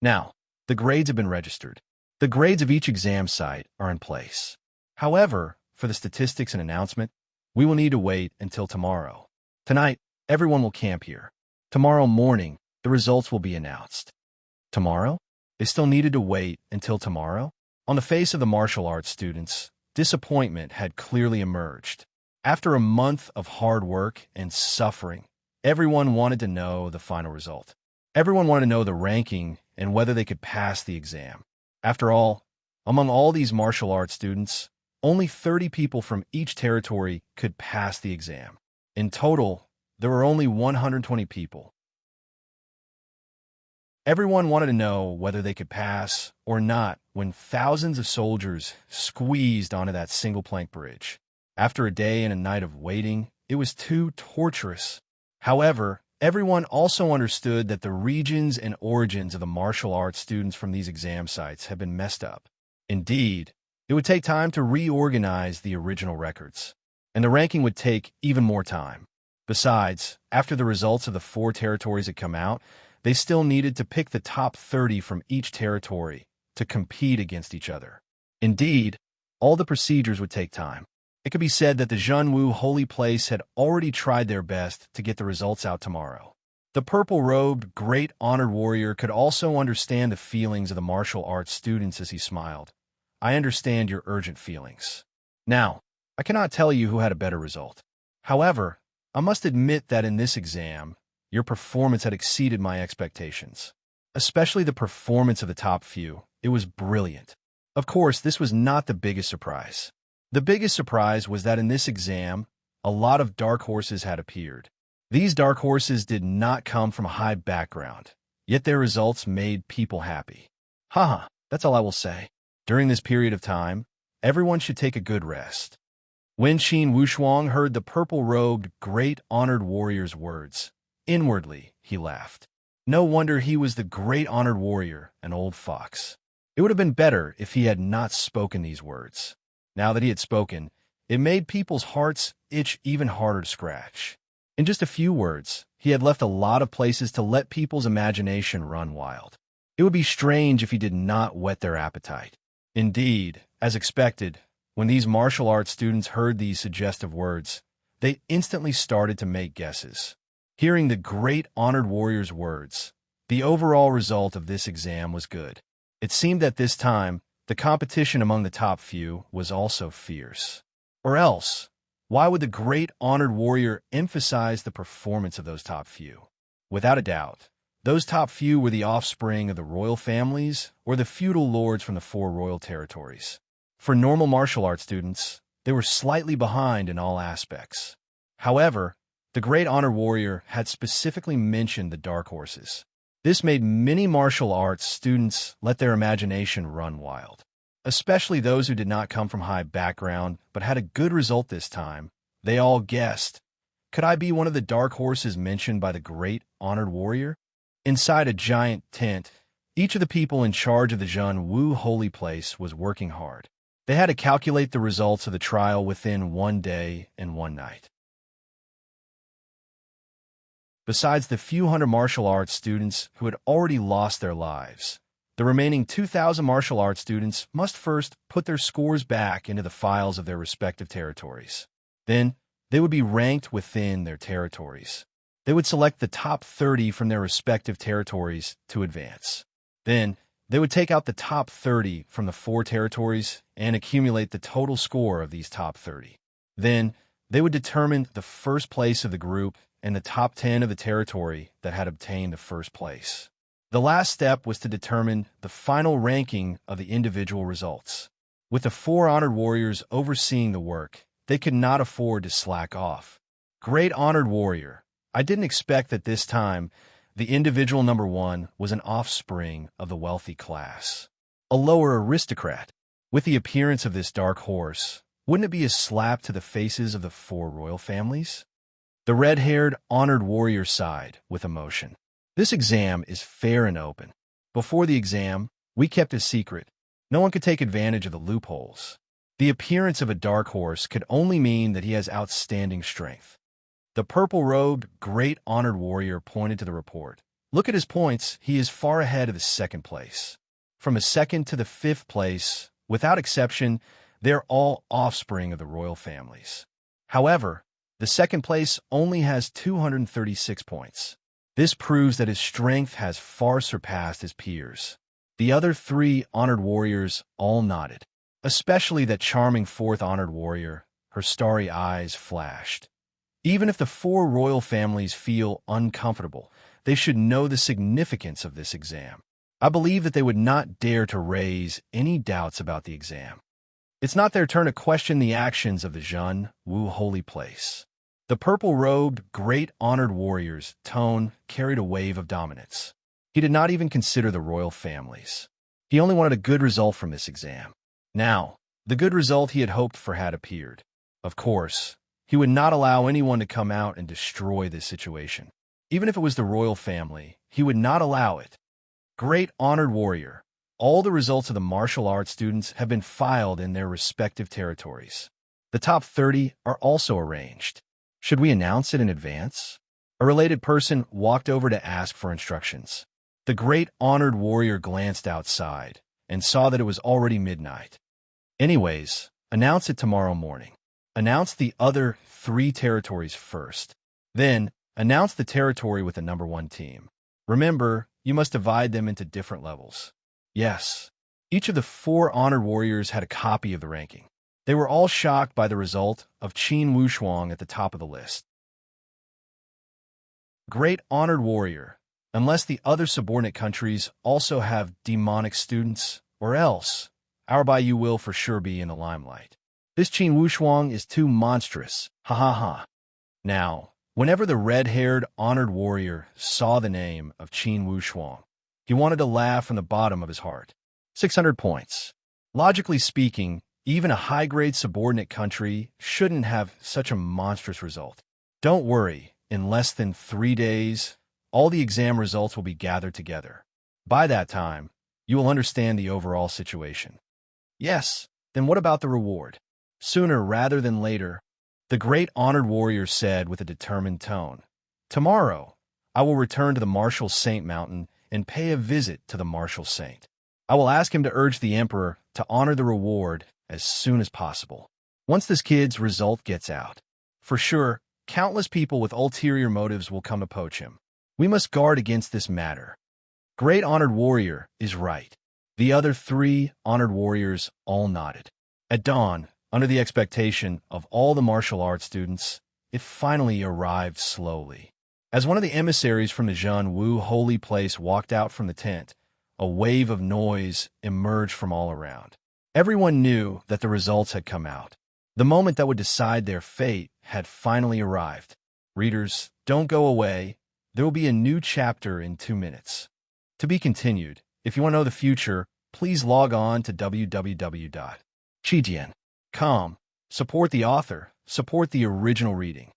Now, the grades have been registered. The grades of each exam site are in place. However, for the statistics and announcement, we will need to wait until tomorrow. Tonight, everyone will camp here. Tomorrow morning, the results will be announced. Tomorrow? They still needed to wait until tomorrow? On the face of the martial arts students, disappointment had clearly emerged. After a month of hard work and suffering, everyone wanted to know the final result. Everyone wanted to know the ranking and whether they could pass the exam. After all, among all these martial arts students, only 30 people from each territory could pass the exam. In total, there were only 120 people. Everyone wanted to know whether they could pass or not when thousands of soldiers squeezed onto that single-plank bridge. After a day and a night of waiting, it was too torturous. However, everyone also understood that the regions and origins of the martial arts students from these exam sites had been messed up. Indeed, it would take time to reorganize the original records, and the ranking would take even more time. Besides, after the results of the 4 territories had come out, they still needed to pick the top 30 from each territory to compete against each other. Indeed, all the procedures would take time. It could be said that the Zhenwu holy place had already tried their best to get the results out tomorrow. The purple-robed, great honored warrior could also understand the feelings of the martial arts students as he smiled. I understand your urgent feelings. Now, I cannot tell you who had a better result. However, I must admit that in this exam, your performance had exceeded my expectations. Especially the performance of the top few. It was brilliant. Of course, this was not the biggest surprise. The biggest surprise was that in this exam, a lot of dark horses had appeared. These dark horses did not come from a high background, yet their results made people happy. Haha, that's all I will say. During this period of time, everyone should take a good rest. When Qin Wushuang heard the purple-robed, great honored warrior's words, inwardly he laughed. No wonder he was the great honored warrior, an old fox. It would have been better if he had not spoken these words. Now that he had spoken, it made people's hearts itch even harder to scratch. In just a few words, he had left a lot of places to let people's imagination run wild. It would be strange if he did not whet their appetite. Indeed, as expected, when these martial arts students heard these suggestive words, they instantly started to make guesses. Hearing the great honored warrior's words, the overall result of this exam was good. It seemed that this time, the competition among the top few was also fierce. Or else, why would the great honored warrior emphasize the performance of those top few? Without a doubt, those top few were the offspring of the royal families or the feudal lords from the four royal territories. For normal martial arts students, they were slightly behind in all aspects. However, the great honor warrior had specifically mentioned the dark horses. This made many martial arts students let their imagination run wild. Especially those who did not come from high background but had a good result this time. They all guessed, could I be one of the dark horses mentioned by the great honored warrior? Inside a giant tent, each of the people in charge of the Jun Wu holy place was working hard. They had to calculate the results of the trial within 1 day and 1 night. Besides the few hundred martial arts students who had already lost their lives, the remaining 2,000 martial arts students must first put their scores back into the files of their respective territories. Then, they would be ranked within their territories. They would select the top 30 from their respective territories to advance. Then, they would take out the top 30 from the 4 territories and accumulate the total score of these top 30. Then, they would determine the first place of the group and the top 10 of the territory that had obtained the first place. The last step was to determine the final ranking of the individual results. With the 4 honored warriors overseeing the work, they could not afford to slack off. Great honored warrior, I didn't expect that this time the individual number 1 was an offspring of the wealthy class, a lower aristocrat. With the appearance of this dark horse, wouldn't it be a slap to the faces of the 4 royal families? The red-haired honored warrior sighed with emotion. This exam is fair and open. Before the exam, we kept a secret. No one could take advantage of the loopholes. The appearance of a dark horse could only mean that he has outstanding strength. The purple-robed, great honored warrior pointed to the report. Look at his points, he is far ahead of the 2nd place. From the 2nd to the 5th place, without exception, they're all offspring of the royal families. However, the 2nd place only has 236 points. This proves that his strength has far surpassed his peers. The other 3 honored warriors all nodded, especially that charming 4th honored warrior. Her starry eyes flashed. Even if the 4 royal families feel uncomfortable, they should know the significance of this exam. I believe that they would not dare to raise any doubts about the exam. It's not their turn to question the actions of the Jun Wu holy place. The purple-robed, great honored warrior's tone carried a wave of dominance. He did not even consider the royal families. He only wanted a good result from this exam. Now, the good result he had hoped for had appeared. Of course, he would not allow anyone to come out and destroy this situation. Even if it was the royal family, he would not allow it. Great honored warrior, all the results of the martial arts students have been filed in their respective territories. The top 30 are also arranged. Should we announce it in advance? A related person walked over to ask for instructions. The great honored warrior glanced outside and saw that it was already midnight. Anyways, announce it tomorrow morning. Announce the other 3 territories first. Then, announce the territory with the number 1 team. Remember, you must divide them into different levels. Yes, each of the 4 honored warriors had a copy of the ranking. They were all shocked by the result of Qin Wushuang at the top of the list. Great honored warrior, unless the other subordinate countries also have demonic students, or else, our Baiyu will for sure be in the limelight. This Qin Wushuang is too monstrous, ha ha ha. Now, whenever the red-haired honored warrior saw the name of Qin Wushuang, he wanted to laugh from the bottom of his heart. 600 points. Logically speaking, even a high-grade subordinate country shouldn't have such a monstrous result. Don't worry, in less than 3 days, all the exam results will be gathered together. By that time, you will understand the overall situation. Yes, then what about the reward? Sooner rather than later, the great honored warrior said with a determined tone, tomorrow, I will return to the Martial Saint Mountain and pay a visit to the martial saint. I will ask him to urge the emperor to honor the reward as soon as possible. Once this kid's result gets out, for sure, countless people with ulterior motives will come to poach him. We must guard against this matter. Great honored warrior is right. The other 3 honored warriors all nodded. At dawn, under the expectation of all the martial arts students, it finally arrived slowly. As one of the emissaries from the Zhenwu holy place walked out from the tent, a wave of noise emerged from all around. Everyone knew that the results had come out. The moment that would decide their fate had finally arrived. Readers, don't go away. There will be a new chapter in 2 minutes. To be continued. If you want to know the future, please log on to www.chijian.com. Support the author. Support the original reading.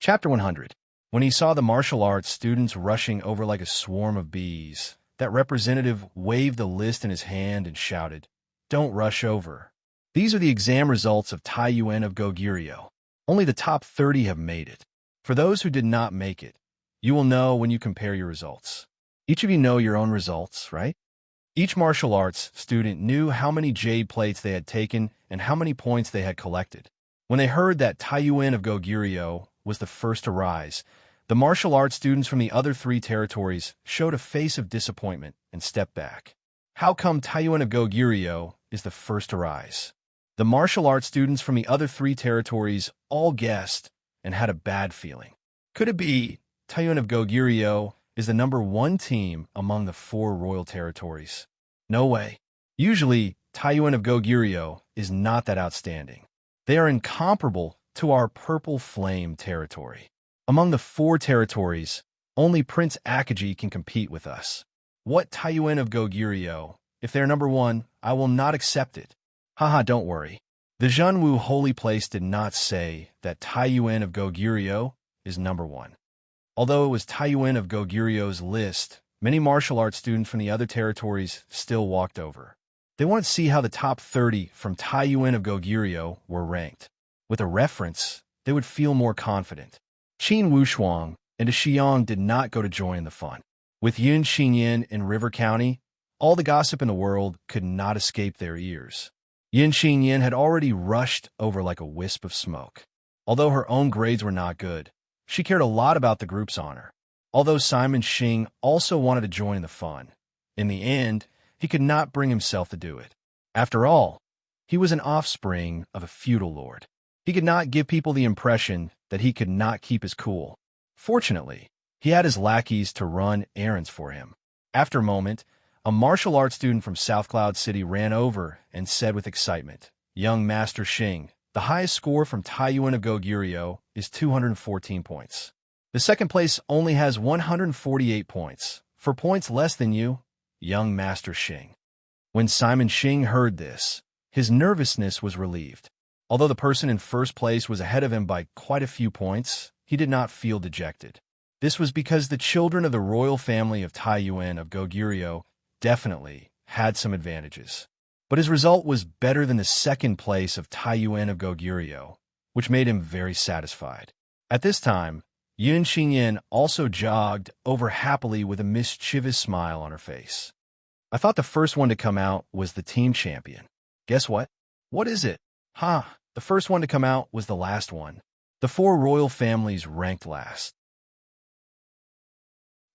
Chapter 100. When he saw the martial arts students rushing over like a swarm of bees, that representative waved a list in his hand and shouted, "Don't rush over. These are the exam results of Taiyuan of Goguryeo. Only the top 30 have made it. For those who did not make it, you will know when you compare your results. Each of you know your own results, right?" Each martial arts student knew how many jade plates they had taken and how many points they had collected. When they heard that Taiyuan of Goguryeo was the first to rise, the martial arts students from the other 3 territories showed a face of disappointment and stepped back. How come Taiyuan of Goguryeo is the first to rise? The martial arts students from the other 3 territories all guessed and had a bad feeling. Could it be Taiyuan of Goguryeo is the number 1 team among the 4 royal territories? No way. Usually, Taiyuan of Goguryeo is not that outstanding. They are incomparable to our Purple Flame territory. Among the 4 territories, only Prince Akaji can compete with us. What Taiyuan of Goguryeo? If they're number 1, I will not accept it. Haha, don't worry. The Zhenwu holy place did not say that Taiyuan of Goguryeo is number 1. Although it was Taiyuan of Goguryeo's list, many martial arts students from the other territories still walked over. They wanted to see how the top 30 from Taiyuan of Goguryeo were ranked. With a reference, they would feel more confident. Qin Wushuang and Xiang did not go to join the fun. With Yun Xinyan in River County, all the gossip in the world could not escape their ears. Yun Xinyan had already rushed over like a wisp of smoke. Although her own grades were not good, she cared a lot about the group's honor. Although Simon Xing also wanted to join the fun, in the end, he could not bring himself to do it. After all, he was an offspring of a feudal lord. He could not give people the impression that he could not keep his cool. Fortunately, he had his lackeys to run errands for him. After a moment, a martial arts student from South Cloud City ran over and said with excitement, "Young Master Xing, the highest score from Taiyuan of Goguryeo is 214 points. The second place only has 148 points. For points less than you, young Master Xing." When Simon Xing heard this, his nervousness was relieved. Although the person in first place was ahead of him by quite a few points, he did not feel dejected. This was because the children of the royal family of Taiyuan of Goguryeo definitely had some advantages. But his result was better than the second place of Taiyuan of Goguryeo, which made him very satisfied. At this time, Yun Xinyan also jogged over happily with a mischievous smile on her face. "I thought the first one to come out was the team champion. Guess what? What is it? The first one to come out was the last one. The 4 royal families ranked last."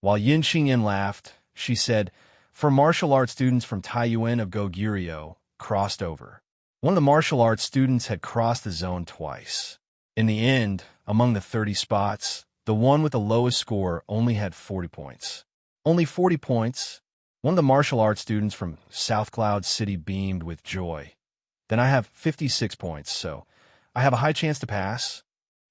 While Yin Xinyan laughed, she said, "For martial arts students from Taiyuan of Goguryeo crossed over." One of the martial arts students had crossed the zone twice. In the end, among the 30 spots, the one with the lowest score only had 40 points. Only 40 points? One of the martial arts students from South Cloud City beamed with joy. "Then I have 56 points, so I have a high chance to pass."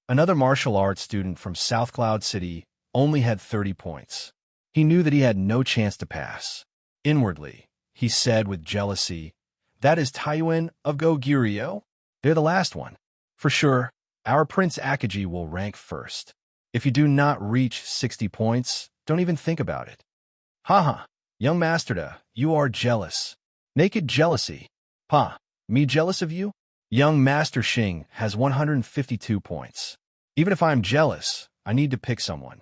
Another martial arts student from South Cloud City only had 30 points. He knew that he had no chance to pass. Inwardly, he said with jealousy, "That is Taiyuan of Goguryeo? They're the last one. For sure, our Prince Akaji will rank first. If you do not reach 60 points, don't even think about it." Young Masterda, you are jealous. Naked jealousy. Me jealous of you? Young Master Xing has 152 points. Even if I am jealous, I need to pick someone.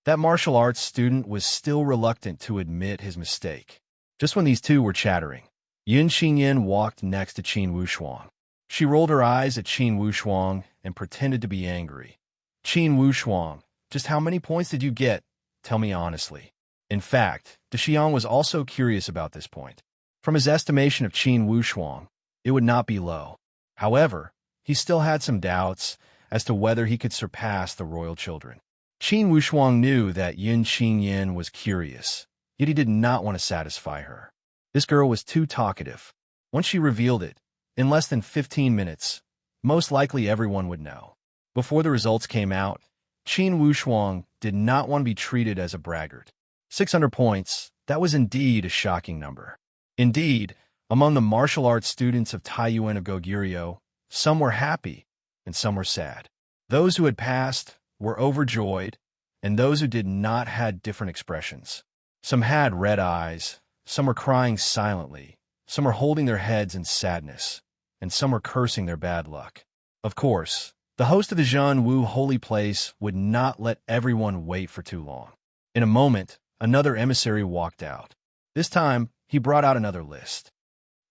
That martial arts student was still reluctant to admit his mistake. Just when these two were chattering, Yin Xingyin walked next to Qin Wushuang. She rolled her eyes at Qin Wushuang and pretended to be angry. Qin Wushuang, just how many points did you get? Tell me honestly. In fact, Dexiang was also curious about this point. From his estimation of Qin Wushuang, it would not be low. However, he still had some doubts as to whether he could surpass the royal children. Qin Wushuang knew that Yin Xingyin was curious, yet he did not want to satisfy her. This girl was too talkative. Once she revealed it, in less than 15 minutes, most likely everyone would know. Before the results came out, Qin Wushuang did not want to be treated as a braggart. 600 points, that was indeed a shocking number. Indeed, among the martial arts students of Taiyuan of Goguryeo, some were happy and some were sad. Those who had passed were overjoyed, and those who did not had different expressions. Some had red eyes, some were crying silently, some were holding their heads in sadness, and some were cursing their bad luck. Of course, the host of the Zhen Wu holy place would not let everyone wait for too long. In a moment, another emissary walked out. This time, he brought out another list.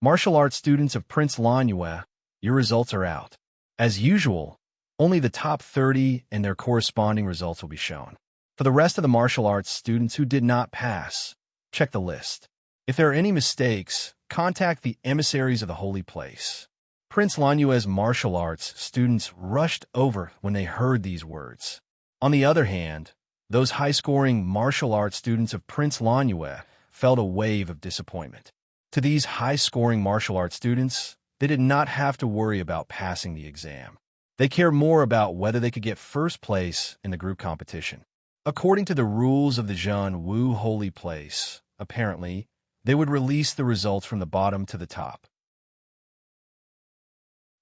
Martial arts students of Prince Lanyue, your results are out. As usual, only the top 30 and their corresponding results will be shown. For the rest of the martial arts students who did not pass, check the list. If there are any mistakes, contact the emissaries of the holy place. Prince Lanyue's martial arts students rushed over when they heard these words. On the other hand, those high-scoring martial arts students of Prince Lanyue felt a wave of disappointment. To these high-scoring martial arts students, they did not have to worry about passing the exam. They cared more about whether they could get first place in the group competition. According to the rules of the Zhen Wu holy place, apparently, they would release the results from the bottom to the top.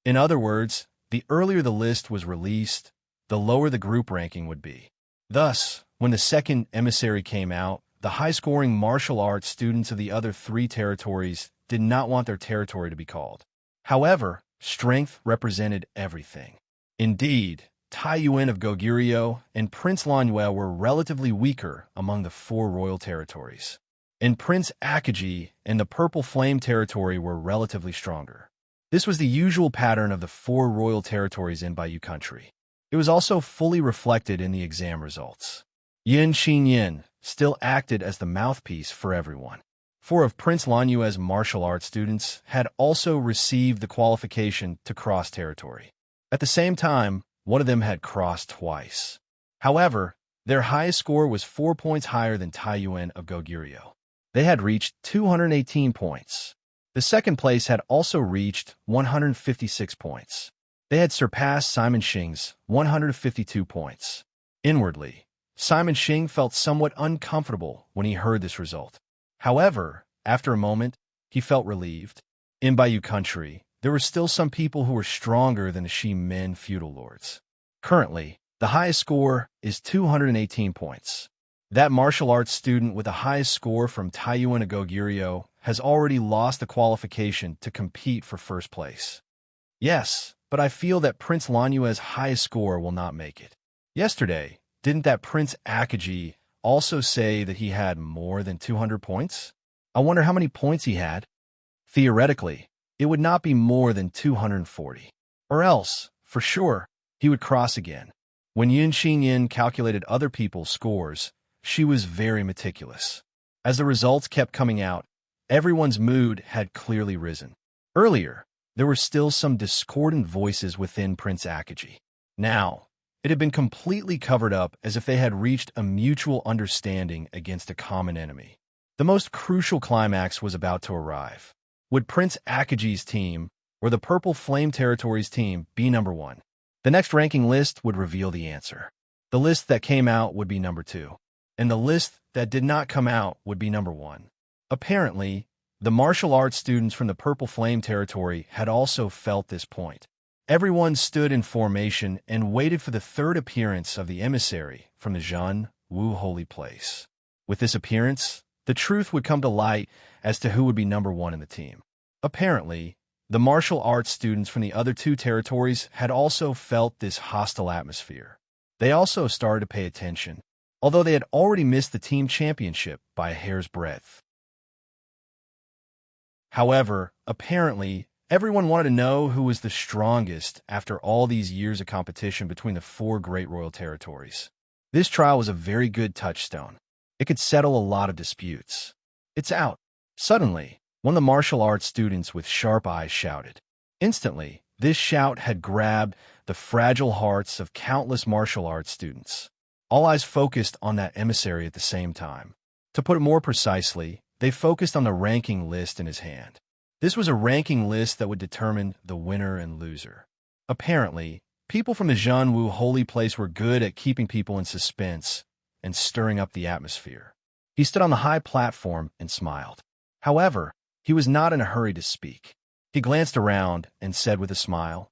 In other words, the earlier the list was released, the lower the group ranking would be. Thus, when the second emissary came out, the high-scoring martial arts students of the other three territories did not want their territory to be called. However, strength represented everything. Indeed, Taiyuan of Goguryeo and Prince Lanyue were relatively weaker among the four royal territories, and Prince Akaji and the Purple Flame territory were relatively stronger. This was the usual pattern of the four royal territories in Baiyu country. It was also fully reflected in the exam results. Yin Xingyin still acted as the mouthpiece for everyone. 4 of Prince Lanyue's martial arts students had also received the qualification to cross territory. At the same time, one of them had crossed twice. However, their highest score was 4 points higher than Taiyuan of Goguryeo. They had reached 218 points. The second place had also reached 156 points. They had surpassed Simon Xing's 152 points. Inwardly, Simon Xing felt somewhat uncomfortable when he heard this result. However, after a moment, he felt relieved. In Baiyu country, there were still some people who were stronger than the Shi Men feudal lords. Currently, the highest score is 218 points. That martial arts student with the highest score from Taiyuan of Goguryeo has already lost the qualification to compete for first place. Yes, but I feel that Prince Lanyue's highest score will not make it. Yesterday, didn't that Prince Akaji also say that he had more than 200 points? I wonder how many points he had. Theoretically, it would not be more than 240. Or else, for sure, he would cross again. When Yin Xingyin calculated other people's scores, she was very meticulous. As the results kept coming out, everyone's mood had clearly risen. Earlier, there were still some discordant voices within Prince Akaji. Now, it had been completely covered up as if they had reached a mutual understanding against a common enemy. The most crucial climax was about to arrive. Would Prince Akaji's team, or the Purple Flame Territory's team, be number 1? The next ranking list would reveal the answer. The list that came out would be number 2, and the list that did not come out would be number 1. Apparently, the martial arts students from the Purple Flame Territory had also felt this point. Everyone stood in formation and waited for the third appearance of the emissary from the Zhen Wu holy place. With this appearance, the truth would come to light as to who would be number 1 in the team. Apparently, the martial arts students from the other 2 territories had also felt this hostile atmosphere. They also started to pay attention, although they had already missed the team championship by a hair's breadth. However, apparently, everyone wanted to know who was the strongest after all these years of competition between the four great royal territories. This trial was a very good touchstone. It could settle a lot of disputes. "It's out." Suddenly, one of the martial arts students with sharp eyes shouted. Instantly, this shout had grabbed the fragile hearts of countless martial arts students. All eyes focused on that emissary at the same time. To put it more precisely, they focused on the ranking list in his hand. This was a ranking list that would determine the winner and loser. Apparently, people from the Zhenwu holy place were good at keeping people in suspense and stirring up the atmosphere. He stood on the high platform and smiled. However, he was not in a hurry to speak. He glanced around and said with a smile,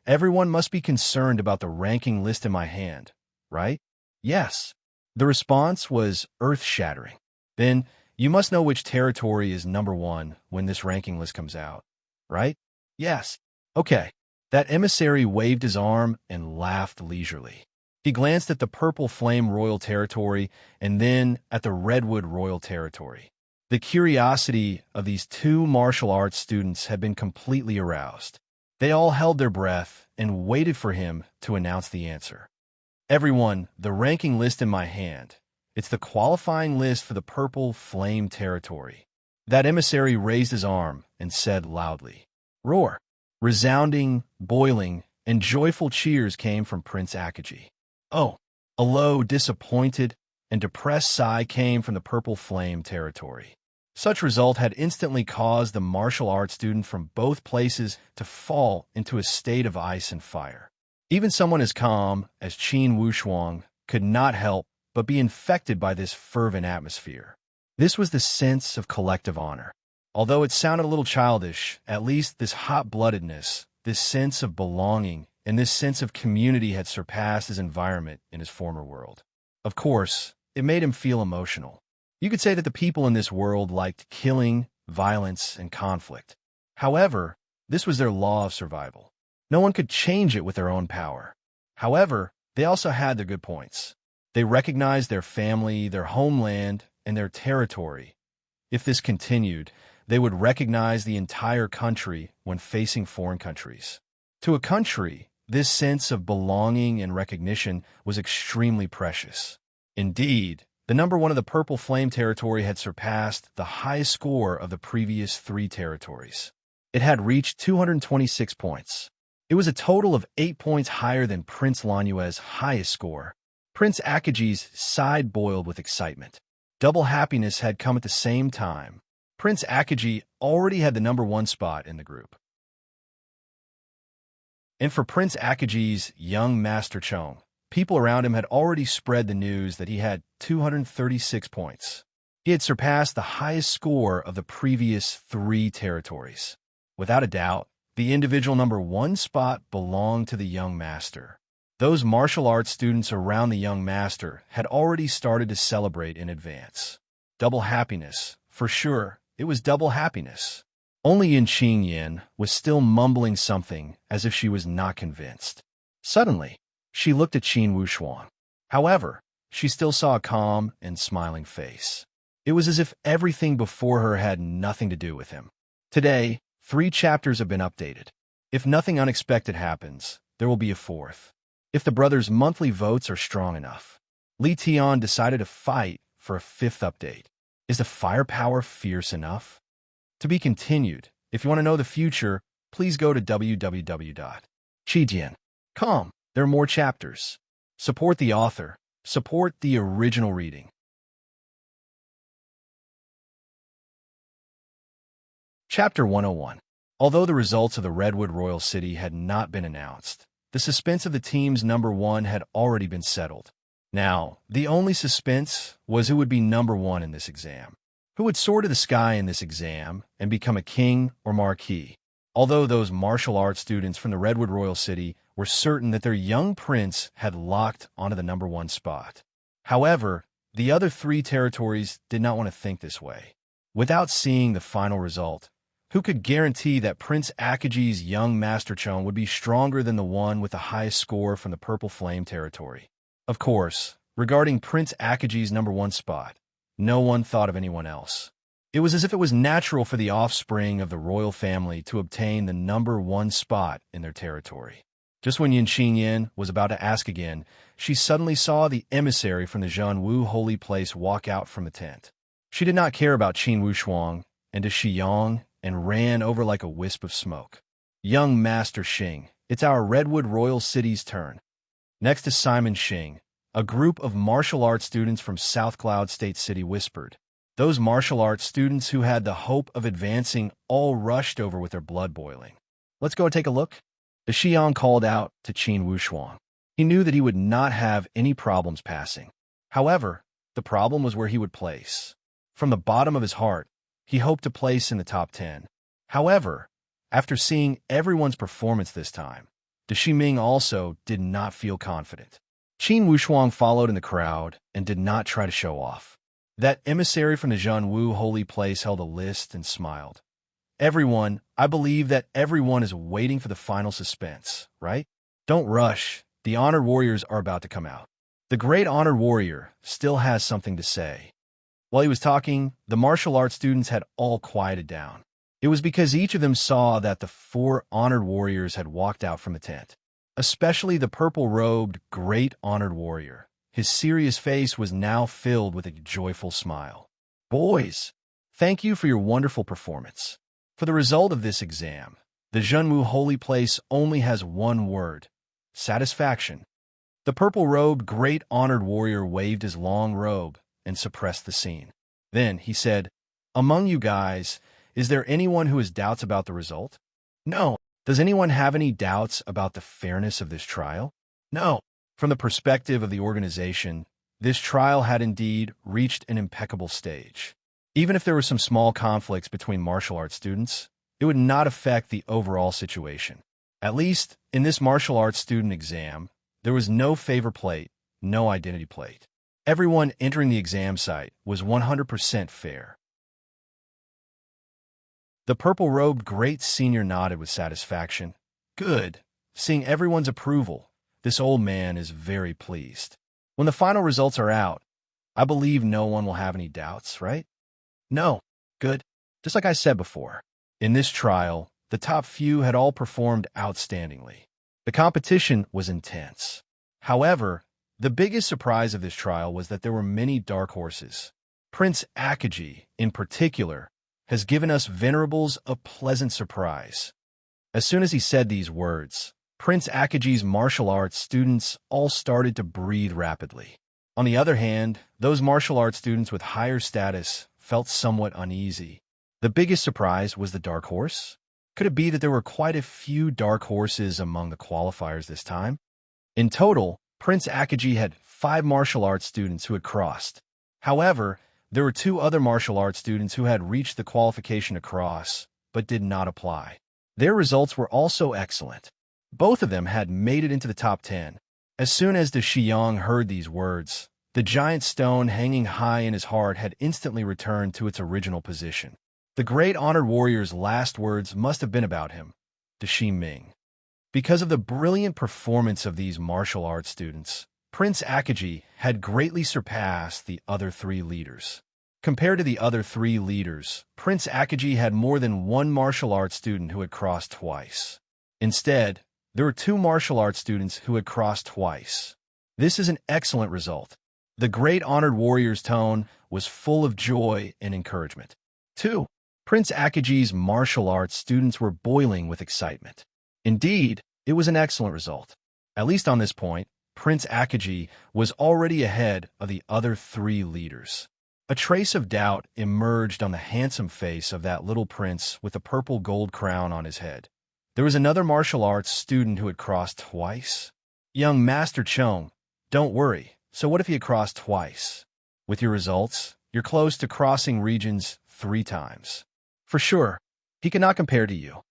"Everyone must be concerned about the ranking list in my hand, right?" "Yes." The response was earth-shattering. "Then, you must know which territory is number one when this ranking list comes out, right?" "Yes." "Okay." That emissary waved his arm and laughed leisurely. He glanced at the Purple Flame Royal Territory and then at the Redwood Royal Territory. The curiosity of these two martial arts students had been completely aroused. They all held their breath and waited for him to announce the answer. "Everyone, the ranking list in my hand. It's the qualifying list for the Purple Flame Territory." That emissary raised his arm and said loudly, "Roar!" Resounding, boiling, and joyful cheers came from Prince Akagi. "Oh!" A low, disappointed, and depressed sigh came from the Purple Flame Territory. Such result had instantly caused the martial arts student from both places to fall into a state of ice and fire. Even someone as calm as Qin Wushuang could not help but be infected by this fervent atmosphere. This was the sense of collective honor. Although it sounded a little childish, at least this hot-bloodedness, this sense of belonging, and this sense of community had surpassed his environment in his former world. Of course, it made him feel emotional. You could say that the people in this world liked killing, violence, and conflict. However, this was their law of survival. No one could change it with their own power. However, they also had their good points. They recognized their family, their homeland, and their territory. If this continued, they would recognize the entire country when facing foreign countries. To a country, this sense of belonging and recognition was extremely precious. Indeed, the number one of the Purple Flame Territory had surpassed the highest score of the previous three territories. It had reached 226 points. It was a total of 8 points higher than Prince Lanyue's highest score. Prince Akaji's side boiled with excitement. Double happiness had come at the same time. Prince Akagi already had the number one spot in the group. And for Prince Akaji's young Master Chong, people around him had already spread the news that he had 236 points. He had surpassed the highest score of the previous three territories. Without a doubt, the individual number one spot belonged to the young master. Those martial arts students around the young master had already started to celebrate in advance. Double happiness, for sure, it was double happiness. Only Yin Qingyan was still mumbling something as if she was not convinced. Suddenly, she looked at Qin Wushuang. However, she still saw a calm and smiling face. It was as if everything before her had nothing to do with him. Today, 3 chapters have been updated. If nothing unexpected happens, there will be a 4th. If the brothers' monthly votes are strong enough. Li Tian decided to fight for a 5th update. Is the firepower fierce enough? To be continued. If you want to know the future, please go to www.chijian.com. There are more chapters. Support the author. Support the original reading. Chapter 101. Although the results of the Redwood Royal City had not been announced, the suspense of the team's number one had already been settled. Now, the only suspense was who would be number one in this exam. Who would soar to the sky in this exam and become a king or marquis? Although those martial arts students from the Redwood Royal City were certain that their young prince had locked onto the number one spot. However, the other 3 territories did not want to think this way. Without seeing the final result, who could guarantee that Prince Akaji's young Master Chong would be stronger than the one with the highest score from the Purple Flame Territory? Of course, regarding Prince Akaji's #1 spot, no one thought of anyone else. It was as if it was natural for the offspring of the royal family to obtain the #1 spot in their territory. Just when Yin Qingyan was about to ask again, she suddenly saw the emissary from the Zhenwu holy place walk out from the tent. She did not care about Qin Wushuang and Shi Yang and ran over like a wisp of smoke. Young Master Xing, it's our Redwood Royal City's turn. Next to Simon Xing, a group of martial arts students from South Cloud State City whispered. Those martial arts students who had the hope of advancing all rushed over with their blood boiling. Let's go take a look. The Xiang called out to Qin Wushuang. He knew that he would not have any problems passing. However, the problem was where he would place. From the bottom of his heart, he hoped to place in the top 10. However, after seeing everyone's performance this time, the Shiming also did not feel confident. Qin Wushuang followed in the crowd and did not try to show off. That emissary from the Zhenwu holy place held a list and smiled. Everyone, I believe that everyone is waiting for the final suspense, right? Don't rush. The honored warriors are about to come out. The great honored warrior still has something to say. While he was talking, the martial arts students had all quieted down. It was because each of them saw that the 4 honored warriors had walked out from the tent. Especially the purple-robed, great honored warrior. His serious face was now filled with a joyful smile. Boys, thank you for your wonderful performance. For the result of this exam, the Zhenwu holy place only has one word: satisfaction. The purple-robed, great honored warrior waved his long robe and suppressed the scene. Then he said, among you guys, is there anyone who has doubts about the result? No. Does anyone have any doubts about the fairness of this trial? No. From the perspective of the organization, this trial had indeed reached an impeccable stage. Even if there were some small conflicts between martial arts students, it would not affect the overall situation. At least, in this martial arts student exam, there was no favor plate, no identity plate. Everyone entering the exam site was 100% fair. The purple-robed great senior nodded with satisfaction. Good. Seeing everyone's approval, this old man is very pleased. When the final results are out, I believe no one will have any doubts, right? No. Good. Just like I said before, in this trial, the top few had all performed outstandingly. The competition was intense. However, the biggest surprise of this trial was that there were many dark horses. Prince Akaji, in particular, has given us venerables a pleasant surprise. As soon as he said these words, Prince Akaji's martial arts students all started to breathe rapidly. On the other hand, those martial arts students with higher status felt somewhat uneasy. The biggest surprise was the dark horse. Could it be that there were quite a few dark horses among the qualifiers this time? In total, Prince Akaji had 5 martial arts students who had crossed. However, there were 2 other martial arts students who had reached the qualification to cross, but did not apply. Their results were also excellent. Both of them had made it into the top 10. As soon as the Xiang heard these words, the giant stone hanging high in his heart had instantly returned to its original position. The great honored warrior's last words must have been about him, to Xi Ming. Because of the brilliant performance of these martial arts students, Prince Akaji had greatly surpassed the other 3 leaders. Compared to the other 3 leaders, Prince Akaji had more than 1 martial arts student who had crossed twice. Instead, there were 2 martial arts students who had crossed twice. This is an excellent result. The great honored warrior's tone was full of joy and encouragement. 2. Prince Akaji's martial arts students were boiling with excitement. Indeed, it was an excellent result. At least on this point, Prince Akaji was already ahead of the other 3 leaders. A trace of doubt emerged on the handsome face of that little prince with a purple gold crown on his head. There was another martial arts student who had crossed twice. Young Master Chong, don't worry. So what if he had crossed twice? With your results, you're close to crossing regions 3 times. For sure, he cannot compare to you.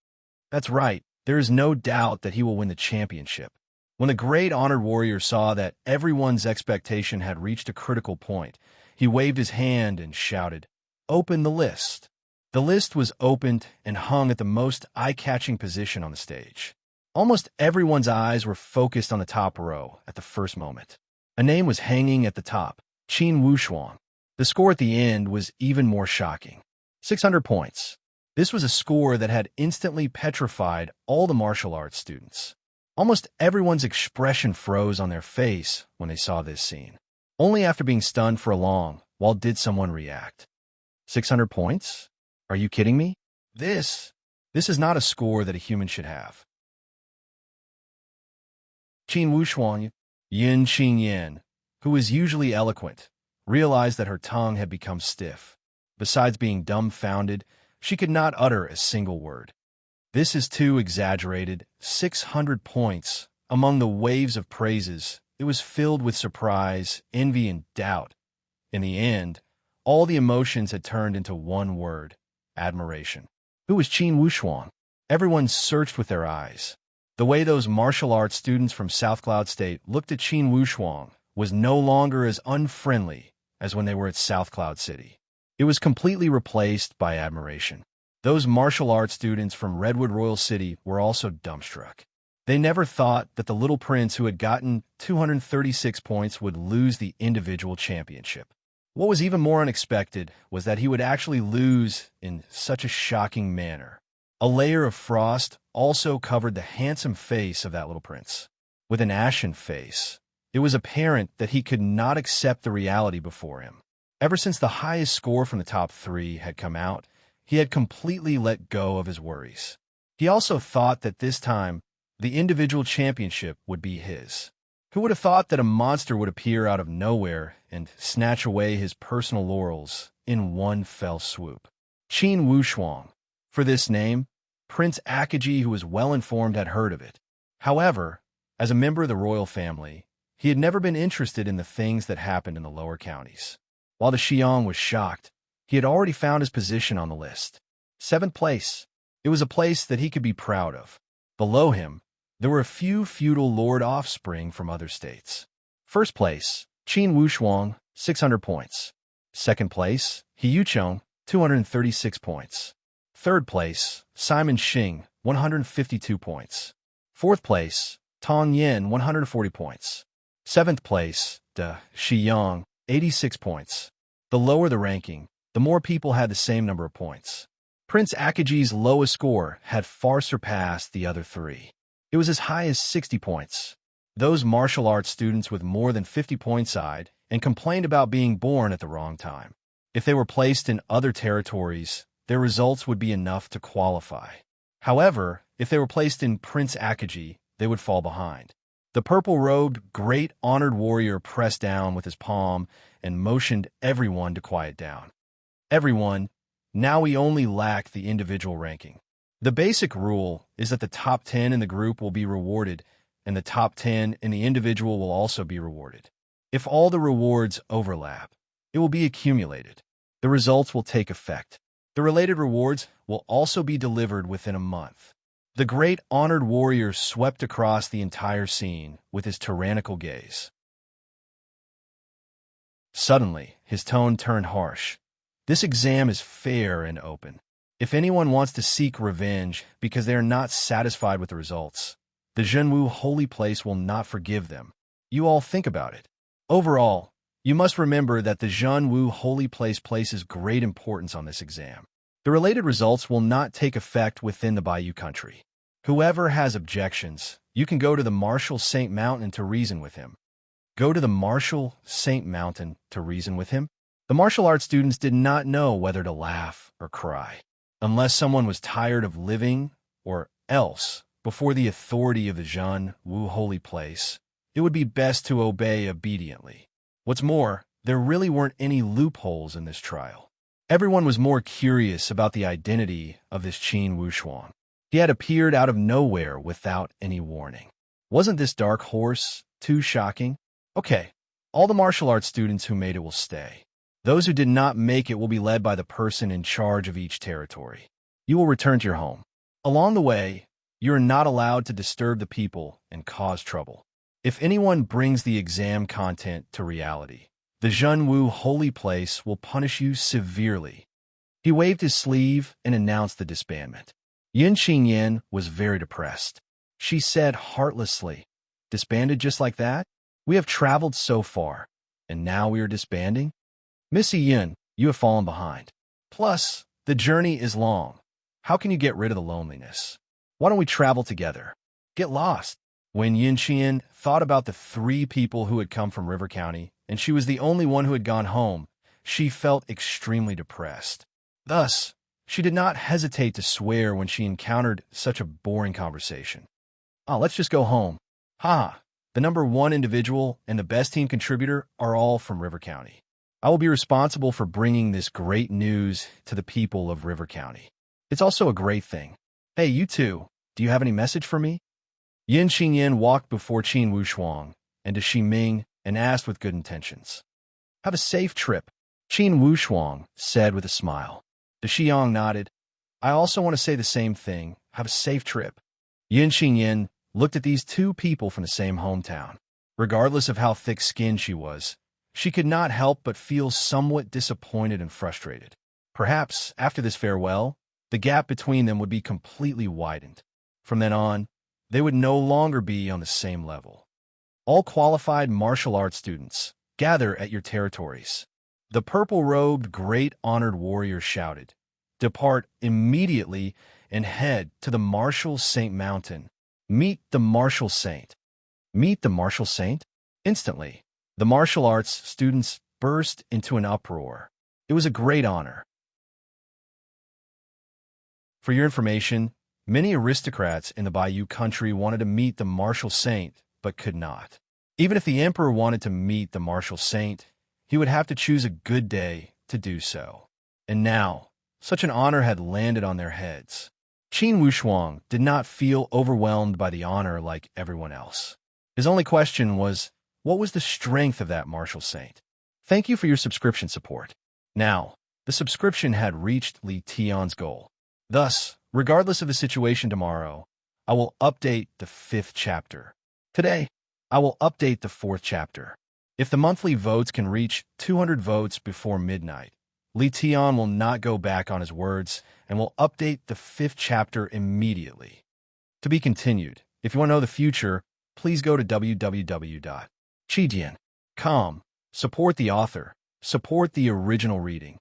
That's right. There is no doubt that he will win the championship. When the great honored warrior saw that everyone's expectation had reached a critical point, he waved his hand and shouted, "Open the list." The list was opened and hung at the most eye-catching position on the stage. Almost everyone's eyes were focused on the top row at the first moment. A name was hanging at the top, Qin Wushuang. The score at the end was even more shocking. 600 points. This was a score that had instantly petrified all the martial arts students. Almost everyone's expression froze on their face when they saw this scene. Only after being stunned for a long while did someone react. 600 points? Are you kidding me? This is not a score that a human should have. Qin Wushuang, Yin Qingyan, who was usually eloquent, realized that her tongue had become stiff. Besides being dumbfounded, she could not utter a single word. This is too exaggerated. 600 points. Among the waves of praises, it was filled with surprise, envy, and doubt. In the end, all the emotions had turned into one word: admiration. Who was Qin Wushuang? Everyone searched with their eyes. The way those martial arts students from South Cloud State looked at Qin Wushuang was no longer as unfriendly as when they were at South Cloud City. It was completely replaced by admiration. Those martial arts students from Redwood Royal City were also dumbstruck. They never thought that the little prince who had gotten 236 points would lose the individual championship. What was even more unexpected was that he would actually lose in such a shocking manner. A layer of frost also covered the handsome face of that little prince. With an ashen face, it was apparent that he could not accept the reality before him. Ever since the highest score from the top 3 had come out, he had completely let go of his worries. He also thought that this time, the individual championship would be his. Who would have thought that a monster would appear out of nowhere and snatch away his personal laurels in one fell swoop? Qin Wushuang. For this name, Prince Akagi, who was well-informed, had heard of it. However, as a member of the royal family, he had never been interested in the things that happened in the lower counties. While the Xiong was shocked, he had already found his position on the list. 7th place. It was a place that he could be proud of. Below him, there were a few feudal lord offspring from other states. 1st place, Qin Wushuang, 600 points. 2nd place, He Yucheng, 236 points. 3rd place, Simon Xing, 152 points. 4th place, Tong Yin, 140 points. 7th place, De Shiyang, 86 points. The lower the ranking, the more people had the same number of points. Prince Akagi's lowest score had far surpassed the other 3. It was as high as 60 points. Those martial arts students with more than 50 points sighed and complained about being born at the wrong time. If they were placed in other territories, their results would be enough to qualify. However, if they were placed in Prince Akagi, they would fall behind. The purple-robed, great honored warrior pressed down with his palm and motioned everyone to quiet down. Everyone, now we only lack the individual ranking. The basic rule is that the top 10 in the group will be rewarded, and the top 10 in the individual will also be rewarded. If all the rewards overlap, it will be accumulated. The results will take effect. The related rewards will also be delivered within a month. The great honored warrior swept across the entire scene with his tyrannical gaze. Suddenly, his tone turned harsh. This exam is fair and open. If anyone wants to seek revenge because they are not satisfied with the results, the Zhenwu holy place will not forgive them. You all think about it. Overall, you must remember that the Zhenwu holy place places great importance on this exam. The related results will not take effect within the Bayou country. Whoever has objections, you can go to the Martial Saint Mountain to reason with him. Go to the Martial Saint Mountain to reason with him? The martial arts students did not know whether to laugh or cry. Unless someone was tired of living or else before the authority of the Zhenwu holy place, it would be best to obey obediently. What's more, there really weren't any loopholes in this trial. Everyone was more curious about the identity of this Qin Wushuang. He had appeared out of nowhere without any warning. Wasn't this dark horse too shocking? Okay, all the martial arts students who made it will stay. Those who did not make it will be led by the person in charge of each territory. You will return to your home. Along the way, you are not allowed to disturb the people and cause trouble. If anyone brings the exam content to reality, the Zhenwu holy place will punish you severely. He waved his sleeve and announced the disbandment. Yin Qingyan was very depressed. She said heartlessly, "Disbanded just like that? We have traveled so far, and now we are disbanding? Missy Yin, you have fallen behind. Plus, the journey is long. How can you get rid of the loneliness? Why don't we travel together? Get lost. When Yin Qian thought about the 3 people who had come from River County, and she was the only one who had gone home, she felt extremely depressed. Thus, she did not hesitate to swear when she encountered such a boring conversation. "Oh, let's just go home. Ha! The number 1 individual and the best team contributor are all from River County. I will be responsible for bringing this great news to the people of River County. It's also a great thing. Hey, you two, do you have any message for me?" Yin Xingyan walked before Qin Wushuang and to Xi Ming and asked with good intentions. "Have a safe trip," Qin Wushuang said with a smile. The Xiang nodded. "I also want to say the same thing. Have a safe trip." Yin Xingyan looked at these 2 people from the same hometown. Regardless of how thick-skinned she was, she could not help but feel somewhat disappointed and frustrated. Perhaps, after this farewell, the gap between them would be completely widened. From then on, they would no longer be on the same level. "All qualified martial arts students, gather at your territories." The purple-robed, great honored warrior shouted. "Depart immediately and head to the Martial Saint Mountain. Meet the Martial Saint." Meet the Martial Saint? Instantly, the martial arts students burst into an uproar. It was a great honor. For your information, many aristocrats in the Bayou country wanted to meet the Martial Saint, but could not. Even if the emperor wanted to meet the Martial Saint, he would have to choose a good day to do so. And now, such an honor had landed on their heads. Qin Wushuang did not feel overwhelmed by the honor like everyone else. His only question was, what was the strength of that martial saint? Thank you for your subscription support. Now, the subscription had reached Li Tian's goal. Thus, regardless of the situation tomorrow, I will update the 5th chapter. Today, I will update the 4th chapter. If the monthly votes can reach 200 votes before midnight, Li Tian will not go back on his words and will update the 5th chapter immediately. To be continued. If you want to know the future, please go to www.chidian.com. Support the author. Support the original reading.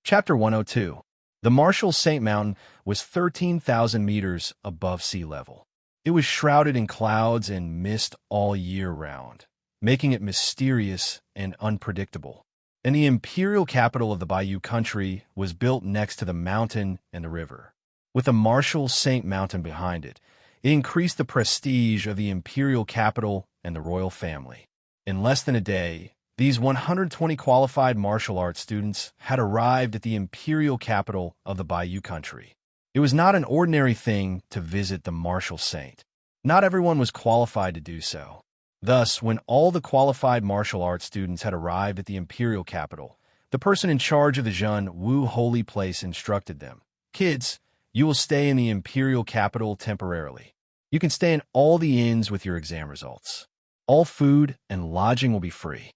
Chapter 102. The Martial Saint Mountain was 13,000 meters above sea level. It was shrouded in clouds and mist all year round, making it mysterious and unpredictable. And the imperial capital of the Bayou country was built next to the mountain and the river. With the Martial Saint Mountain behind it, it increased the prestige of the imperial capital and the royal family. In less than a day, these 120 qualified martial arts students had arrived at the imperial capital of the Bayou country. It was not an ordinary thing to visit the Martial Saint. Not everyone was qualified to do so. Thus, when all the qualified martial arts students had arrived at the imperial capital, the person in charge of the Zhen Wu holy place instructed them, "Kids, you will stay in the imperial capital temporarily. You can stay in all the inns with your exam results. All food and lodging will be free."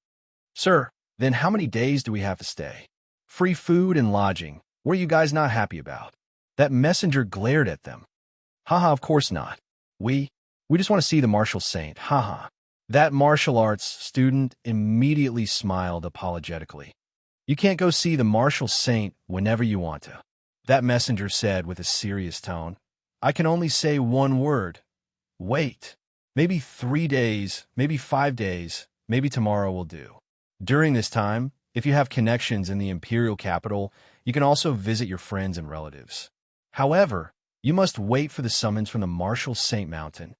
"Sir, then how many days do we have to stay?" "Free food and lodging. What are you guys not happy about?" That messenger glared at them. "Haha, of course not. We just want to see the Martial Saint. Haha." That martial arts student immediately smiled apologetically. "You can't go see the Martial Saint whenever you want to," that messenger said with a serious tone. "I can only say one word. Wait. Maybe 3 days, maybe 5 days, maybe tomorrow will do. During this time, if you have connections in the imperial capital, you can also visit your friends and relatives. However, you must wait for the summons from the Martial Saint Mountain."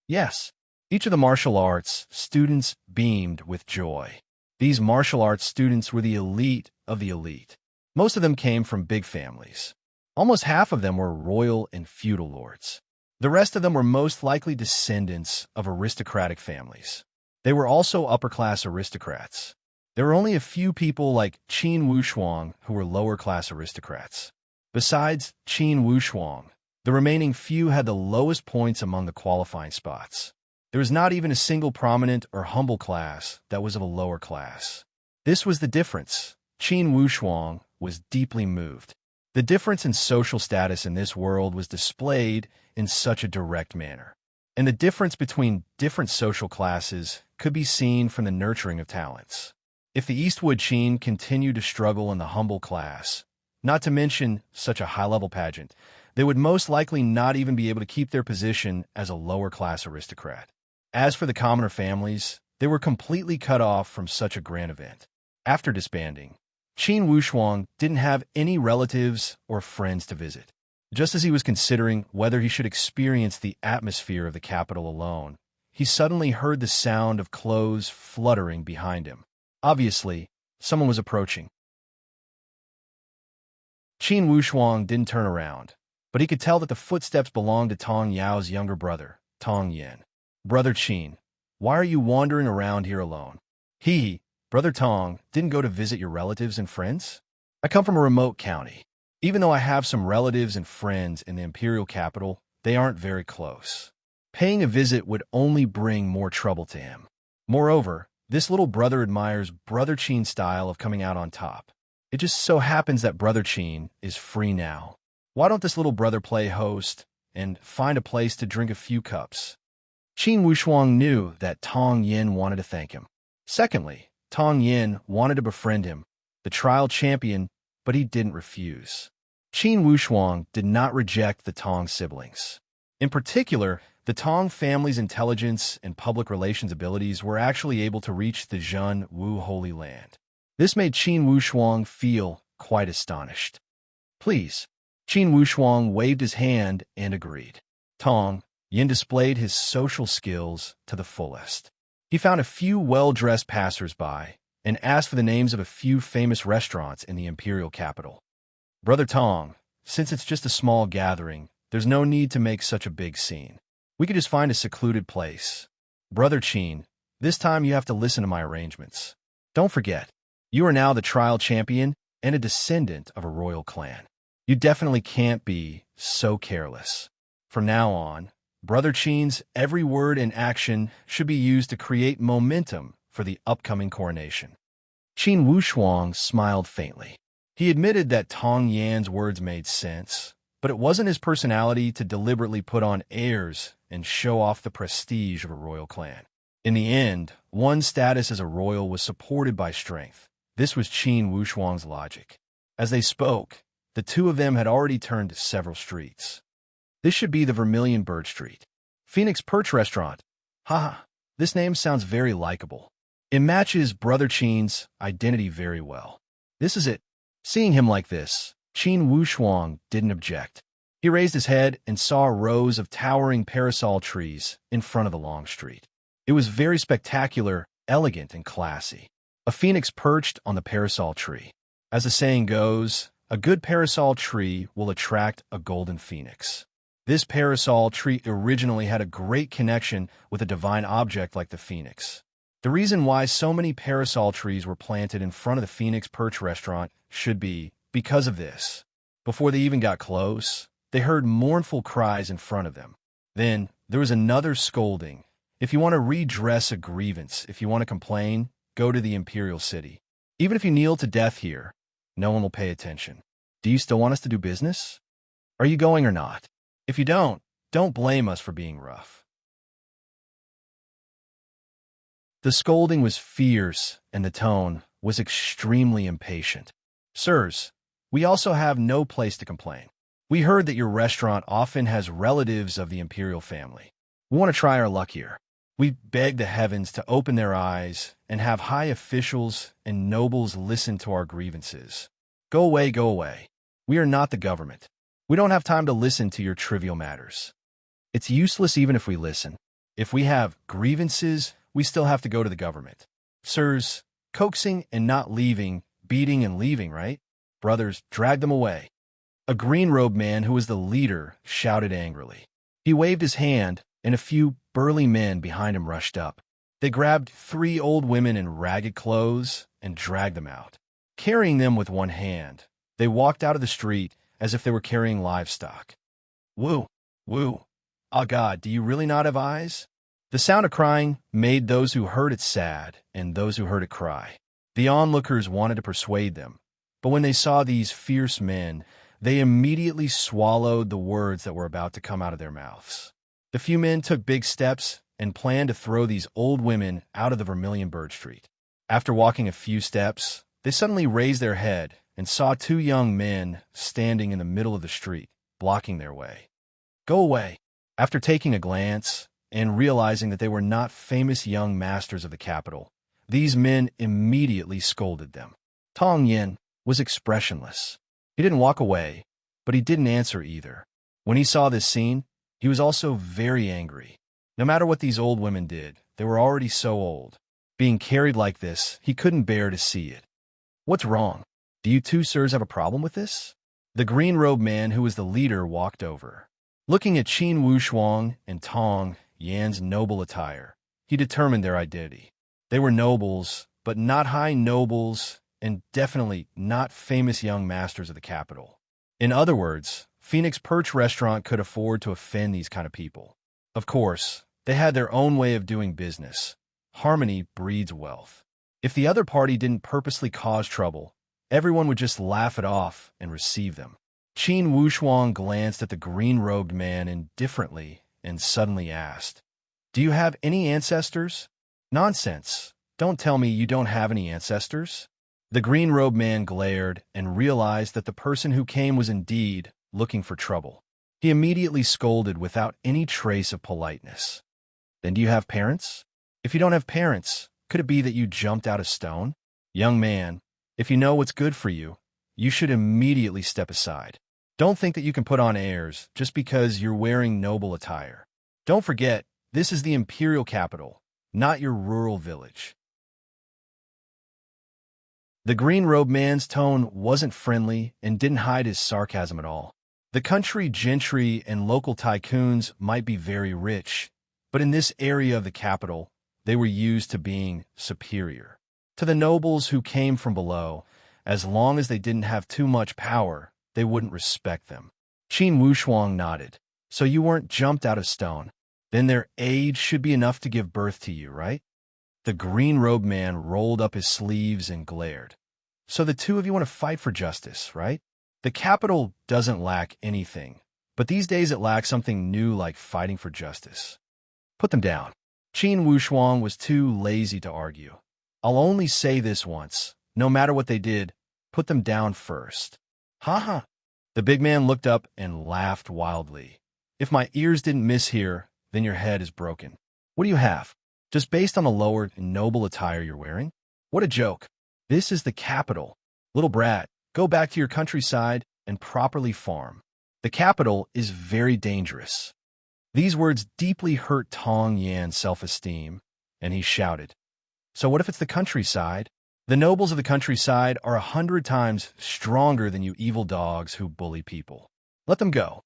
Yes, each of the martial arts students beamed with joy. These martial arts students were the elite of the elite. Most of them came from big families. Almost half of them were royal and feudal lords. The rest of them were most likely descendants of aristocratic families. They were also upper-class aristocrats. There were only a few people like Qin Wushuang who were lower-class aristocrats. Besides Qin Wushuang, the remaining few had the lowest points among the qualifying spots. There was not even a single prominent or humble class that was of a lower class. This was the difference. Qin Wushuang was deeply moved. The difference in social status in this world was displayed in such a direct manner. And the difference between different social classes could be seen from the nurturing of talents. If the Eastwood Cheen continued to struggle in the humble class, not to mention such a high-level pageant, they would most likely not even be able to keep their position as a lower-class aristocrat. As for the commoner families, they were completely cut off from such a grand event. After disbanding, Qin Wushuang didn't have any relatives or friends to visit. Just as he was considering whether he should experience the atmosphere of the capital alone, he suddenly heard the sound of clothes fluttering behind him. Obviously, someone was approaching. Qin Wushuang didn't turn around, but he could tell that the footsteps belonged to Tong Yao's younger brother, Tong Yin. "Brother Qin, why are you wandering around here alone?" "Brother Tong, didn't go to visit your relatives and friends? I come from a remote county. Even though I have some relatives and friends in the imperial capital, they aren't very close. Paying a visit would only bring more trouble to him. Moreover, this little brother admires Brother Qin's style of coming out on top. It just so happens that Brother Qin is free now. Why don't this little brother play host and find a place to drink a few cups?" Qin Wushuang knew that Tong Yin wanted to thank him. Secondly, Tong Yin wanted to befriend him, the trial champion, but he didn't refuse. Qin Wushuang did not reject the Tong siblings. In particular, the Tong family's intelligence and public relations abilities were actually able to reach the Zhen Wu Holy Land. This made Qin Wushuang feel quite astonished. "Please." Qin Wushuang waved his hand and agreed. Tong Yin displayed his social skills to the fullest. He found a few well-dressed passers-by and asked for the names of a few famous restaurants in the imperial capital. "Brother Tong, since it's just a small gathering, there's no need to make such a big scene. We could just find a secluded place. Brother Qin, this time you have to listen to my arrangements. Don't forget, you are now the trial champion and a descendant of a royal clan. You definitely can't be so careless. From now on, Brother Qin's every word and action should be used to create momentum for the upcoming coronation." Qin Wushuang smiled faintly. He admitted that Tong Yan's words made sense, but it wasn't his personality to deliberately put on airs and show off the prestige of a royal clan. In the end, one's status as a royal was supported by strength. This was Qin Wushuang's logic. As they spoke, the two of them had already turned to several streets. "This should be the Vermilion Bird Street. Phoenix Perch Restaurant. Haha, this name sounds very likable. It matches Brother Qin's identity very well. This is it." Seeing him like this, Qin Wushuang didn't object. He raised his head and saw rows of towering parasol trees in front of the long street. It was very spectacular, elegant, and classy. A phoenix perched on the parasol tree. As the saying goes, a good parasol tree will attract a golden phoenix. This parasol tree originally had a great connection with a divine object like the phoenix. The reason why so many parasol trees were planted in front of the Phoenix Perch restaurant should be because of this. Before they even got close, they heard mournful cries in front of them. Then there was another scolding. If you want to redress a grievance, if you want to complain, go to the imperial city. Even if you kneel to death here, no one will pay attention. Do you still want us to do business? Are you going or not? If you don't blame us for being rough. The scolding was fierce, and the tone was extremely impatient. "Sirs, we also have no place to complain. We heard that your restaurant often has relatives of the imperial family. We want to try our luck here. We beg the heavens to open their eyes and have high officials and nobles listen to our grievances. Go away, go away. We are not the government. We don't have time to listen to your trivial matters. It's useless even if we listen. If we have grievances, we still have to go to the government. Sirs, coaxing and not leaving, beating and leaving, right? Brothers, drag them away." A green-robed man who was the leader shouted angrily. He waved his hand, and a few burly men behind him rushed up. They grabbed 3 old women in ragged clothes and dragged them out. Carrying them with one hand, they walked out of the street as if they were carrying livestock. "Woo, woo. Ah, God, do you really not have eyes?" The sound of crying made those who heard it sad and those who heard it cry. The onlookers wanted to persuade them, but when they saw these fierce men, They immediately swallowed the words that were about to come out of their mouths. The few men took big steps and planned to throw these old women out of the Vermilion Bird Street. After walking a few steps, they suddenly raised their head and saw two young men standing in the middle of the street, blocking their way. "Go away." After taking a glance and realizing that they were not famous young masters of the capital, these men immediately scolded them. Tong Yin was expressionless. He didn't walk away, but he didn't answer either. When he saw this scene, he was also very angry. No matter what these old women did, they were already so old. Being carried like this, he couldn't bear to see it. "What's wrong? Do you two sirs have a problem with this?" The green-robed man who was the leader walked over. Looking at Qin Wushuang and Tong Yan's noble attire, he determined their identity. They were nobles, but not high nobles, and definitely not famous young masters of the capital. In other words, Phoenix Perch Restaurant could afford to offend these kind of people. Of course, they had their own way of doing business. Harmony breeds wealth. If the other party didn't purposely cause trouble, everyone would just laugh it off and receive them. Qin Wushuang glanced at the green-robed man indifferently and suddenly asked, "Do you have any ancestors?" "Nonsense. Don't tell me you don't have any ancestors." The green-robed man glared and realized that the person who came was indeed looking for trouble. He immediately scolded without any trace of politeness. "Then do you have parents? If you don't have parents, could it be that you jumped out of stone? Young man, if you know what's good for you, you should immediately step aside. Don't think that you can put on airs just because you're wearing noble attire. Don't forget, this is the imperial capital, not your rural village." The green-robed man's tone wasn't friendly and didn't hide his sarcasm at all. The country gentry and local tycoons might be very rich, but in this area of the capital, they were used to being superior. To the nobles who came from below, as long as they didn't have too much power, they wouldn't respect them. Qin Wushuang nodded. "So you weren't jumped out of stone. Then their age should be enough to give birth to you, right?" The green-robed man rolled up his sleeves and glared. "So the two of you want to fight for justice, right? The capital doesn't lack anything, but these days it lacks something new like fighting for justice. Put them down." Qin Wushuang was too lazy to argue. "I'll only say this once. No matter what they did, put them down first." "Ha ha." The big man looked up and laughed wildly. "If my ears didn't mishear, then your head is broken. What do you have? Just based on the lower and noble attire you're wearing? What a joke. This is the capital. Little brat, go back to your countryside and properly farm. The capital is very dangerous." These words deeply hurt Tong Yan's self-esteem, and he shouted, "So what if it's the countryside? The nobles of the countryside are 100 times stronger than you evil dogs who bully people. Let them go."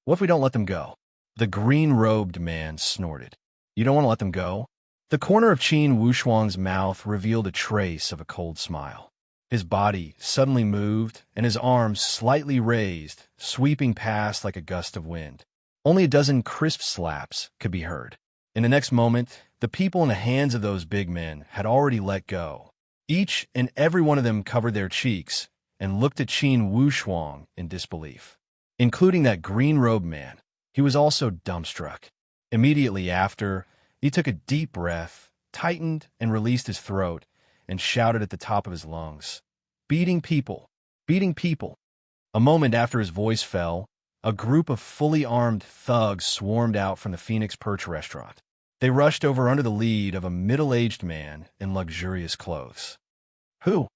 "What if we don't let them go?" The green-robed man snorted. "You don't want to let them go?" The corner of Qin Wushuang's mouth revealed a trace of a cold smile. His body suddenly moved, and his arms slightly raised, sweeping past like a gust of wind. Only a dozen crisp slaps could be heard. In the next moment, the people in the hands of those big men had already let go. Each and every one of them covered their cheeks and looked at Qin Wushuang in disbelief, including that green-robed man. He was also dumbstruck. Immediately after, he took a deep breath, tightened and released his throat, and shouted at the top of his lungs, "Beating people! Beating people!" A moment after his voice fell, a group of fully armed thugs swarmed out from the Phoenix Perch Restaurant. They rushed over under the lead of a middle-aged man in luxurious clothes. Who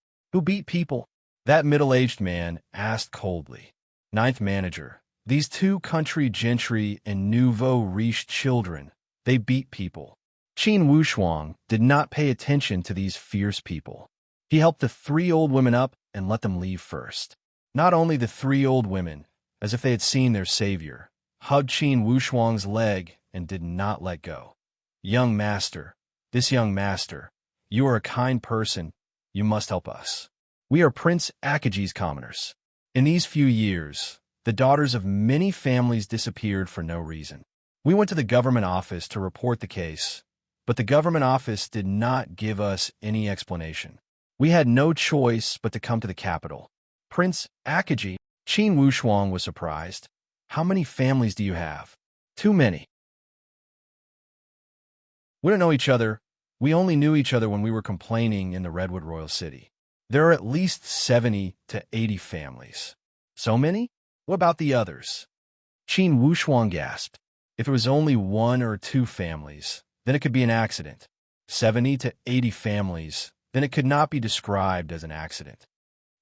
beat people?" That middle-aged man asked coldly. "Ninth manager. These two country gentry and nouveau riche children, they beat people." Qin Wushuang did not pay attention to these fierce people. He helped the 3 old women up and let them leave first. Not only the 3 old women, as if they had seen their savior, hugged Qin Wushuang's leg and did not let go. "Young master, young master, you are a kind person. You must help us. We are Prince Akaji's commoners. In these few years, the daughters of many families disappeared for no reason. We went to the government office to report the case, but the government office did not give us any explanation. We had no choice but to come to the capital. Prince Akaji Qin Wushuang was surprised. How many families do you have? Too many. We don't know each other. We only knew each other when we were complaining in the Redwood Royal City. There are at least 70 to 80 families. So many? What about the others? Qin Wushuang gasped. If it was only 1 or 2 families, then it could be an accident. 70 to 80 families, then it could not be described as an accident.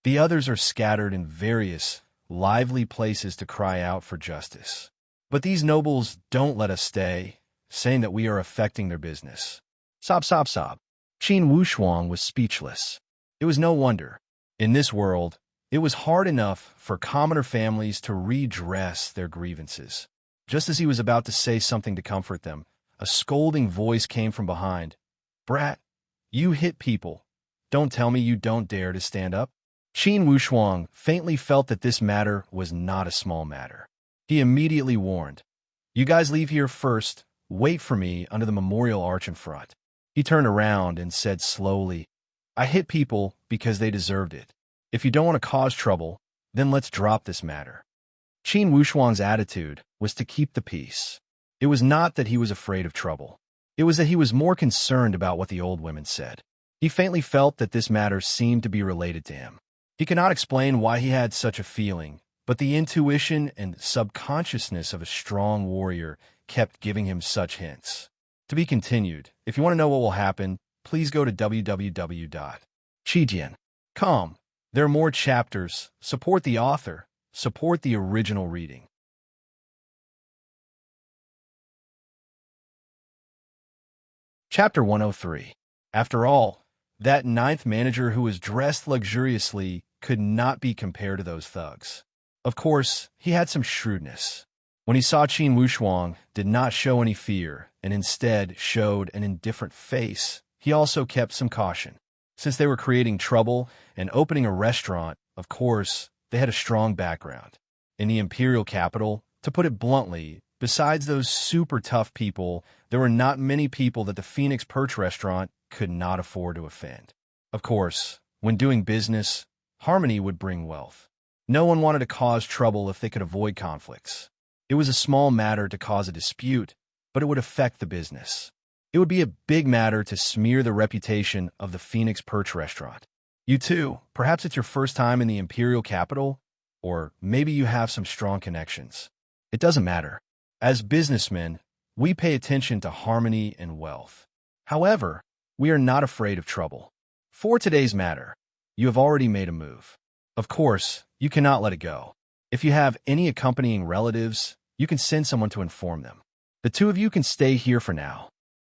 The others are scattered in various, lively places to cry out for justice. But these nobles don't let us stay, saying that we are affecting their business. Sob, sob, sob. Qin Wushuang was speechless. It was no wonder. In this world, it was hard enough for commoner families to redress their grievances. Just as he was about to say something to comfort them, a scolding voice came from behind. Brat, you hit people. Don't tell me you don't dare to stand up. Qin Wushuang faintly felt that this matter was not a small matter. He immediately warned, You guys leave here first. Wait for me under the memorial arch in front. He turned around and said slowly, I hit people because they deserved it. If you don't want to cause trouble, then let's drop this matter. Qin Wushuang's attitude was to keep the peace. It was not that he was afraid of trouble. It was that he was more concerned about what the old women said. He faintly felt that this matter seemed to be related to him. He could not explain why he had such a feeling, but the intuition and subconsciousness of a strong warrior kept giving him such hints. To be continued. If you want to know what will happen, please go to www.chijian.com. There are more chapters. Support the author. Support the original reading. Chapter 103. After all, that 9th manager who was dressed luxuriously could not be compared to those thugs. Of course, he had some shrewdness. When he saw Qin Wushuang did not show any fear and instead showed an indifferent face, he also kept some caution. Since they were creating trouble and opening a restaurant, of course, they had a strong background. In the imperial capital, to put it bluntly, besides those super tough people, there were not many people that the Phoenix Perch restaurant could not afford to offend. Of course, when doing business, harmony would bring wealth. No one wanted to cause trouble if they could avoid conflicts. It was a small matter to cause a dispute, but it would affect the business. It would be a big matter to smear the reputation of the Phoenix Perch restaurant. You too, perhaps it's your first time in the imperial capital, or maybe you have some strong connections. It doesn't matter. As businessmen, we pay attention to harmony and wealth. However, we are not afraid of trouble. For today's matter, you have already made a move. Of course, you cannot let it go. If you have any accompanying relatives, you can send someone to inform them. The two of you can stay here for now.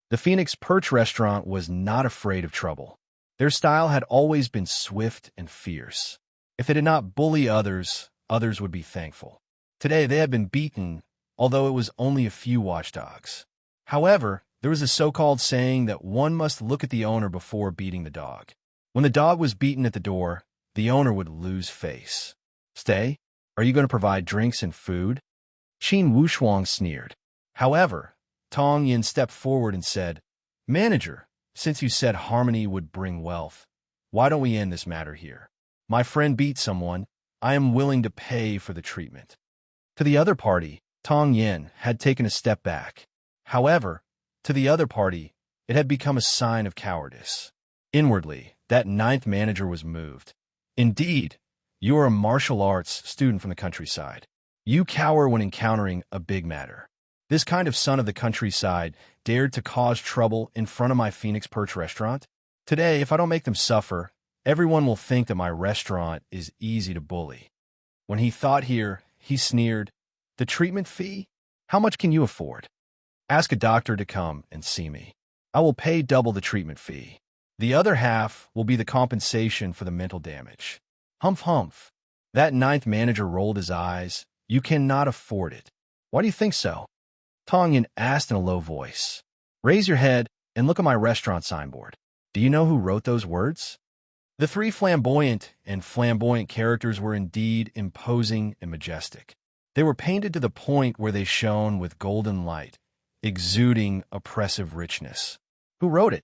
The Phoenix Perch restaurant was not afraid of trouble. Their style had always been swift and fierce. If they did not bully others, others would be thankful. Today they had been beaten, although it was only a few watchdogs. However, there was a so-called saying that one must look at the owner before beating the dog. When the dog was beaten at the door, the owner would lose face. Stay? Are you going to provide drinks and food? Qin Wushuang sneered. However, Tong Yin stepped forward and said, Manager, since you said harmony would bring wealth, why don't we end this matter here? My friend beat someone. I am willing to pay for the treatment. To the other party, Tong Yin had taken a step back. However, to the other party, it had become a sign of cowardice. Inwardly, that 9th manager was moved. Indeed, you are a martial arts student from the countryside. You cower when encountering a big matter. This kind of son of the countryside dared to cause trouble in front of my Phoenix Perch restaurant? Today, if I don't make them suffer, everyone will think that my restaurant is easy to bully. When he thought here, he sneered, The treatment fee? How much can you afford? Ask a doctor to come and see me. I will pay double the treatment fee. The other half will be the compensation for the mental damage. Humph, humph. That 9th manager rolled his eyes. You cannot afford it. Why do you think so? Tong Yin asked in a low voice. Raise your head and look at my restaurant signboard. Do you know who wrote those words? The 3 flamboyant characters were indeed imposing and majestic. They were painted to the point where they shone with golden light, exuding oppressive richness. Who wrote it?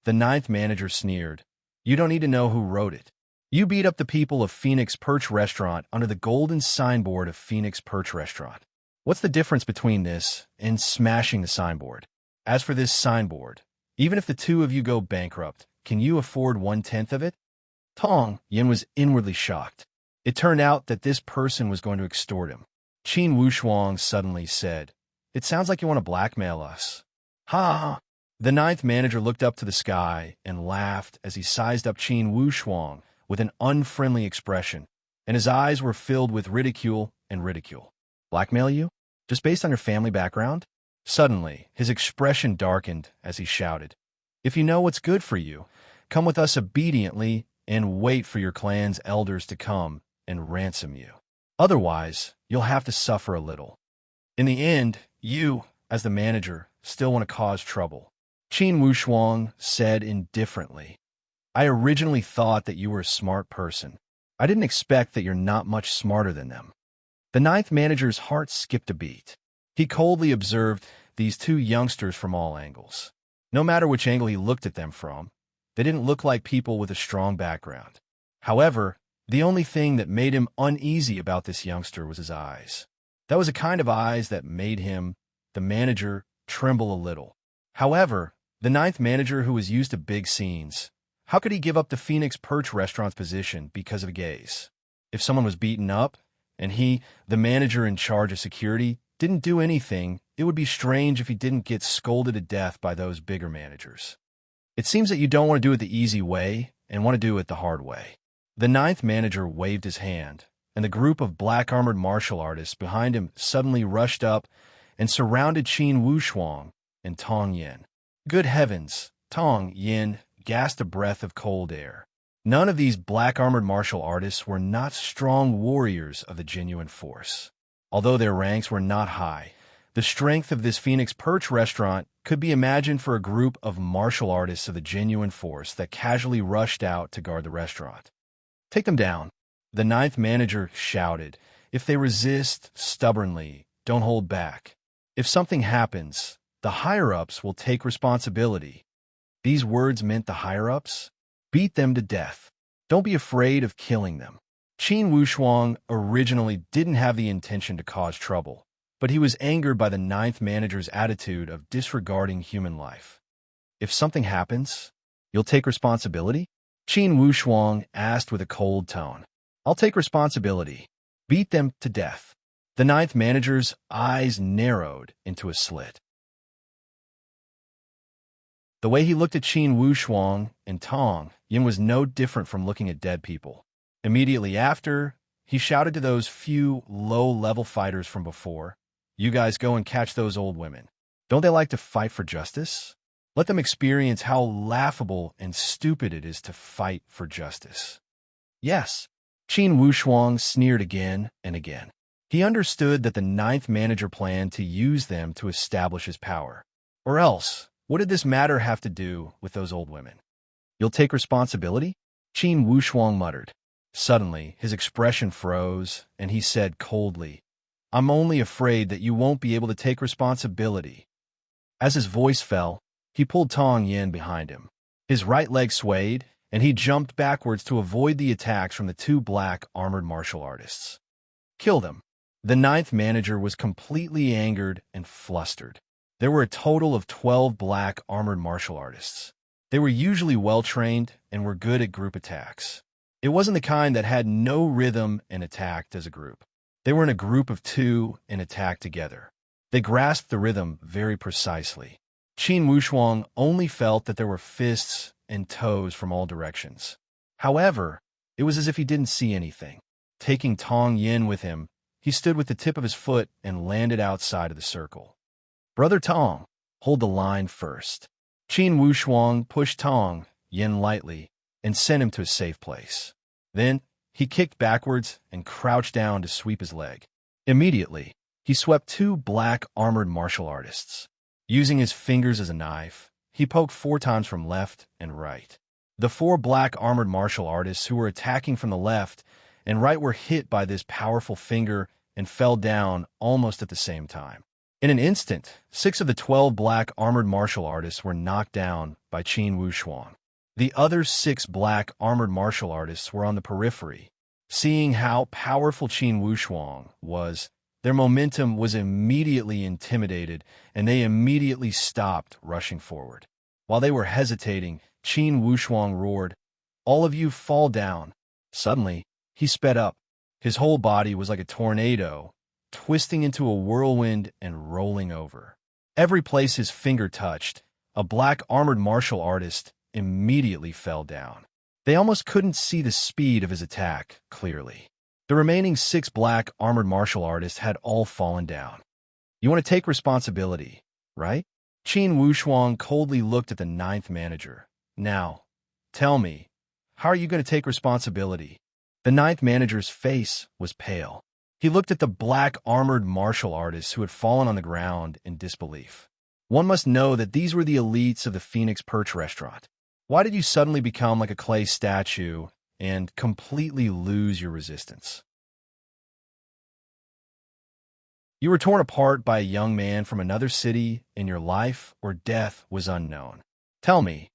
The 9th manager sneered. You don't need to know who wrote it. You beat up the people of Phoenix Perch Restaurant under the golden signboard of Phoenix Perch Restaurant. What's the difference between this and smashing the signboard? As for this signboard, even if the two of you go bankrupt, can you afford 1/10 of it? Tong Yin was inwardly shocked. It turned out that this person was going to extort him. Qin Wushuang suddenly said, "It sounds like you want to blackmail us." Ha ha! The ninth manager looked up to the sky and laughed as he sized up Qin Wushuang with an unfriendly expression, and his eyes were filled with ridicule and ridicule. Blackmail you? Just based on your family background? Suddenly, his expression darkened as he shouted, "If you know what's good for you, come with us obediently and wait for your clan's elders to come and ransom you. Otherwise, you'll have to suffer a little. In the end, you, as the manager, still want to cause trouble." Qin Wushuang said indifferently, "I originally thought that you were a smart person. I didn't expect that you're not much smarter than them." The ninth manager's heart skipped a beat. He coldly observed these two youngsters from all angles. No matter which angle he looked at them from, they didn't look like people with a strong background. However, the only thing that made him uneasy about this youngster was his eyes. That was a kind of eyes that made him, the manager, tremble a little. However, the ninth manager who was used to big scenes, how could he give up the Phoenix Perch Restaurant's position because of a gaze? If someone was beaten up, and he, the manager in charge of security, didn't do anything, it would be strange if he didn't get scolded to death by those bigger managers. It seems that you don't want to do it the easy way and want to do it the hard way. The ninth manager waved his hand, and the group of black-armored martial artists behind him suddenly rushed up and surrounded Qin Wushuang and Tong Yin. Good heavens! Tong Yin gasped a breath of cold air. None of these black-armored martial artists were not strong warriors of the genuine force. Although their ranks were not high, the strength of this Phoenix Perch Restaurant could be imagined for a group of martial artists of the genuine force that casually rushed out to guard the restaurant. "Take them down," the ninth manager shouted. "If they resist stubbornly, don't hold back. If something happens, the higher-ups will take responsibility." These words meant the higher-ups? Beat them to death. Don't be afraid of killing them. Qin Wushuang originally didn't have the intention to cause trouble, but he was angered by the ninth manager's attitude of disregarding human life. "If something happens, you'll take responsibility?" Qin Wushuang asked with a cold tone. "I'll take responsibility. Beat them to death." The ninth manager's eyes narrowed into a slit. The way he looked at Qin Wushuang and Tong Yin was no different from looking at dead people. Immediately after, he shouted to those few low-level fighters from before, "You guys go and catch those old women. Don't they like to fight for justice? Let them experience how laughable and stupid it is to fight for justice." Yes, Qin Wushuang sneered again and again. He understood that the ninth manager planned to use them to establish his power. Or else, what did this matter have to do with those old women? "You'll take responsibility?" Qin Wushuang muttered. Suddenly, his expression froze, and he said coldly, "I'm only afraid that you won't be able to take responsibility." As his voice fell, he pulled Tong Yin behind him. His right leg swayed, and he jumped backwards to avoid the attacks from the two black armored martial artists. "Kill them." The ninth manager was completely angered and flustered. There were a total of 12 black armored martial artists. They were usually well-trained and were good at group attacks. It wasn't the kind that had no rhythm and attacked as a group. They were in a group of two and attacked together. They grasped the rhythm very precisely. Qin Wushuang only felt that there were fists and toes from all directions. However, it was as if he didn't see anything. Taking Tong Yin with him, he stood with the tip of his foot and landed outside of the circle. "Brother Tong, hold the line first." Qin Wushuang pushed Tong Yin lightly and sent him to a safe place. Then, he kicked backwards and crouched down to sweep his leg. Immediately, he swept two black armored martial artists. Using his fingers as a knife, he poked 4 times from left and right. The 4 black armored martial artists who were attacking from the left and right were hit by this powerful finger and fell down almost at the same time. In an instant, 6 of the 12 black armored martial artists were knocked down by Qin Wushuang. The other 6 black armored martial artists were on the periphery. Seeing how powerful Qin Wushuang was, their momentum was immediately intimidated, and they immediately stopped rushing forward. While they were hesitating, Qin Wushuang roared, "All of you fall down." Suddenly, he sped up. His whole body was like a tornado, twisting into a whirlwind and rolling over. Every place his finger touched, a black armored martial artist immediately fell down. They almost couldn't see the speed of his attack clearly. The remaining 6 black armored martial artists had all fallen down. "You want to take responsibility, right?" Qin Wushuang coldly looked at the 9th manager. "Now, tell me, how are you going to take responsibility?" The 9th manager's face was pale. He looked at the black armored martial artists who had fallen on the ground in disbelief. One must know that these were the elites of the Phoenix Perch restaurant. Why did you suddenly become like a clay statue and completely lose your resistance? You were torn apart by a young man from another city, and your life or death was unknown. Tell me,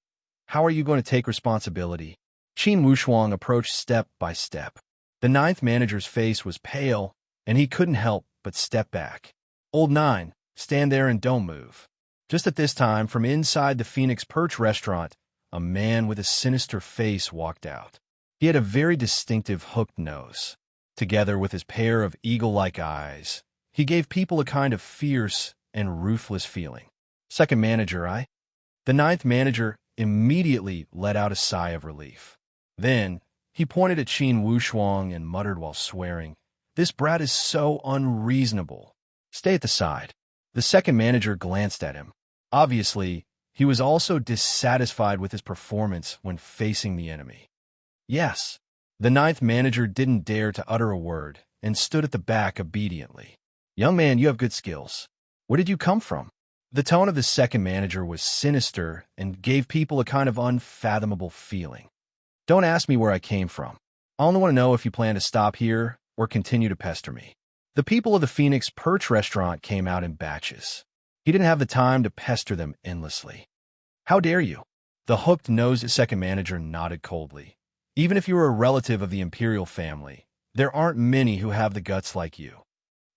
how are you going to take responsibility? Qin Wushuang approached step by step. The 9th manager's face was pale, and he couldn't help but step back. "Old 9, stand there and don't move." Just at this time, from inside the Phoenix Perch restaurant, a man with a sinister face walked out. He had a very distinctive hooked nose. Together with his pair of eagle-like eyes, he gave people a kind of fierce and ruthless feeling. "Second manager, I?" The 9th manager immediately let out a sigh of relief. Then, he pointed at Qin Wushuang and muttered while swearing, "This brat is so unreasonable. Stay at the side." The 2nd manager glanced at him. Obviously, he was also dissatisfied with his performance when facing the enemy. "Yes." The 9th manager didn't dare to utter a word and stood at the back obediently. "Young man, you have good skills. Where did you come from?" The tone of the 2nd manager was sinister and gave people a kind of unfathomable feeling. "Don't ask me where I came from. I only want to know if you plan to stop here or continue to pester me." The people of the Phoenix Perch restaurant came out in batches. He didn't have the time to pester them endlessly. "How dare you?" The hooked-nosed 2nd manager nodded coldly. "Even if you are a relative of the imperial family, there aren't many who have the guts like you."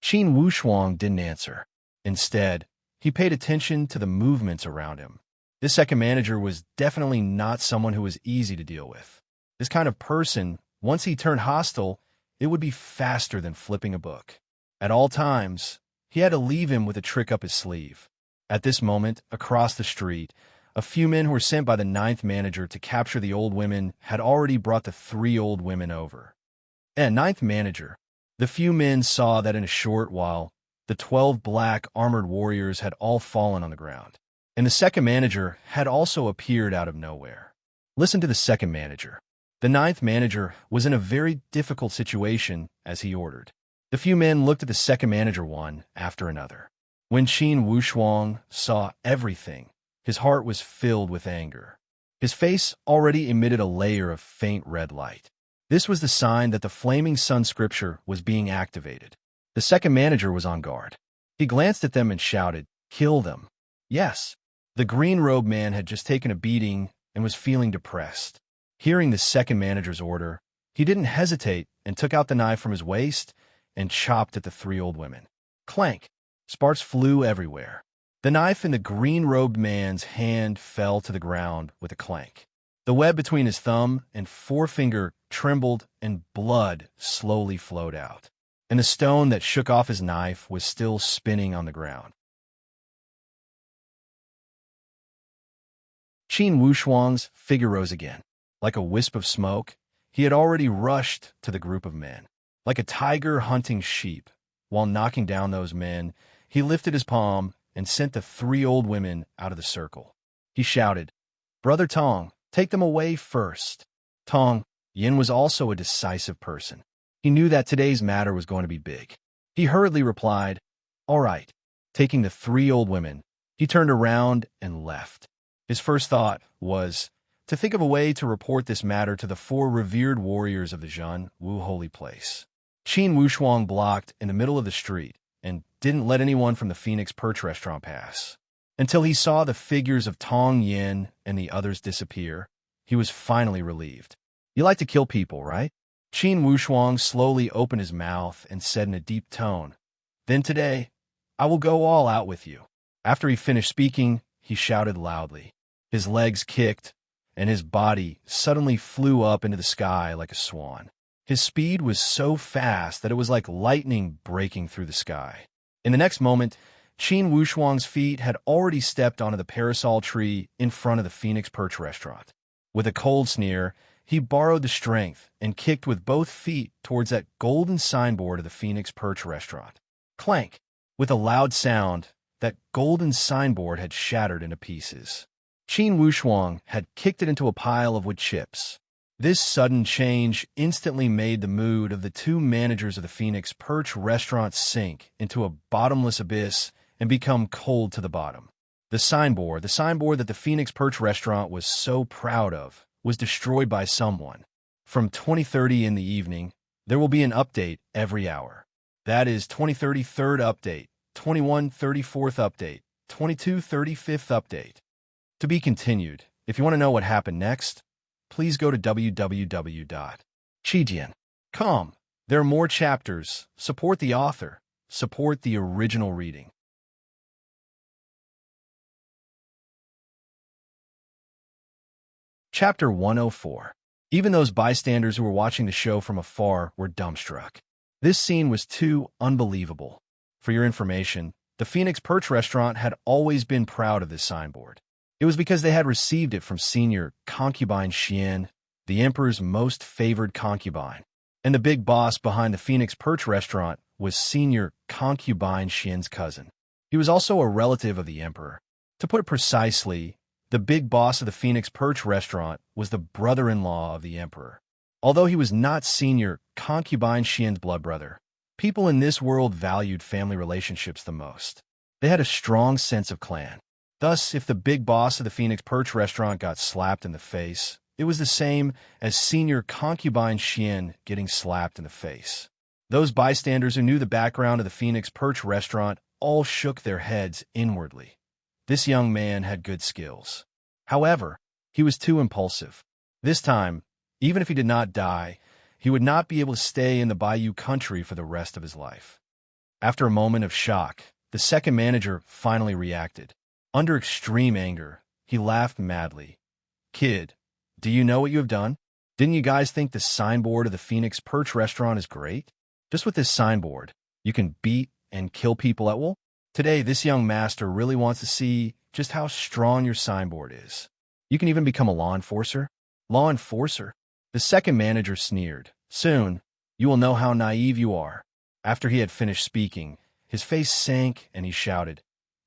Qin Wushuang didn't answer. Instead, he paid attention to the movements around him. This 2nd manager was definitely not someone who was easy to deal with. This kind of person, once he turned hostile, it would be faster than flipping a book. At all times, he had to leave him with a trick up his sleeve. At this moment, across the street, a few men who were sent by the 9th manager to capture the old women had already brought the 3 old women over. And 9th manager, the few men saw that in a short while, the 12 black armored warriors had all fallen on the ground. And the 2nd manager had also appeared out of nowhere. Listen to the 2nd manager. The 9th manager was in a very difficult situation, as he ordered. The few men looked at the 2nd manager one after another. When Qin Wushuang saw everything, his heart was filled with anger. His face already emitted a layer of faint red light. This was the sign that the Flaming Sun scripture was being activated. The 2nd manager was on guard. He glanced at them and shouted, "Kill them." Yes, the green-robed man had just taken a beating and was feeling depressed. Hearing the 2nd manager's order, he didn't hesitate and took out the knife from his waist and chopped at the 3 old women. Clank! Sparks flew everywhere. The knife in the green-robed man's hand fell to the ground with a clank. The web between his thumb and forefinger trembled and blood slowly flowed out. And the stone that shook off his knife was still spinning on the ground. Qin Wushuang's figure rose again. Like a wisp of smoke, he had already rushed to the group of men. Like a tiger hunting sheep, while knocking down those men, he lifted his palm and sent the 3 old women out of the circle. He shouted, "Brother Tong, take them away first." Tong Yin was also a decisive person. He knew that today's matter was going to be big. He hurriedly replied, "All right." Taking the 3 old women, he turned around and left. His first thought was to think of a way to report this matter to the 4 revered warriors of the Zhen Wu holy place. Qin Wushuang blocked in the middle of the street and didn't let anyone from the Phoenix Perch restaurant pass. Until he saw the figures of Tong Yin and the others disappear, he was finally relieved. "You like to kill people, right?" Qin Wushuang slowly opened his mouth and said in a deep tone, "Then today, I will go all out with you." After he finished speaking, he shouted loudly. His legs kicked, and his body suddenly flew up into the sky like a swan. His speed was so fast that it was like lightning breaking through the sky. In the next moment, Qin Wushuang's feet had already stepped onto the parasol tree in front of the Phoenix Perch restaurant. With a cold sneer, he borrowed the strength and kicked with both feet towards that golden signboard of the Phoenix Perch restaurant. Clank! With a loud sound, that golden signboard had shattered into pieces. Qin Wushuang had kicked it into a pile of wood chips. This sudden change instantly made the mood of the two managers of the Phoenix Perch restaurant sink into a bottomless abyss and become cold to the bottom. The signboard that the Phoenix Perch restaurant was so proud of, was destroyed by someone. From 20:30 in the evening, there will be an update every hour. That is 20:30 third update, 21:30 fourth update, 22:30 fifth update. To be continued. If you want to know what happened next, please go to www.chijian.com. There are more chapters. Support the author. Support the original reading. Chapter 104. Even those bystanders who were watching the show from afar were dumbstruck. This scene was too unbelievable. For your information, the Phoenix Perch restaurant had always been proud of this signboard. It was because they had received it from senior concubine Xian, the emperor's most favored concubine. And the big boss behind the Phoenix Perch restaurant was senior concubine Xian's cousin. He was also a relative of the emperor. To put it precisely, the big boss of the Phoenix Perch restaurant was the brother-in-law of the emperor. Although he was not senior concubine Xian's blood brother, people in this world valued family relationships the most. They had a strong sense of clan. Thus, if the big boss of the Phoenix Perch restaurant got slapped in the face, it was the same as senior concubine Xian getting slapped in the face. Those bystanders who knew the background of the Phoenix Perch restaurant all shook their heads inwardly. This young man had good skills. However, he was too impulsive. This time, even if he did not die, he would not be able to stay in the Bayou country for the rest of his life. After a moment of shock, the second manager finally reacted. Under extreme anger, he laughed madly. "Kid, do you know what you have done? Didn't you guys think the signboard of the Phoenix Perch restaurant is great? Just with this signboard, you can beat and kill people at will? Today, this young master really wants to see just how strong your signboard is. You can even become a law enforcer." "Law enforcer?" The second manager sneered. "Soon, you will know how naive you are." After he had finished speaking, his face sank and he shouted,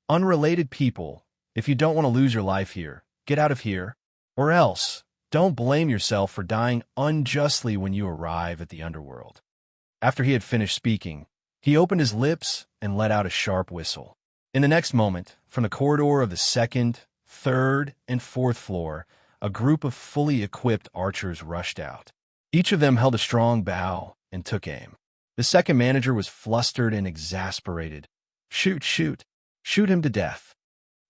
"Unrelated people, if you don't want to lose your life here, get out of here. Or else, don't blame yourself for dying unjustly when you arrive at the underworld." After he had finished speaking, he opened his lips and let out a sharp whistle. In the next moment, from the corridor of the second, third, and fourth floor, a group of fully equipped archers rushed out. Each of them held a strong bow and took aim. The second manager was flustered and exasperated. "Shoot, shoot, shoot him to death."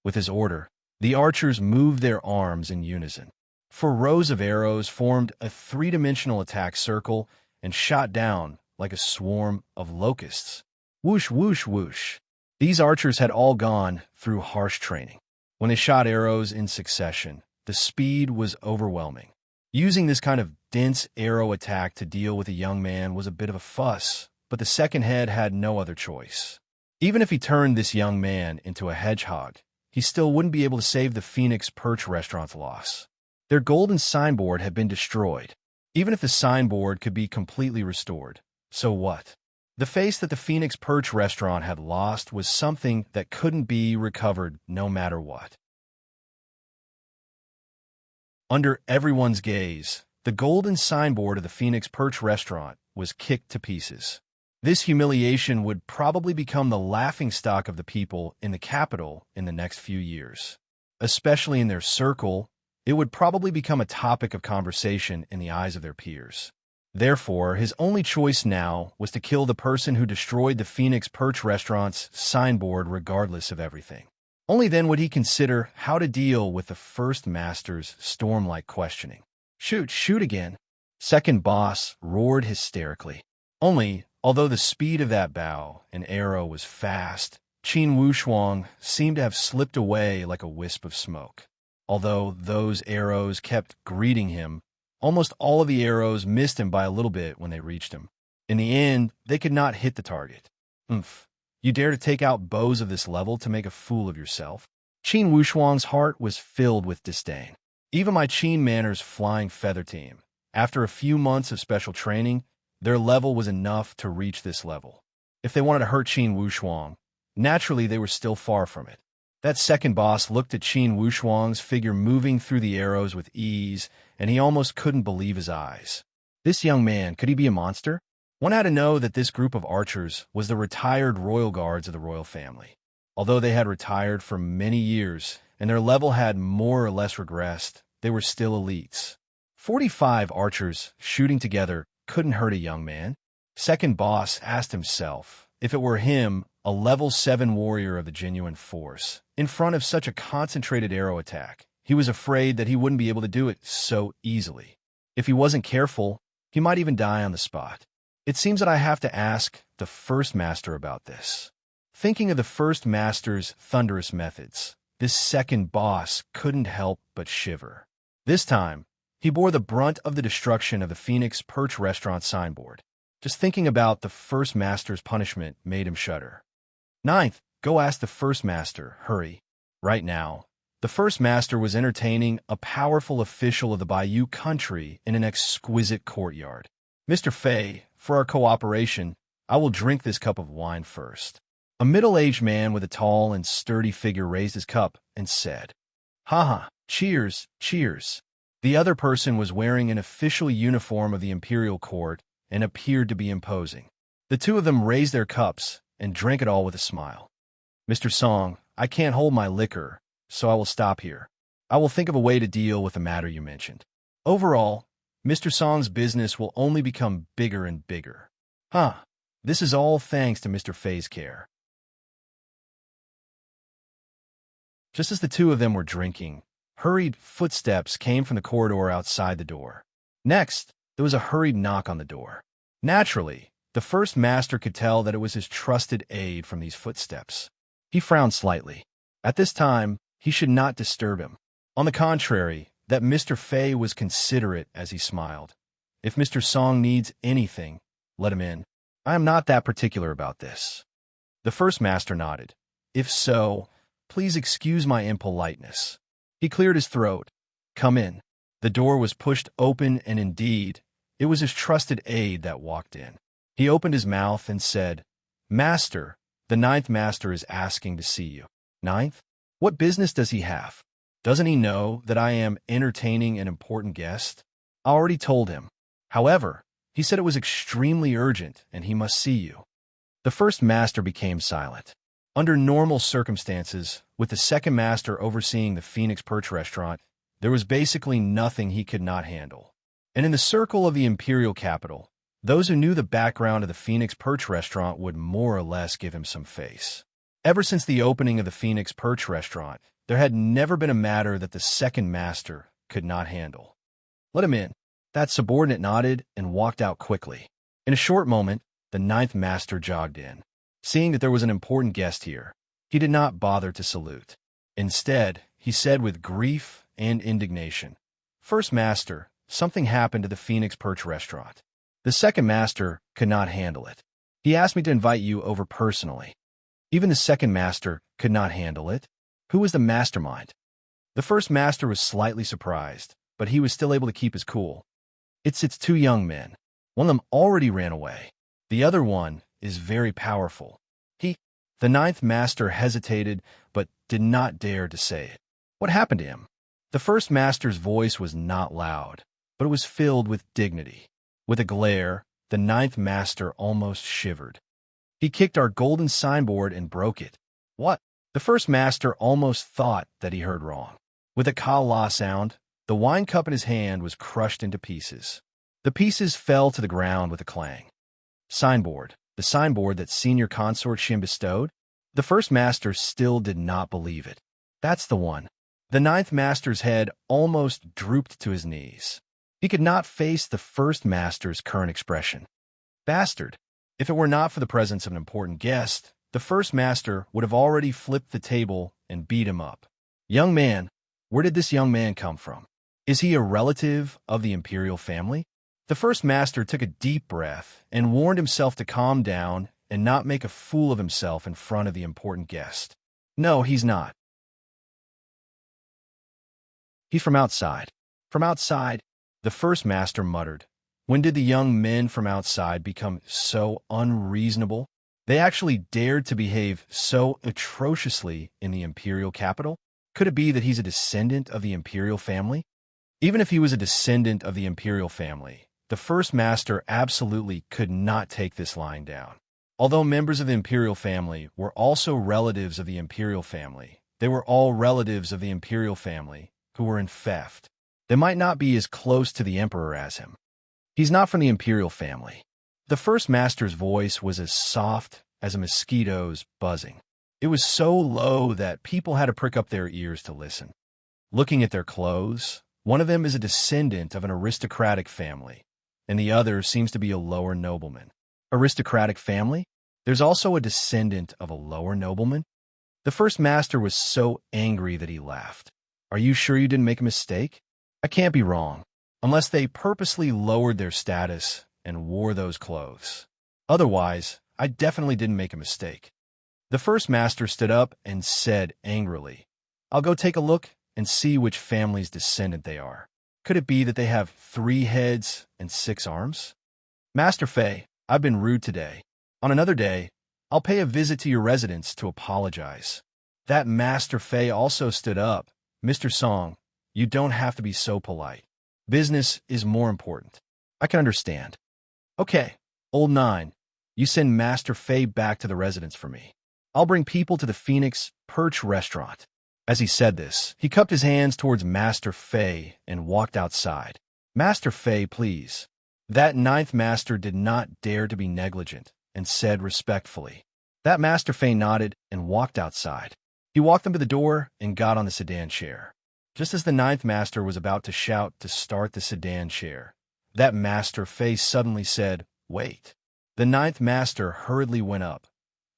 With his order, the archers moved their arms in unison. 4 rows of arrows formed a 3-dimensional attack circle and shot down like a swarm of locusts. Whoosh, whoosh, whoosh. These archers had all gone through harsh training. When they shot arrows in succession, the speed was overwhelming. Using this kind of dense arrow attack to deal with a young man was a bit of a fuss, but the second head had no other choice. Even if he turned this young man into a hedgehog, he still wouldn't be able to save the Phoenix Perch restaurant's loss. Their golden signboard had been destroyed. Even if the signboard could be completely restored, so what? The face that the Phoenix Perch restaurant had lost was something that couldn't be recovered no matter what. Under everyone's gaze, the golden signboard of the Phoenix Perch restaurant was kicked to pieces. This humiliation would probably become the laughingstock of the people in the capital in the next few years. Especially in their circle, it would probably become a topic of conversation in the eyes of their peers. Therefore, his only choice now was to kill the person who destroyed the Phoenix Perch restaurant's signboard regardless of everything. Only then would he consider how to deal with the first master's storm-like questioning. "Shoot, shoot again," second boss roared hysterically. Only, although the speed of that bow and arrow was fast, Qin Wushuang seemed to have slipped away like a wisp of smoke. Although those arrows kept greeting him, almost all of the arrows missed him by a little bit when they reached him. In the end, they could not hit the target. "Oomph. You dare to take out bows of this level to make a fool of yourself?" Qin Wushuang's heart was filled with disdain. Even my Qin Manor's flying feather team, after a few months of special training, their level was enough to reach this level. If they wanted to hurt Qin Wushuang, naturally they were still far from it. That second boss looked at Qin Wushuang's figure moving through the arrows with ease, and he almost couldn't believe his eyes. This young man, could he be a monster? One had to know that this group of archers was the retired royal guards of the royal family. Although they had retired for many years, and their level had more or less regressed, they were still elites. 45 archers shooting together couldn't hurt a young man. Second boss asked himself if it were him, a level 7 warrior of the genuine force, in front of such a concentrated arrow attack. He was afraid that he wouldn't be able to do it so easily. If he wasn't careful, he might even die on the spot. It seems that I have to ask the first master about this. Thinking of the first master's thunderous methods, this second boss couldn't help but shiver. This time, he bore the brunt of the destruction of the Phoenix Perch restaurant signboard. Just thinking about the first master's punishment made him shudder. "Ninth, go ask the first master, hurry." Right now, the first master was entertaining a powerful official of the Bayou country in an exquisite courtyard. "Mr. Fei, for our cooperation, I will drink this cup of wine first." A middle-aged man with a tall and sturdy figure raised his cup and said, "Ha, cheers, cheers." The other person was wearing an official uniform of the imperial court and appeared to be imposing. The two of them raised their cups and drank it all with a smile. "Mr. Song, I can't hold my liquor, so I will stop here. I will think of a way to deal with the matter you mentioned. Overall, Mr. Song's business will only become bigger and bigger. This is all thanks to Mr. Fei's care." Just as the two of them were drinking, hurried footsteps came from the corridor outside the door. Next, there was a hurried knock on the door. Naturally, the first master could tell that it was his trusted aide from these footsteps. He frowned slightly. At this time, he should not disturb him. On the contrary, that Mr. Fei was considerate as he smiled. "If Mr. Song needs anything, let him in. I am not that particular about this." The first master nodded. "If so, please excuse my impoliteness." He cleared his throat. "Come in." The door was pushed open, and indeed, it was his trusted aide that walked in. He opened his mouth and said, "Master, the ninth master is asking to see you." "Ninth? What business does he have? Doesn't he know that I am entertaining an important guest?" "I already told him. However, he said it was extremely urgent and he must see you." The first master became silent. Under normal circumstances, with the second master overseeing the Phoenix Perch restaurant, there was basically nothing he could not handle. And in the circle of the imperial capital, those who knew the background of the Phoenix Perch restaurant would more or less give him some face. Ever since the opening of the Phoenix Perch restaurant, there had never been a matter that the second master could not handle. "Let him in." That subordinate nodded and walked out quickly. In a short moment, the ninth master jogged in. Seeing that there was an important guest here, he did not bother to salute. Instead, he said with grief and indignation, "First master, something happened to the Phoenix Perch restaurant. The second master could not handle it. He asked me to invite you over personally." Even the second master could not handle it. Who was the mastermind? The first master was slightly surprised, but he was still able to keep his cool. "It's two young men. One of them already ran away. The other one is very powerful." The ninth master hesitated, but did not dare to say it. What happened to him? The first master's voice was not loud, but it was filled with dignity. With a glare, the ninth master almost shivered. "He kicked our golden signboard and broke it." "What?" The first master almost thought that he heard wrong. With a ka-la sound, the wine cup in his hand was crushed into pieces. The pieces fell to the ground with a clang. "Signboard. The signboard that senior consort Shin bestowed?" The first master still did not believe it. That's the one. The ninth master's head almost drooped to his knees. He could not face the first master's current expression. Bastard. If it were not for the presence of an important guest, the first master would have already flipped the table and beat him up. Young man, where did this young man come from? Is he a relative of the imperial family? The first master took a deep breath and warned himself to calm down and not make a fool of himself in front of the important guest. No, he's not. He's from outside. From outside, the first master muttered. When did the young men from outside become so unreasonable? They actually dared to behave so atrociously in the imperial capital? Could it be that he's a descendant of the imperial family? Even if he was a descendant of the imperial family, the first master absolutely could not take this lying down. Although members of the imperial family were also relatives of the imperial family, they were all relatives of the imperial family who were in theft. They might not be as close to the emperor as him. He's not from the imperial family. The first master's voice was as soft as a mosquito's buzzing. It was so low that people had to prick up their ears to listen. Looking at their clothes, one of them is a descendant of an aristocratic family, and the other seems to be a lower nobleman. Aristocratic family? There's also a descendant of a lower nobleman? The first master was so angry that he laughed. Are you sure you didn't make a mistake? I can't be wrong, unless they purposely lowered their status and wore those clothes. Otherwise, I definitely didn't make a mistake. The first master stood up and said angrily, I'll go take a look and see which family's descendant they are. Could it be that they have 3 heads and 6 arms? Master Fei, I've been rude today. On another day, I'll pay a visit to your residence to apologize. That Master Fei also stood up. Mr. Song, you don't have to be so polite. Business is more important. I can understand. Okay, Old Nine, you send Master Fei back to the residence for me. I'll bring people to the Phoenix Perch restaurant. As he said this, he cupped his hands towards Master Fei and walked outside. Master Fei, please. That ninth master did not dare to be negligent and said respectfully. That Master Fei nodded and walked outside. He walked them to the door and got on the sedan chair. Just as the ninth master was about to shout to start the sedan chair, that Master Fei suddenly said, Wait. The ninth master hurriedly went up.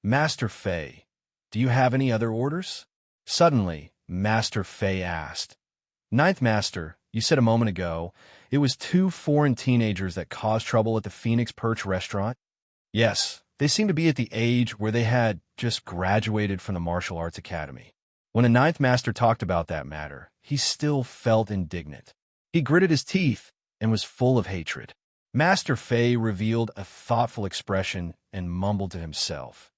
Master Fei, do you have any other orders? Suddenly, Master Fei asked. Ninth master, you said a moment ago, it was 2 foreign teenagers that caused trouble at the Phoenix Perch restaurant? Yes, they seemed to be at the age where they had just graduated from the martial arts academy. When the ninth master talked about that matter, he still felt indignant. He gritted his teeth and was full of hatred. Master Fei revealed a thoughtful expression and mumbled to himself.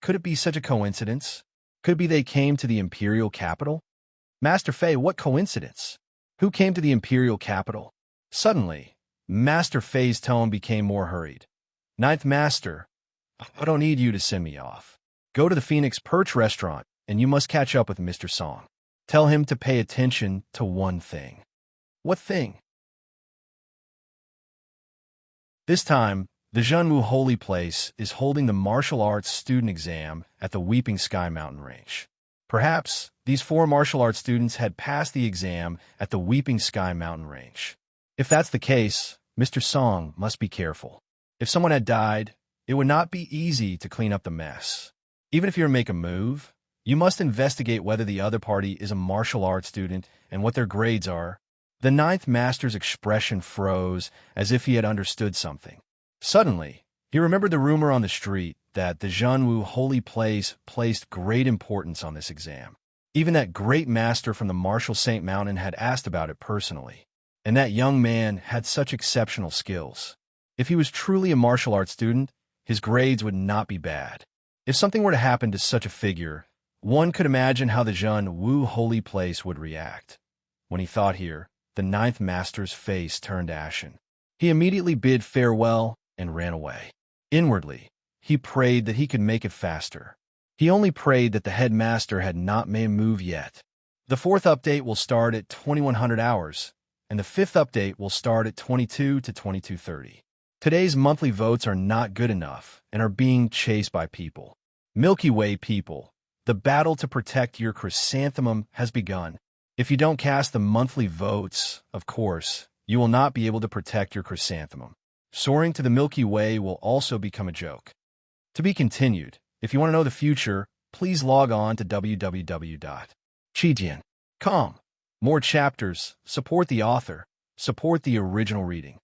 Could it be such a coincidence? Could it be they came to the imperial capital? Master Fei, what coincidence? Who came to the imperial capital? Suddenly, Master Fei's tone became more hurried. Ninth master, I don't need you to send me off. Go to the Phoenix Perch restaurant, and you must catch up with Mr. Song. Tell him to pay attention to one thing. What thing? This time, the Zhenwu Holy Place is holding the martial arts student exam at the Weeping Sky Mountain Range. Perhaps these 4 martial arts students had passed the exam at the Weeping Sky Mountain Range. If that's the case, Mr. Song must be careful. If someone had died, it would not be easy to clean up the mess. Even if you make a move, you must investigate whether the other party is a martial arts student and what their grades are. The ninth master's expression froze as if he had understood something. Suddenly, he remembered the rumor on the street that the Zhenwu Holy Place placed great importance on this exam. Even that great master from the Martial Saint Mountain had asked about it personally. And that young man had such exceptional skills. If he was truly a martial arts student, his grades would not be bad. If something were to happen to such a figure, one could imagine how the Zhenwu Holy Place would react. When he thought here, the ninth master's face turned ashen. He immediately bid farewell and ran away. Inwardly, he prayed that he could make it faster. He only prayed that the headmaster had not made a move yet. The 4th update will start at 2100 hours, and the 5th update will start at 22 to 22:30. Today's monthly votes are not good enough and are being chased by people. Milky Way people, the battle to protect your chrysanthemum has begun. If you don't cast the monthly votes, of course, you will not be able to protect your chrysanthemum. Soaring to the Milky Way will also become a joke. To be continued. If you want to know the future, please log on to www.chijian.com. More chapters, support the author, support the original reading.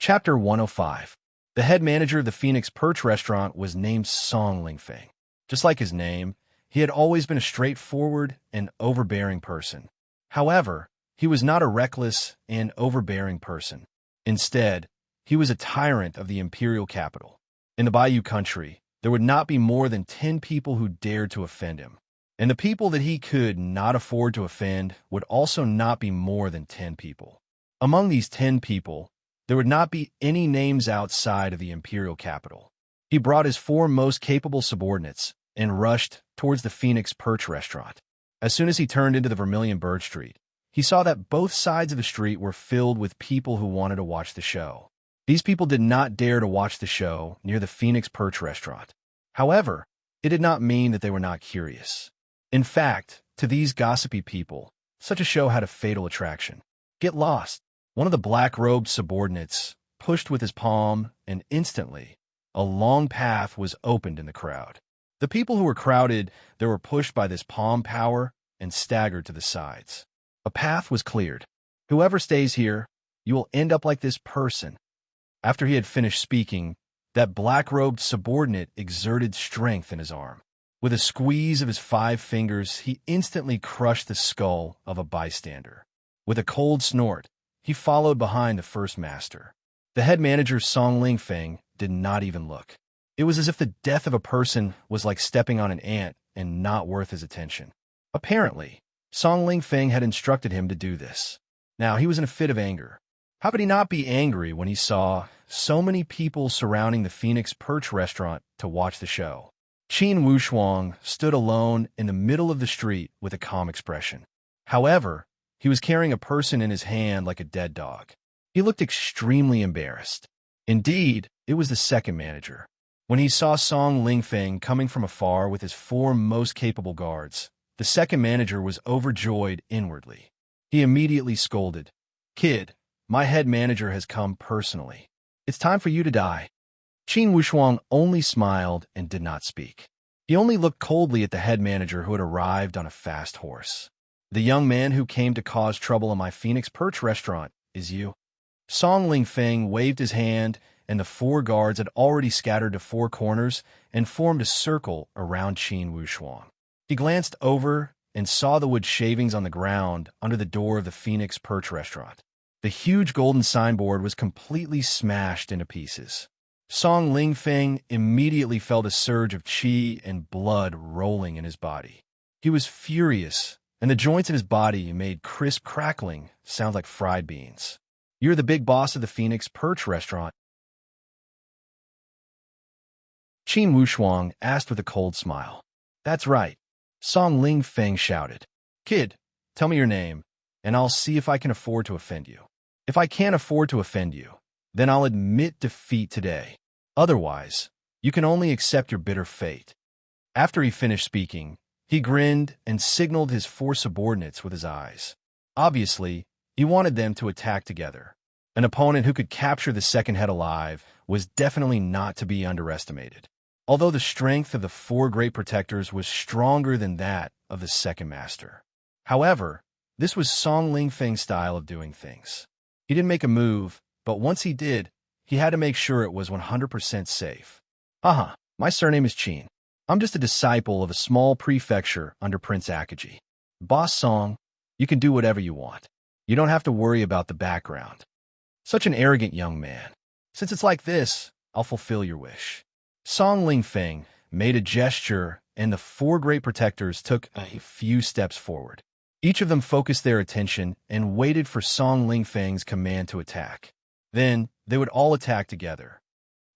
Chapter 105. The head manager of the Phoenix Perch restaurant was named Song Lingfeng. Just like his name, he had always been a straightforward and overbearing person. However, he was not a reckless and overbearing person. Instead, he was a tyrant of the imperial capital. In the Bayou country, there would not be more than 10 people who dared to offend him. And the people that he could not afford to offend would also not be more than 10 people. Among these 10 people, there would not be any names outside of the imperial capital. He brought his 4 most capable subordinates and rushed towards the Phoenix Perch restaurant. As soon as he turned into the Vermilion Bird Street, he saw that both sides of the street were filled with people who wanted to watch the show. These people did not dare to watch the show near the Phoenix Perch restaurant. However, it did not mean that they were not curious. In fact, to these gossipy people, such a show had a fatal attraction. Get lost. One of the black-robed subordinates pushed with his palm, and instantly, a long path was opened in the crowd. The people who were crowded there were pushed by this palm power and staggered to the sides. A path was cleared. Whoever stays here, you will end up like this person. After he had finished speaking, that black-robed subordinate exerted strength in his arm. With a squeeze of his 5 fingers, he instantly crushed the skull of a bystander. With a cold snort, he followed behind the first master. The head manager, Song Lingfeng, did not even look. It was as if the death of a person was like stepping on an ant and not worth his attention. Apparently, Song Lingfeng had instructed him to do this. Now, he was in a fit of anger. How could he not be angry when he saw so many people surrounding the Phoenix Perch restaurant to watch the show? Qin Wushuang stood alone in the middle of the street with a calm expression. However, he was carrying a person in his hand like a dead dog. He looked extremely embarrassed. Indeed, it was the second manager. When he saw Song Lingfeng coming from afar with his 4 most capable guards, the second manager was overjoyed inwardly. He immediately scolded, "Kid, my head manager has come personally. It's time for you to die." Qin Wushuang only smiled and did not speak. He only looked coldly at the head manager who had arrived on a fast horse. "The young man who came to cause trouble in my Phoenix Perch restaurant is you." Song Lingfeng waved his hand, and the 4 guards had already scattered to 4 corners and formed a circle around Qin Wushuang. He glanced over and saw the wood shavings on the ground under the door of the Phoenix Perch restaurant. The huge golden signboard was completely smashed into pieces. Song Lingfeng immediately felt a surge of qi and blood rolling in his body. He was furious, and the joints in his body made crisp crackling sound like fried beans. "You're the big boss of the Phoenix Perch restaurant?" Qin Wushuang asked with a cold smile. "That's right," Song Lingfeng shouted. "Kid, tell me your name, and I'll see if I can afford to offend you. If I can't afford to offend you, then I'll admit defeat today. Otherwise, you can only accept your bitter fate." After he finished speaking, he grinned and signaled his 4 subordinates with his eyes. Obviously, he wanted them to attack together. An opponent who could capture the second head alive was definitely not to be underestimated. Although the strength of the 4 great protectors was stronger than that of the second master. However, this was Song Lingfeng's style of doing things. He didn't make a move, but once he did, he had to make sure it was 100% safe. "Haha, my surname is Qin. I'm just a disciple of a small prefecture under Prince Akaji. Boss Song, you can do whatever you want. You don't have to worry about the background." Such an arrogant young man. "Since it's like this, I'll fulfill your wish." Song Lingfeng made a gesture, and the 4 great protectors took a few steps forward. Each of them focused their attention and waited for Song Lingfeng's command to attack. Then, they would all attack together.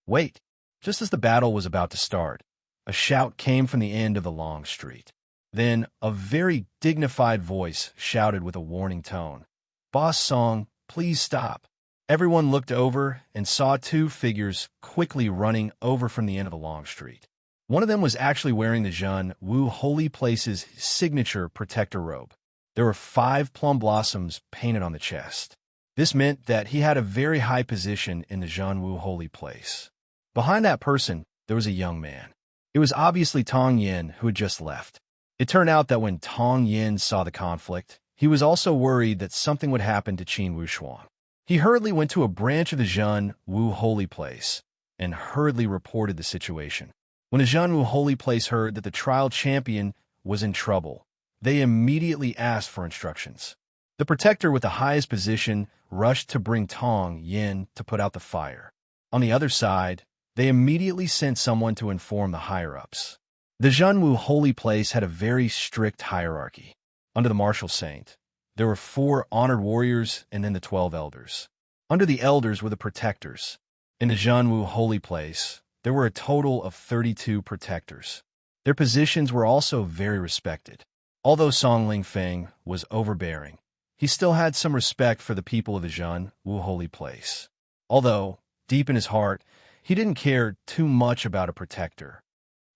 Wait! Just as the battle was about to start, a shout came from the end of the long street. Then, a very dignified voice shouted with a warning tone, "Boss Song, please stop. Everyone looked over and saw two figures quickly running over from the end of a long street. One of them was actually wearing the Zhen Wu Holy Place's signature protector robe. There were 5 plum blossoms painted on the chest. This meant that he had a very high position in the Zhen Wu Holy Place. Behind that person, there was a young man. It was obviously Tong Yin, who had just left. It turned out that when Tong Yin saw the conflict, he was also worried that something would happen to Qin Wushuang. He hurriedly went to a branch of the Zhen Wu Holy Place and hurriedly reported the situation. When the Zhen Wu Holy Place heard that the trial champion was in trouble, they immediately asked for instructions. The protector with the highest position rushed to bring Tong Yin to put out the fire. On the other side, they immediately sent someone to inform the higher-ups. The Zhen Wu Holy Place had a very strict hierarchy. Under the martial saint, there were 4 honored warriors and then the 12 elders. Under the elders were the protectors. In the Zhen Wu Holy Place, there were a total of 32 protectors. Their positions were also very respected. Although Song Lingfeng was overbearing, he still had some respect for the people of the Zhen Wu Holy Place. Although, deep in his heart, he didn't care too much about a protector.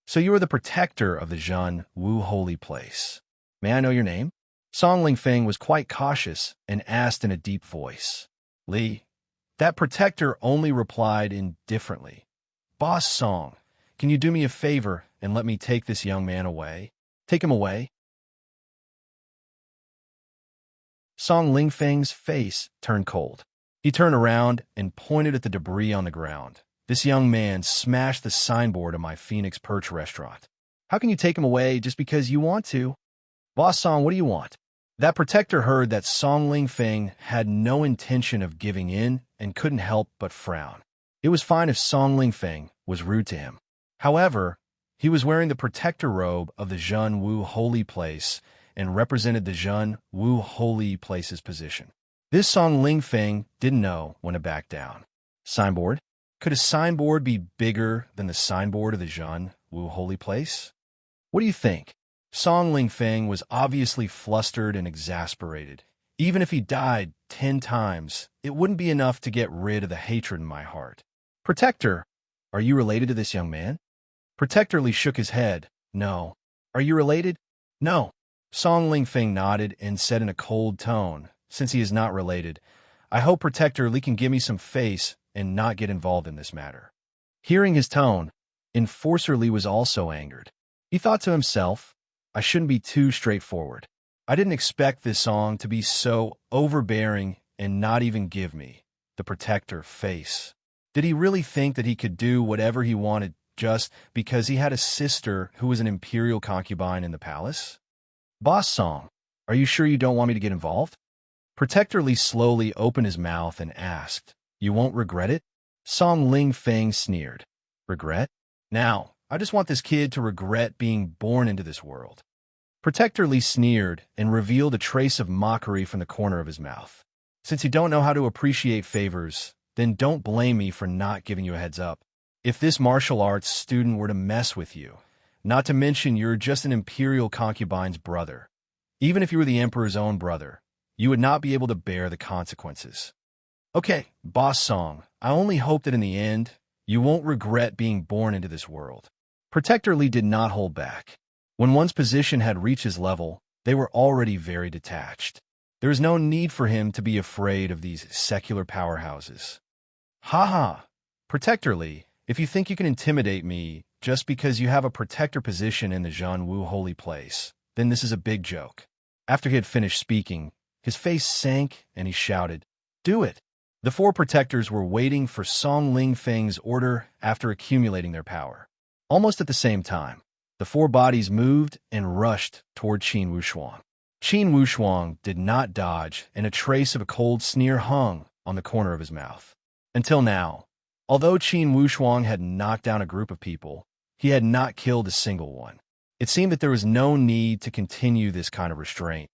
So you are the protector of the Zhen Wu Holy Place. May I know your name? Song Lingfeng was quite cautious and asked in a deep voice. Li. That protector only replied indifferently. Boss Song, can you do me a favor and let me take this young man away? Take him away. Song Lingfeng's face turned cold. He turned around and pointed at the debris on the ground. This young man smashed the signboard of my Phoenix Perch restaurant. How can you take him away just because you want to? Boss Song, what do you want? That protector heard that Song Lingfeng had no intention of giving in and couldn't help but frown. It was fine if Song Lingfeng was rude to him. However, he was wearing the protector robe of the Zhen Wu Holy Place and represented the Zhen Wu Holy Place's position. This Song Lingfeng didn't know when to back down. Signboard? Could a signboard be bigger than the signboard of the Zhen Wu Holy Place? What do you think? Song Lingfeng was obviously flustered and exasperated. Even if he died 10 times, it wouldn't be enough to get rid of the hatred in my heart. Protector, are you related to this young man? Protector Li shook his head. No. Are you related? No. Song Lingfeng nodded and said in a cold tone, since he is not related, I hope Protector Li can give me some face and not get involved in this matter. Hearing his tone, Enforcer Li was also angered. He thought to himself, I shouldn't be too straightforward. I didn't expect this song to be so overbearing and not even give me, the protector, face. Did he really think that he could do whatever he wanted just because he had a sister who was an imperial concubine in the palace? Boss Song, are you sure you don't want me to get involved? Protector Li slowly opened his mouth and asked, You won't regret it? Song Lingfeng sneered. Regret? Now, I just want this kid to regret being born into this world. Protector Li sneered and revealed a trace of mockery from the corner of his mouth. Since you don't know how to appreciate favors, then don't blame me for not giving you a heads up. If this martial arts student were to mess with you, not to mention you're just an imperial concubine's brother, even if you were the emperor's own brother, you would not be able to bear the consequences. Okay, Boss Song, I only hope that in the end, you won't regret being born into this world. Protector Li did not hold back. When one's position had reached his level, they were already very detached. There is no need for him to be afraid of these secular powerhouses. Ha ha! Protector Li, if you think you can intimidate me just because you have a protector position in the Zhen Wu Holy Place, then this is a big joke. After he had finished speaking, his face sank and he shouted, Do it! The 4 protectors were waiting for Song Lingfeng's order after accumulating their power. Almost at the same time, the 4 bodies moved and rushed toward Qin Wushuang. Qin Wushuang did not dodge, and a trace of a cold sneer hung on the corner of his mouth. Until now, although Qin Wushuang had knocked down a group of people, he had not killed a single one. It seemed that there was no need to continue this kind of restraint.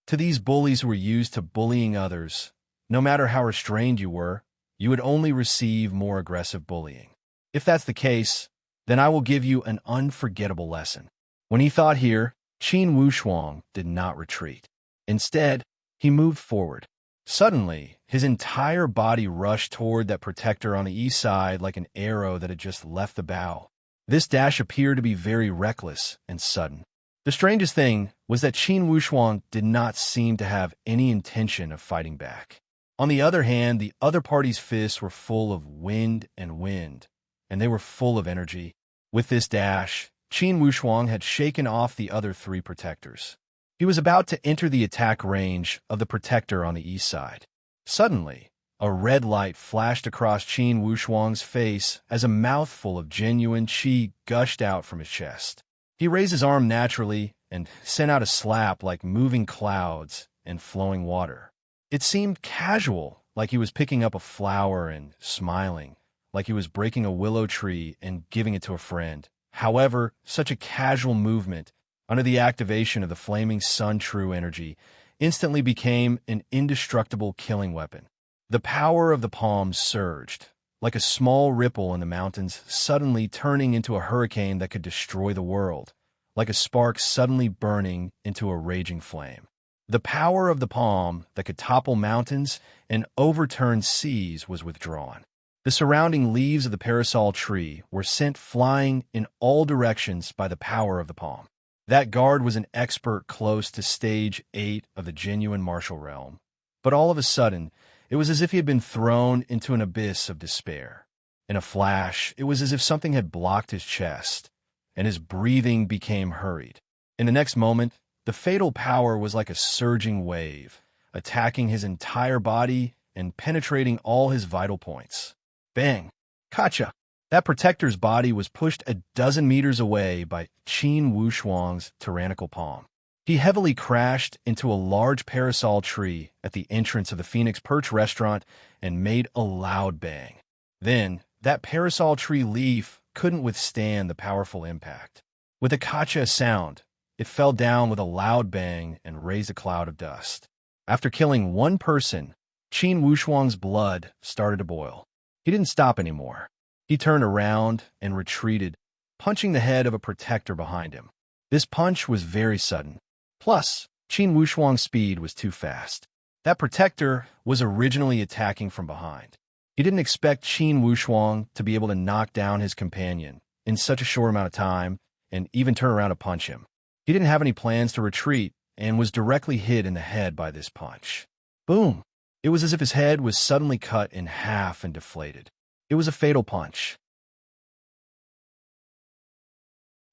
To these bullies who were used to bullying others, no matter how restrained you were, you would only receive more aggressive bullying. If that's the case, then I will give you an unforgettable lesson. When he thought here, Qin Wushuang did not retreat. Instead, He moved forward. Suddenly, his entire body rushed toward that protector on the east side like an arrow that had just left the bow. This dash appeared to be very reckless and sudden. The strangest thing was that Qin Wushuang did not seem to have any intention of fighting back. On the other hand, the other party's fists were full of wind, and they were full of energy. With this dash, Qin Wushuang had shaken off the other three protectors. He was about to enter the attack range of the protector on the east side. Suddenly, a red light flashed across Qin Wushuang's face as a mouthful of genuine qi gushed out from his chest. He raised his arm naturally and sent out a slap like moving clouds and flowing water. It seemed casual, like he was picking up a flower and smiling, like he was breaking a willow tree and giving it to a friend. However, such a casual movement, under the activation of the flaming sun true energy, instantly became an indestructible killing weapon. The power of the palm surged, like a small ripple in the mountains suddenly turning into a hurricane that could destroy the world, like a spark suddenly burning into a raging flame. The power of the palm that could topple mountains and overturn seas was withdrawn. The surrounding leaves of the parasol tree were sent flying in all directions by the power of the palm. That guard was an expert close to stage 8 of the genuine martial realm. But all of a sudden, it was as if he had been thrown into an abyss of despair. In a flash, it was as if something had blocked his chest, and his breathing became hurried. In the next moment, the fatal power was like a surging wave, attacking his entire body and penetrating all his vital points. Bang! Gotcha! That protector's body was pushed a dozen meters away by Qin Wushuang's tyrannical palm. He heavily crashed into a large parasol tree at the entrance of the Phoenix Perch restaurant and made a loud bang. Then, that parasol tree leaf couldn't withstand the powerful impact. With a kacha sound, it fell down with a loud bang and raised a cloud of dust. After killing one person, Qin Wushuang's blood started to boil. He didn't stop anymore. He turned around and retreated, punching the head of a protector behind him. This punch was very sudden. Plus, Qin Wushuang's speed was too fast. That protector was originally attacking from behind. He didn't expect Qin Wushuang to be able to knock down his companion in such a short amount of time and even turn around to punch him. He didn't have any plans to retreat and was directly hit in the head by this punch. Boom! It was as if his head was suddenly cut in half and deflated. It was a fatal punch.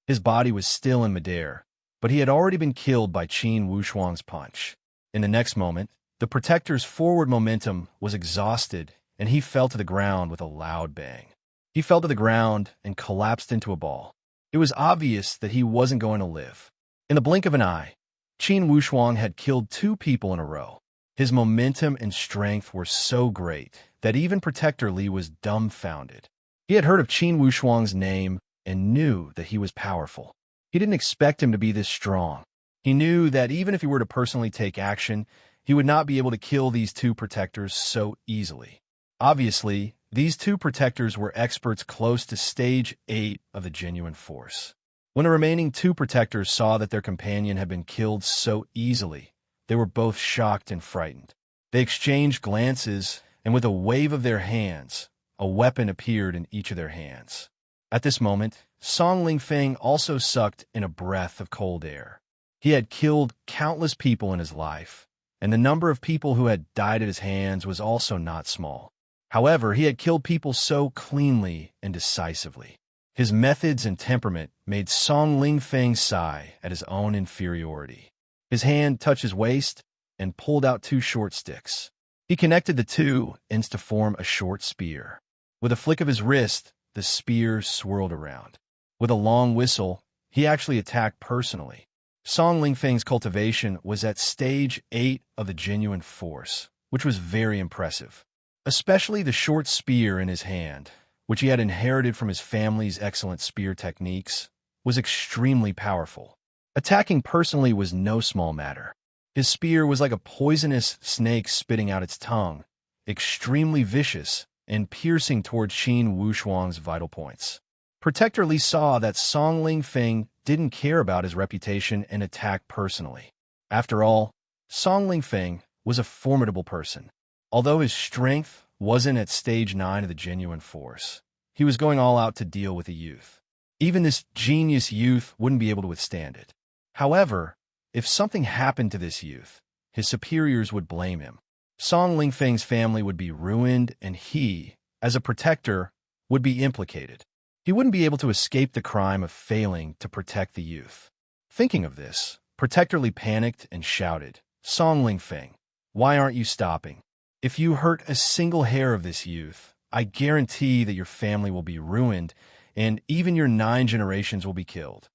His body was still in midair, but he had already been killed by Qin Wushuang's punch. In the next moment, the protector's forward momentum was exhausted, and he fell to the ground with a loud bang. He fell to the ground and collapsed into a ball. It was obvious that he wasn't going to live. In the blink of an eye, Qin Wushuang had killed 2 people in a row. His momentum and strength were so great that even Protector Li was dumbfounded. He had heard of Qin Wushuang's name and knew that he was powerful. He didn't expect him to be this strong. He knew that even if he were to personally take action, he would not be able to kill these 2 protectors so easily. Obviously, these 2 protectors were experts close to stage 8 of the genuine force. When the remaining 2 protectors saw that their companion had been killed so easily, they were both shocked and frightened. They exchanged glances, and with a wave of their hands, a weapon appeared in each of their hands. At this moment, Song Lingfeng also sucked in a breath of cold air. He had killed countless people in his life, and the number of people who had died at his hands was also not small. However, he had killed people so cleanly and decisively. His methods and temperament made Song Lingfeng sigh at his own inferiority. His hand touched his waist and pulled out 2 short sticks. He connected the 2 ends to form a short spear. With a flick of his wrist, the spear swirled around. With a long whistle, he actually attacked personally. Song Lingfeng's cultivation was at stage 8 of the genuine force, which was very impressive. Especially the short spear in his hand, which he had inherited from his family's excellent spear techniques, was extremely powerful. Attacking personally was no small matter. His spear was like a poisonous snake spitting out its tongue, extremely vicious and piercing towards Qin Wushuang's vital points. Protector Li saw that Song Lingfeng didn't care about his reputation and attacked personally. After all, Song Lingfeng was a formidable person. Although his strength wasn't at stage 9 of the genuine force, he was going all out to deal with the youth. Even this genius youth wouldn't be able to withstand it. However, if something happened to this youth, his superiors would blame him. Song Lingfeng's family would be ruined, and he, as a protector, would be implicated. He wouldn't be able to escape the crime of failing to protect the youth. Thinking of this, Protector Li panicked and shouted, "Song Lingfeng, why aren't you stopping? If you hurt a single hair of this youth, I guarantee that your family will be ruined, and even your 9 generations will be killed."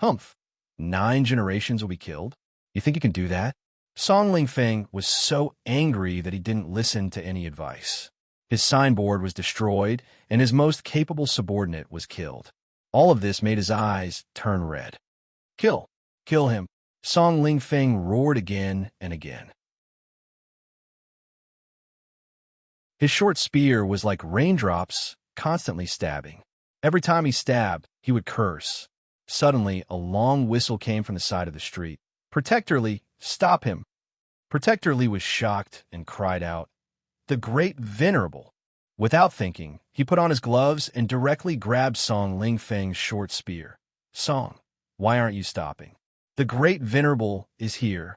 Humph! 9 generations will be killed? You think you can do that? Song Lingfeng was so angry that he didn't listen to any advice. His signboard was destroyed, and his most capable subordinate was killed. All of this made his eyes turn red. Kill! Kill him! Song Lingfeng roared again and again. His short spear was like raindrops, constantly stabbing. Every time he stabbed, he would curse. Suddenly, a long whistle came from the side of the street. "Protector Li, stop him!" Protector Li was shocked and cried out, "The Great Venerable!" Without thinking, he put on his gloves and directly grabbed Song Lingfeng's short spear. "Song, why aren't you stopping? The Great Venerable is here."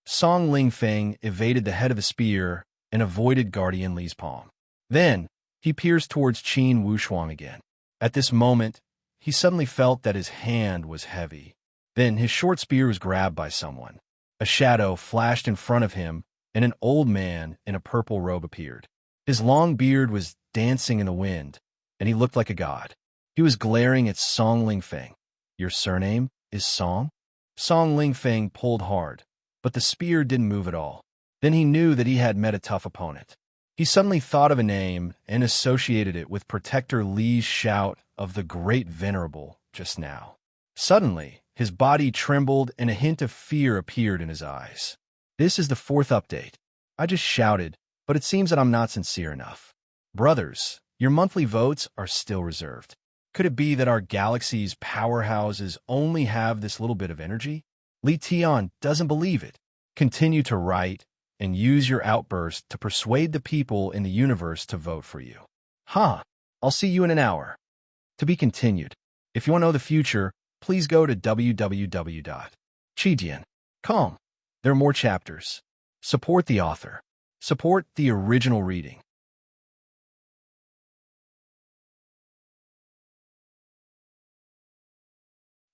Song Lingfeng evaded the head of the spear and avoided Guardian Li's palm. Then, he pierced towards Qin Wushuang again. At this moment, he suddenly felt that his hand was heavy. Then his short spear was grabbed by someone. A shadow flashed in front of him, and an old man in a purple robe appeared. His long beard was dancing in the wind, and he looked like a god. He was glaring at Song Lingfeng. "Your surname is Song?" Song Lingfeng pulled hard, but the spear didn't move at all. Then he knew that he had met a tough opponent. He suddenly thought of a name and associated it with Protector Li's shout of the Great Venerable just now. Suddenly, his body trembled and a hint of fear appeared in his eyes. "This is the 4th update. I just shouted, but it seems that I'm not sincere enough. Brothers, your monthly votes are still reserved. Could it be that our galaxy's powerhouses only have this little bit of energy? Li Tian doesn't believe it. Continue to write and use your outburst to persuade the people in the universe to vote for you." I'll see you in an hour. To be continued. If you want to know the future, please go to www.chidian.com. There are more chapters. Support the author. Support the original reading.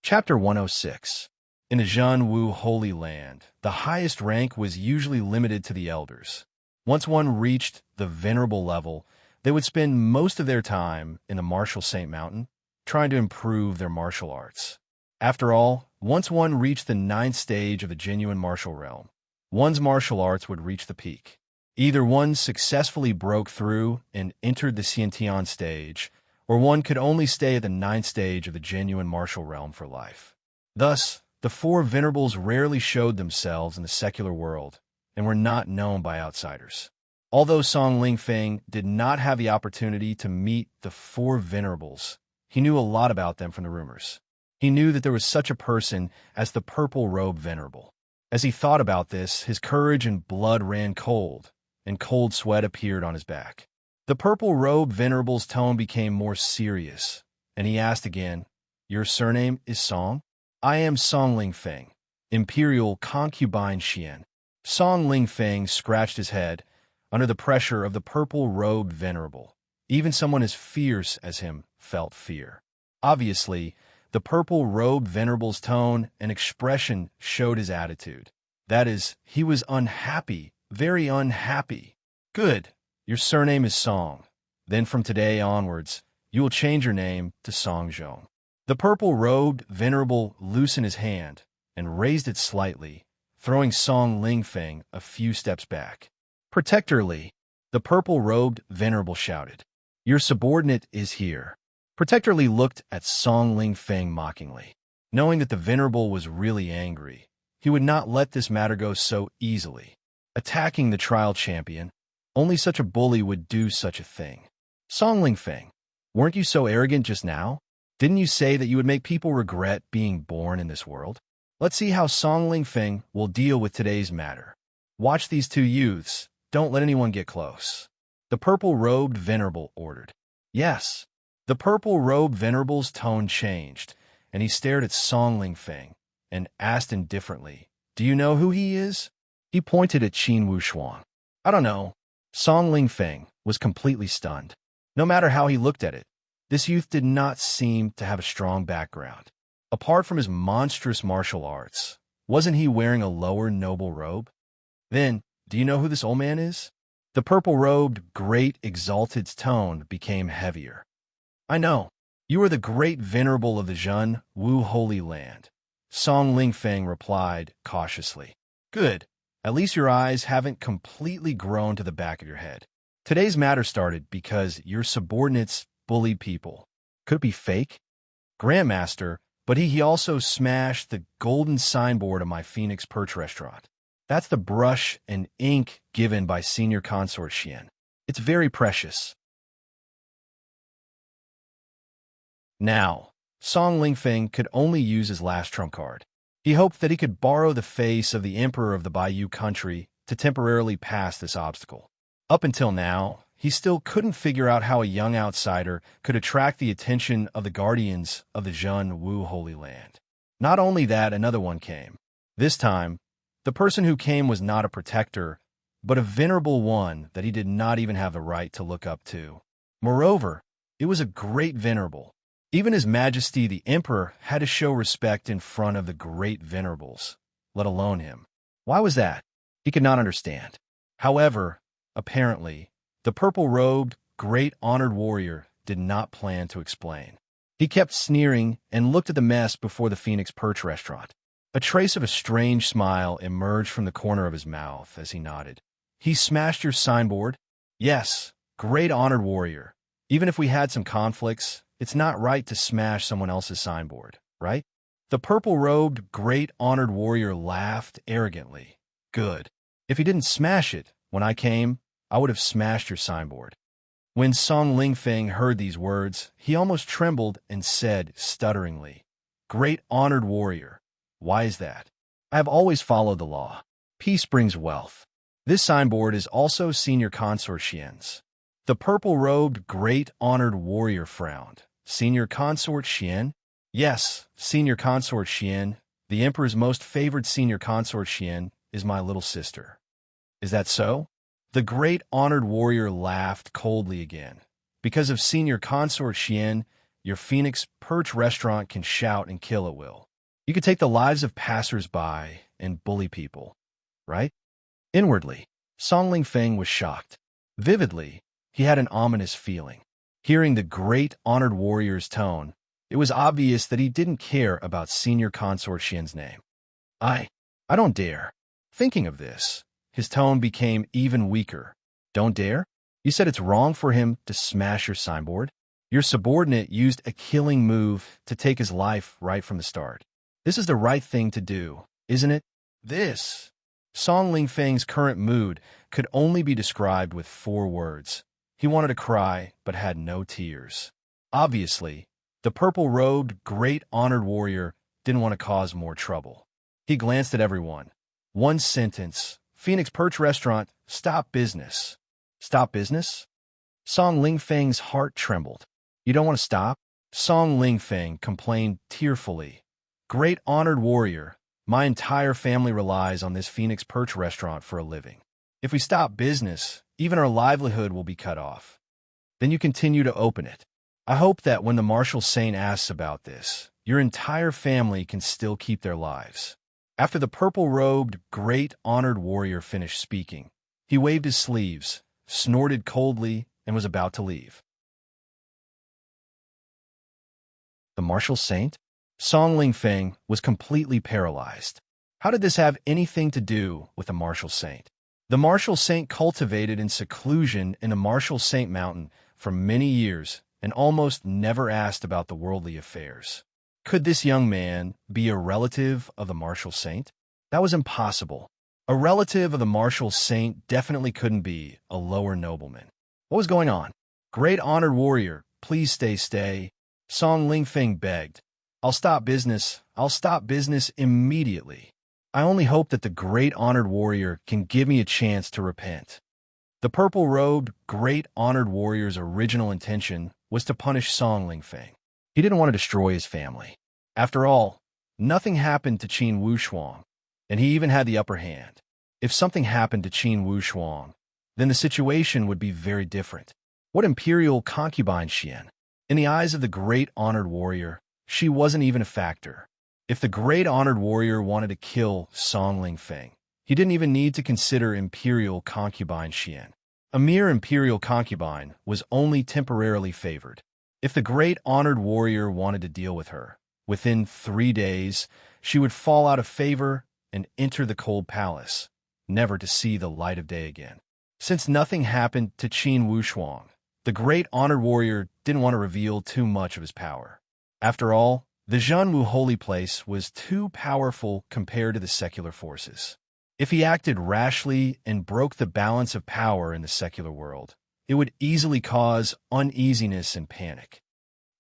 Chapter 106. In the Zhanwu Holy Land, the highest rank was usually limited to the elders. Once one reached the venerable level, they would spend most of their time in the martial Saint Mountain, trying to improve their martial arts. After all, once one reached the 9th stage of the genuine martial realm, one's martial arts would reach the peak. Either one successfully broke through and entered the Xiantian stage, or one could only stay at the 9th stage of the genuine martial realm for life. Thus, the 4 venerables rarely showed themselves in the secular world and were not known by outsiders. Although Song Lingfeng did not have the opportunity to meet the 4 venerables, he knew a lot about them from the rumors. He knew that there was such a person as the Purple Robe Venerable. As he thought about this, his courage and blood ran cold, and cold sweat appeared on his back. The Purple Robe Venerable's tone became more serious, and he asked again, "Your surname is Song?" "I am Song Lingfeng, Imperial Concubine Xian." Song Lingfeng scratched his head under the pressure of the Purple Robe Venerable. Even someone as fierce as him felt fear. Obviously, the Purple Robe Venerable's tone and expression showed his attitude. That is, he was unhappy, very unhappy. "Good. Your surname is Song. Then from today onwards, you will change your name to Song Zhong." The purple-robed venerable loosened his hand and raised it slightly, throwing Song Lingfeng a few steps back. "Protector Li," the purple-robed venerable shouted. "Your subordinate is here." Protector Li looked at Song Lingfeng mockingly. Knowing that the venerable was really angry, he would not let this matter go so easily. Attacking the trial champion, only such a bully would do such a thing. "Song Lingfeng, weren't you so arrogant just now? Didn't you say that you would make people regret being born in this world? Let's see how Song Lingfeng will deal with today's matter." Watch these two youths. Don't let anyone get close. The purple-robed venerable ordered. Yes. The purple-robed venerable's tone changed, and he stared at Song Ling Feng and asked indifferently, "Do you know who he is?" He pointed at Qin Wushuang. "I don't know." Song Ling Feng was completely stunned. No matter how he looked at it, this youth did not seem to have a strong background. Apart from his monstrous martial arts, wasn't he wearing a lower noble robe? "Then, do you know who this old man is?" The purple-robed, great exalted's tone became heavier. "I know. You are the great venerable of the Zhen Wu Holy Land," Song Ling Feng replied cautiously. "Good. At least your eyes haven't completely grown to the back of your head. Today's matter started because your subordinates bullied people. Could it be fake? Grandmaster, but he also smashed the golden signboard of my Phoenix Perch restaurant. That's the brush and ink given by Senior Consort Xian. It's very precious." Now, Song Ling Feng could only use his last trump card. He hoped that he could borrow the face of the emperor of the Bayou country to temporarily pass this obstacle. Up until now, he still couldn't figure out how a young outsider could attract the attention of the guardians of the Zhen Wu Holy Land. Not only that, another one came. This time, the person who came was not a protector, but a venerable one that he did not even have the right to look up to. Moreover, it was a great venerable. Even His Majesty the Emperor had to show respect in front of the great venerables, let alone him. Why was that? He could not understand. However, apparently, the purple-robed, great honored warrior did not plan to explain. He kept sneering and looked at the mess before the Phoenix Perch restaurant. A trace of a strange smile emerged from the corner of his mouth as he nodded. "He smashed your signboard?" "Yes, great honored warrior. Even if we had some conflicts, it's not right to smash someone else's signboard, right?" The purple-robed, great honored warrior laughed arrogantly. "Good. If he didn't smash it when I came, I would have smashed your signboard." When Song Ling Feng heard these words, he almost trembled and said stutteringly, "Great honored warrior. Why is that? I have always followed the law. Peace brings wealth. This signboard is also Senior Consort Xian's." The purple-robed, great honored warrior frowned. "Senior Consort Xian?" "Yes, Senior Consort Xian. The Emperor's most favored Senior Consort Xian is my little sister." "Is that so?" The great honored warrior laughed coldly again. "Because of Senior Consort Xian, your Phoenix Perch restaurant can shout and kill at will. You could take the lives of passers-by and bully people, right?" Inwardly, Song Ling Feng was shocked. Vividly, he had an ominous feeling. Hearing the great honored warrior's tone, it was obvious that he didn't care about Senior Consort Xian's name. I don't dare." Thinking of this, his tone became even weaker. "Don't dare? You said it's wrong for him to smash your signboard? Your subordinate used a killing move to take his life right from the start. This is the right thing to do, isn't it?" This. Song Ling Feng's current mood could only be described with 4 words. He wanted to cry, but had no tears. Obviously, the purple-robed, great honored warrior didn't want to cause more trouble. He glanced at everyone. One sentence. "Phoenix Perch Restaurant, stop business." "Stop business?" Song Ling Feng's heart trembled. "You don't want to stop?" Song Ling Feng complained tearfully. "Great honored warrior, my entire family relies on this Phoenix Perch restaurant for a living. If we stop business, even our livelihood will be cut off. Then you continue to open it. I hope that when the Martial Saint asks about this, your entire family can still keep their lives." After the purple-robed, great honored warrior finished speaking, he waved his sleeves, snorted coldly, and was about to leave. The Martial Saint? Song Ling Feng was completely paralyzed. How did this have anything to do with the Martial Saint? The Martial Saint cultivated in seclusion in the Martial Saint Mountain for many years and almost never asked about the worldly affairs. Could this young man be a relative of the Martial Saint? That was impossible. A relative of the Martial Saint definitely couldn't be a lower nobleman. What was going on? "Great honored warrior, please stay. Song Ling Feng begged. I'll stop business immediately." I only hope that the great honored warrior can give me a chance to repent. The purple-robed, great honored warrior's original intention was to punish Song Lingfeng. He didn't want to destroy his family. After all, nothing happened to Qin Wushuang, and he even had the upper hand. If something happened to Qin Wushuang, then the situation would be very different. What imperial concubine Xian? In the eyes of the great honored warrior, she wasn't even a factor. If the great honored warrior wanted to kill Song Lingfeng, he didn't even need to consider imperial concubine Xian. A mere imperial concubine was only temporarily favored. If the great honored warrior wanted to deal with her, within 3 days, she would fall out of favor and enter the cold palace, never to see the light of day again. Since nothing happened to Qin Wushuang, the great honored warrior didn't want to reveal too much of his power. After all, the Zhenwu holy place was too powerful compared to the secular forces. If he acted rashly and broke the balance of power in the secular world, it would easily cause uneasiness and panic.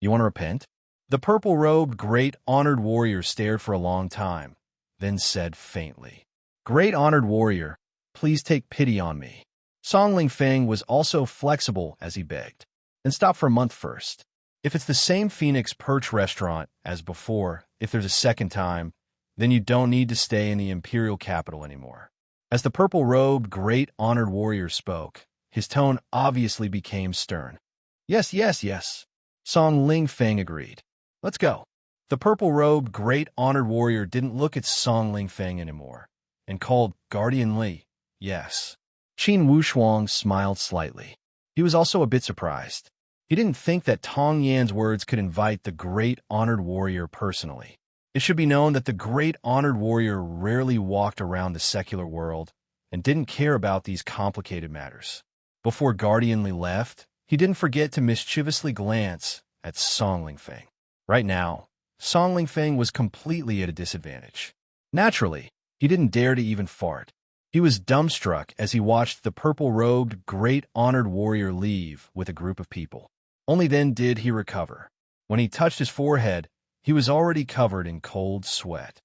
You want to repent? The purple-robed, great honored warrior stared for a long time, then said faintly, "Great honored warrior, please take pity on me." Song Lingfeng was also flexible as he begged. Then stop for a month first. If it's the same Phoenix Perch restaurant as before, if there's a second time, then you don't need to stay in the imperial capital anymore. As the purple-robed, great honored warrior spoke, his tone obviously became stern. Yes, yes, yes. Song Lingfeng agreed. Let's go. The purple-robed, great honored warrior didn't look at Song Lingfeng anymore, and called Guardian Li. Yes. Qin Wushuang smiled slightly. He was also a bit surprised. He didn't think that Tong Yan's words could invite the great honored warrior personally. It should be known that the great honored warrior rarely walked around the secular world and didn't care about these complicated matters. Before Guardian Li left, he didn't forget to mischievously glance at Song Lingfeng. Right now, Song Lingfeng was completely at a disadvantage. Naturally, he didn't dare to even fart. He was dumbstruck as he watched the purple-robed, great honored warrior leave with a group of people. Only then did he recover. When he touched his forehead, he was already covered in cold sweat.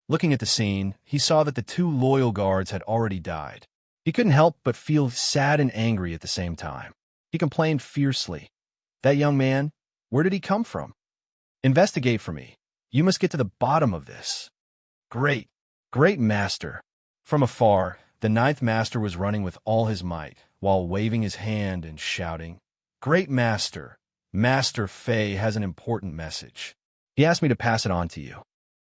Looking at the scene, he saw that the 2 loyal guards had already died. He couldn't help but feel sad and angry at the same time. He complained fiercely. "That young man, where did he come from? Investigate for me. You must get to the bottom of this." "Great, great master." From afar, the 9th master was running with all his might, while waving his hand and shouting, "Great master, Master Fei has an important message. He asked me to pass it on to you."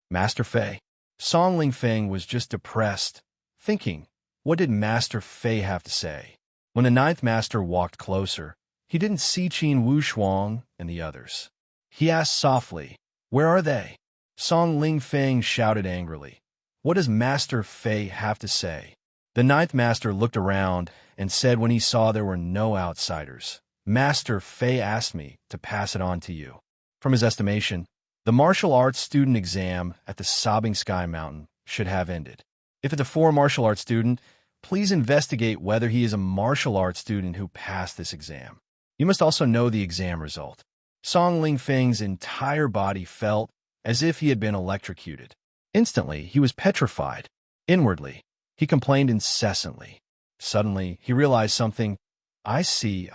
Master Fei? Song Lingfeng was just depressed, thinking, what did Master Fei have to say? When the 9th master walked closer, he didn't see Qin Wushuang and the others. He asked softly, "Where are they?" Song Lingfeng shouted angrily, "What does Master Fei have to say?" The 9th master looked around and said when he saw there were no outsiders, "Master Fei asked me to pass it on to you." From his estimation, the martial arts student exam at the Sobbing Sky Mountain should have ended. If it's a 4 martial arts student, please investigate whether he is a martial arts student who passed this exam. You must also know the exam result. Song Lingfeng's entire body felt as if he had been electrocuted. Instantly, he was petrified. Inwardly, he complained incessantly. Suddenly, he realized something. I see.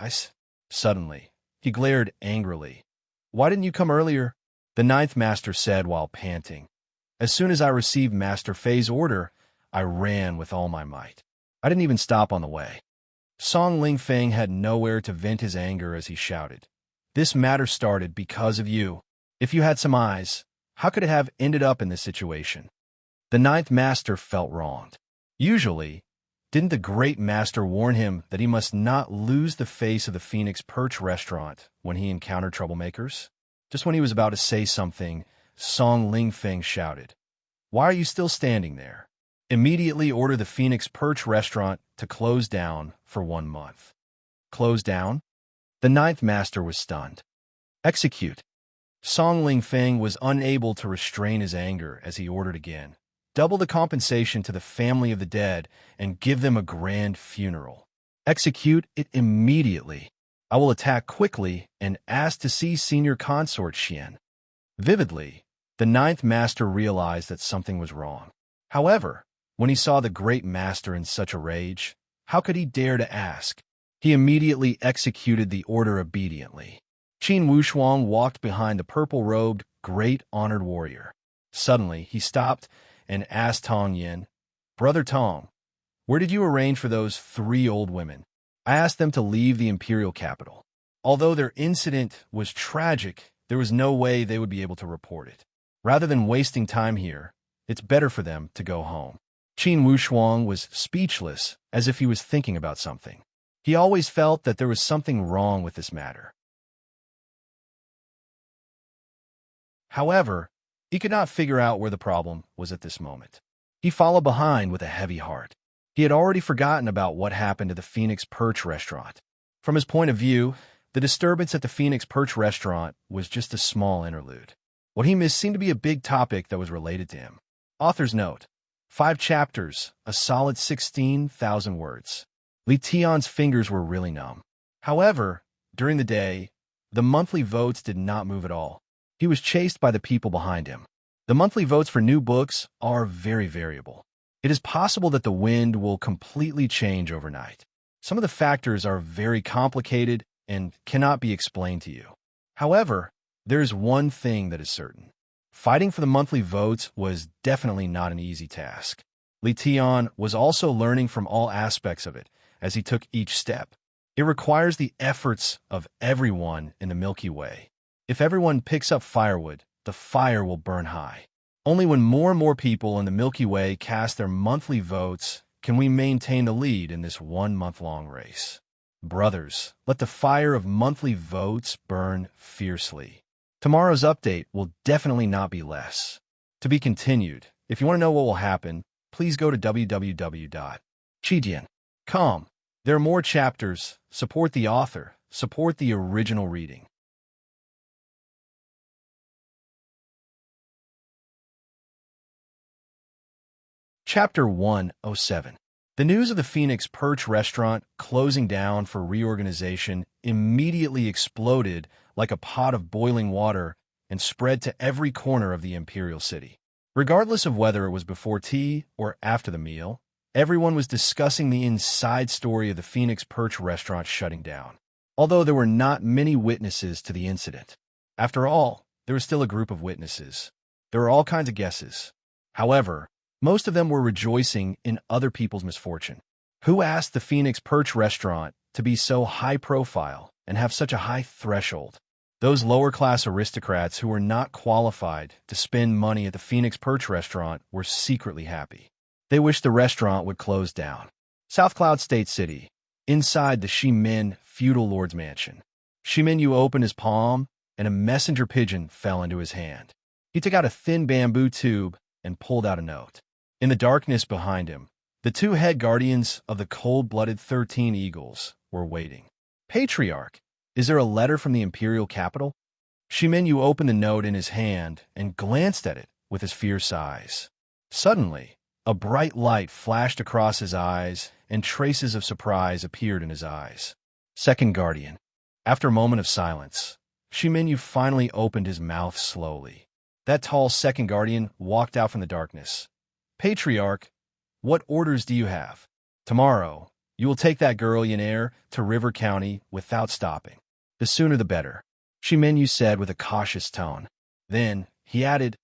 Suddenly, he glared angrily. "Why didn't you come earlier?" The 9th master said while panting. "As soon as I received Master Fei's order, I ran with all my might. I didn't even stop on the way." Song Lingfeng had nowhere to vent his anger as he shouted, "This matter started because of you. If you had some eyes, how could it have ended up in this situation?" The 9th master felt wronged. Usually, didn't the great master warn him that he must not lose the face of the Phoenix Perch restaurant when he encountered troublemakers? Just when he was about to say something, Song Lingfeng shouted, "Why are you still standing there? Immediately order the Phoenix Perch restaurant to close down for 1 month." Close down? The 9th master was stunned. Execute. Song Lingfeng was unable to restrain his anger as he ordered again. Double the compensation to the family of the dead and give them a grand funeral. Execute it immediately. I will attack quickly and ask to see Senior Consort Xian. Vividly, the The ninth master realized that something was wrong. However, when he saw the great master in such a rage, how could he dare to ask? He immediately executed the order obediently. Qin Wushuang walked behind the purple-robed, great honored warrior. Suddenly, he stopped and asked Tong Yin, "Brother Tong, where did you arrange for those 3 old women?" "I asked them to leave the imperial capital. Although their incident was tragic, there was no way they would be able to report it. Rather than wasting time here, it's better for them to go home." Qin Wushuang was speechless, as if he was thinking about something. He always felt that there was something wrong with this matter. However, he could not figure out where the problem was at this moment. He followed behind with a heavy heart. He had already forgotten about what happened to the Phoenix Perch restaurant. From his point of view, the disturbance at the Phoenix Perch restaurant was just a small interlude. What he missed seemed to be a big topic that was related to him. Author's note: 5 chapters, a solid 16,000 words. Li Tian's fingers were really numb. However, during the day, the monthly votes did not move at all. He was chased by the people behind him. The monthly votes for new books are very variable. It is possible that the wind will completely change overnight. Some of the factors are very complicated and cannot be explained to you. However, there is one thing that is certain. Fighting for the monthly votes was definitely not an easy task. Li Tian was also learning from all aspects of it as he took each step. It requires the efforts of everyone in the Milky Way. If everyone picks up firewood, the fire will burn high. Only when more and more people in the Milky Way cast their monthly votes can we maintain the lead in this 1-month-long race. Brothers, let the fire of monthly votes burn fiercely. Tomorrow's update will definitely not be less. To be continued. If you want to know what will happen, please go to www.chidian.com. There are more chapters. Support the author. Support the original reading. Chapter 107. The news of the Phoenix Perch restaurant closing down for reorganization immediately exploded like a pot of boiling water and spread to every corner of the imperial city. Regardless of whether it was before tea or after the meal, everyone was discussing the inside story of the Phoenix Perch restaurant shutting down. Although there were not many witnesses to the incident. After all, there was still a group of witnesses. There were all kinds of guesses. However, most of them were rejoicing in other people's misfortune. Who asked the Phoenix Perch restaurant to be so high-profile and have such a high threshold? Those lower-class aristocrats who were not qualified to spend money at the Phoenix Perch restaurant were secretly happy. They wished the restaurant would close down. South Cloud State City, inside the Shimin feudal lord's mansion. Shimin Yu opened his palm, and a messenger pigeon fell into his hand. He took out a thin bamboo tube and pulled out a note. In the darkness behind him, the 2 head guardians of the cold-blooded 13 eagles were waiting. "Patriarch, is there a letter from the imperial capital?" Shimin Yu opened the note in his hand and glanced at it with his fierce eyes. Suddenly, a bright light flashed across his eyes, and traces of surprise appeared in his eyes. Second guardian. After a moment of silence, Shimin Yu finally opened his mouth slowly. That tall second guardian walked out from the darkness. "Patriarch, what orders do you have? Tomorrow, you will take that girl Yenair to River County without stopping. The sooner the better," Shimin Yu said with a cautious tone. Then, he added,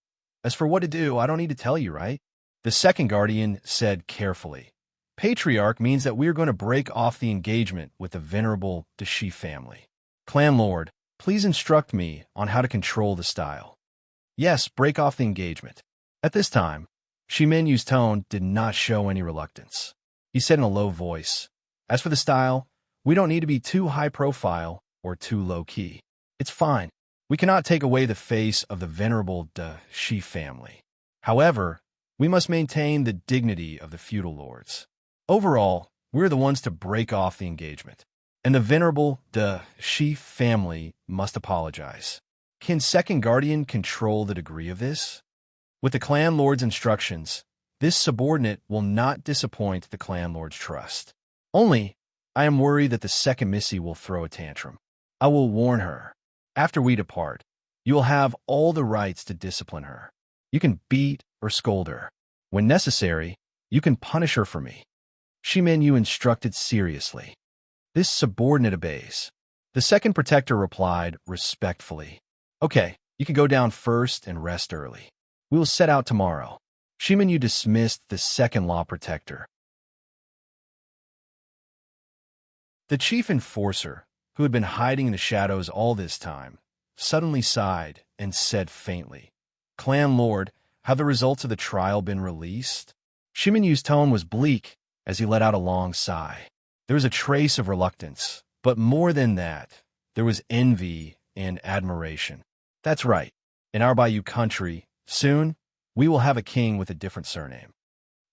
"As for what to do, I don't need to tell you, right?" The second guardian said carefully, "Patriarch means that we are going to break off the engagement with the venerable Dashi family. Clan Lord, please instruct me on how to control the style." "Yes, break off the engagement." At this time, Shimin Yu's tone did not show any reluctance. He said in a low voice, "As for the style, we don't need to be too high-profile or too low-key. It's fine. We cannot take away the face of the venerable Dashi family. However, we must maintain the dignity of the feudal lords. Overall, we're the ones to break off the engagement, and the venerable Dashi family must apologize." Can second guardian control the degree of this? With the clan lord's instructions, this subordinate will not disappoint the clan lord's trust. Only, I am worried that the second missy will throw a tantrum. I will warn her. After we depart, You will have all the rights to discipline her. You can beat or scold her. When necessary, you can punish her for me. Shimin instructed seriously. This subordinate obeys. The second protector replied respectfully. Okay, you can go down first and rest early. We will set out tomorrow. Shimin dismissed the second law protector. The chief enforcer, who had been hiding in the shadows all this time, suddenly sighed and said faintly, Clan Lord, have the results of the trial been released? Shimin tone was bleak as he let out a long sigh. There was a trace of reluctance, but more than that, there was envy and admiration. That's right. In our Bayou country, soon, we will have a king with a different surname.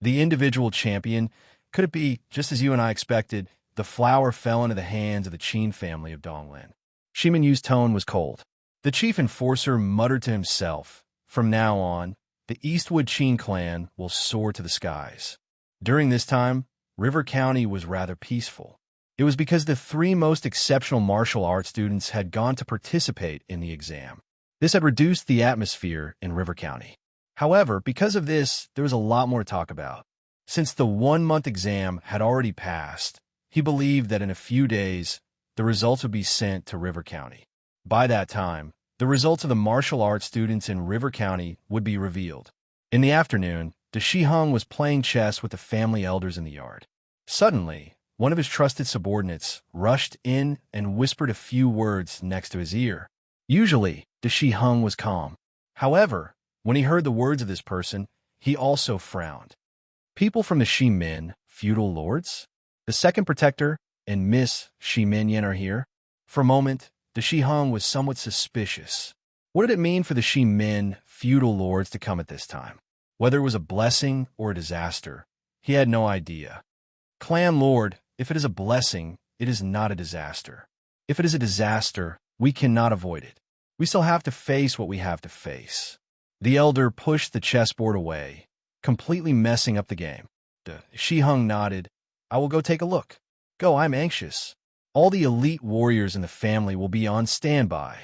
The individual champion, could it be, just as you and I expected, the flower fell into the hands of the Qin family of Donglin? Shimin tone was cold. The chief enforcer muttered to himself, from now on, the Eastwood Qin clan will soar to the skies. During this time, River County was rather peaceful. It was because the three most exceptional martial arts students had gone to participate in the exam. This had reduced the atmosphere in River County. However, because of this, there was a lot more to talk about. Since the 1-month exam had already passed, he believed that in a few days, the results would be sent to River County. By that time, the results of the martial arts students in River County would be revealed. In the afternoon, De Shiheng was playing chess with the family elders in the yard. Suddenly, one of his trusted subordinates rushed in and whispered a few words next to his ear. Usually, De Shiheng was calm. However, when he heard the words of this person, he also frowned. People from the Shimin, feudal lords? The second protector and Miss Shimin are here? For a moment, De Shiheng was somewhat suspicious. What did it mean for the Shimin, feudal lords to come at this time? Whether it was a blessing or a disaster, he had no idea. Clan Lord, if it is a blessing, it is not a disaster. If it is a disaster, we cannot avoid it. We still have to face what we have to face. The elder pushed the chessboard away, completely messing up the game. De Shiheng nodded. I will go take a look. Go, I'm anxious. All the elite warriors in the family will be on standby.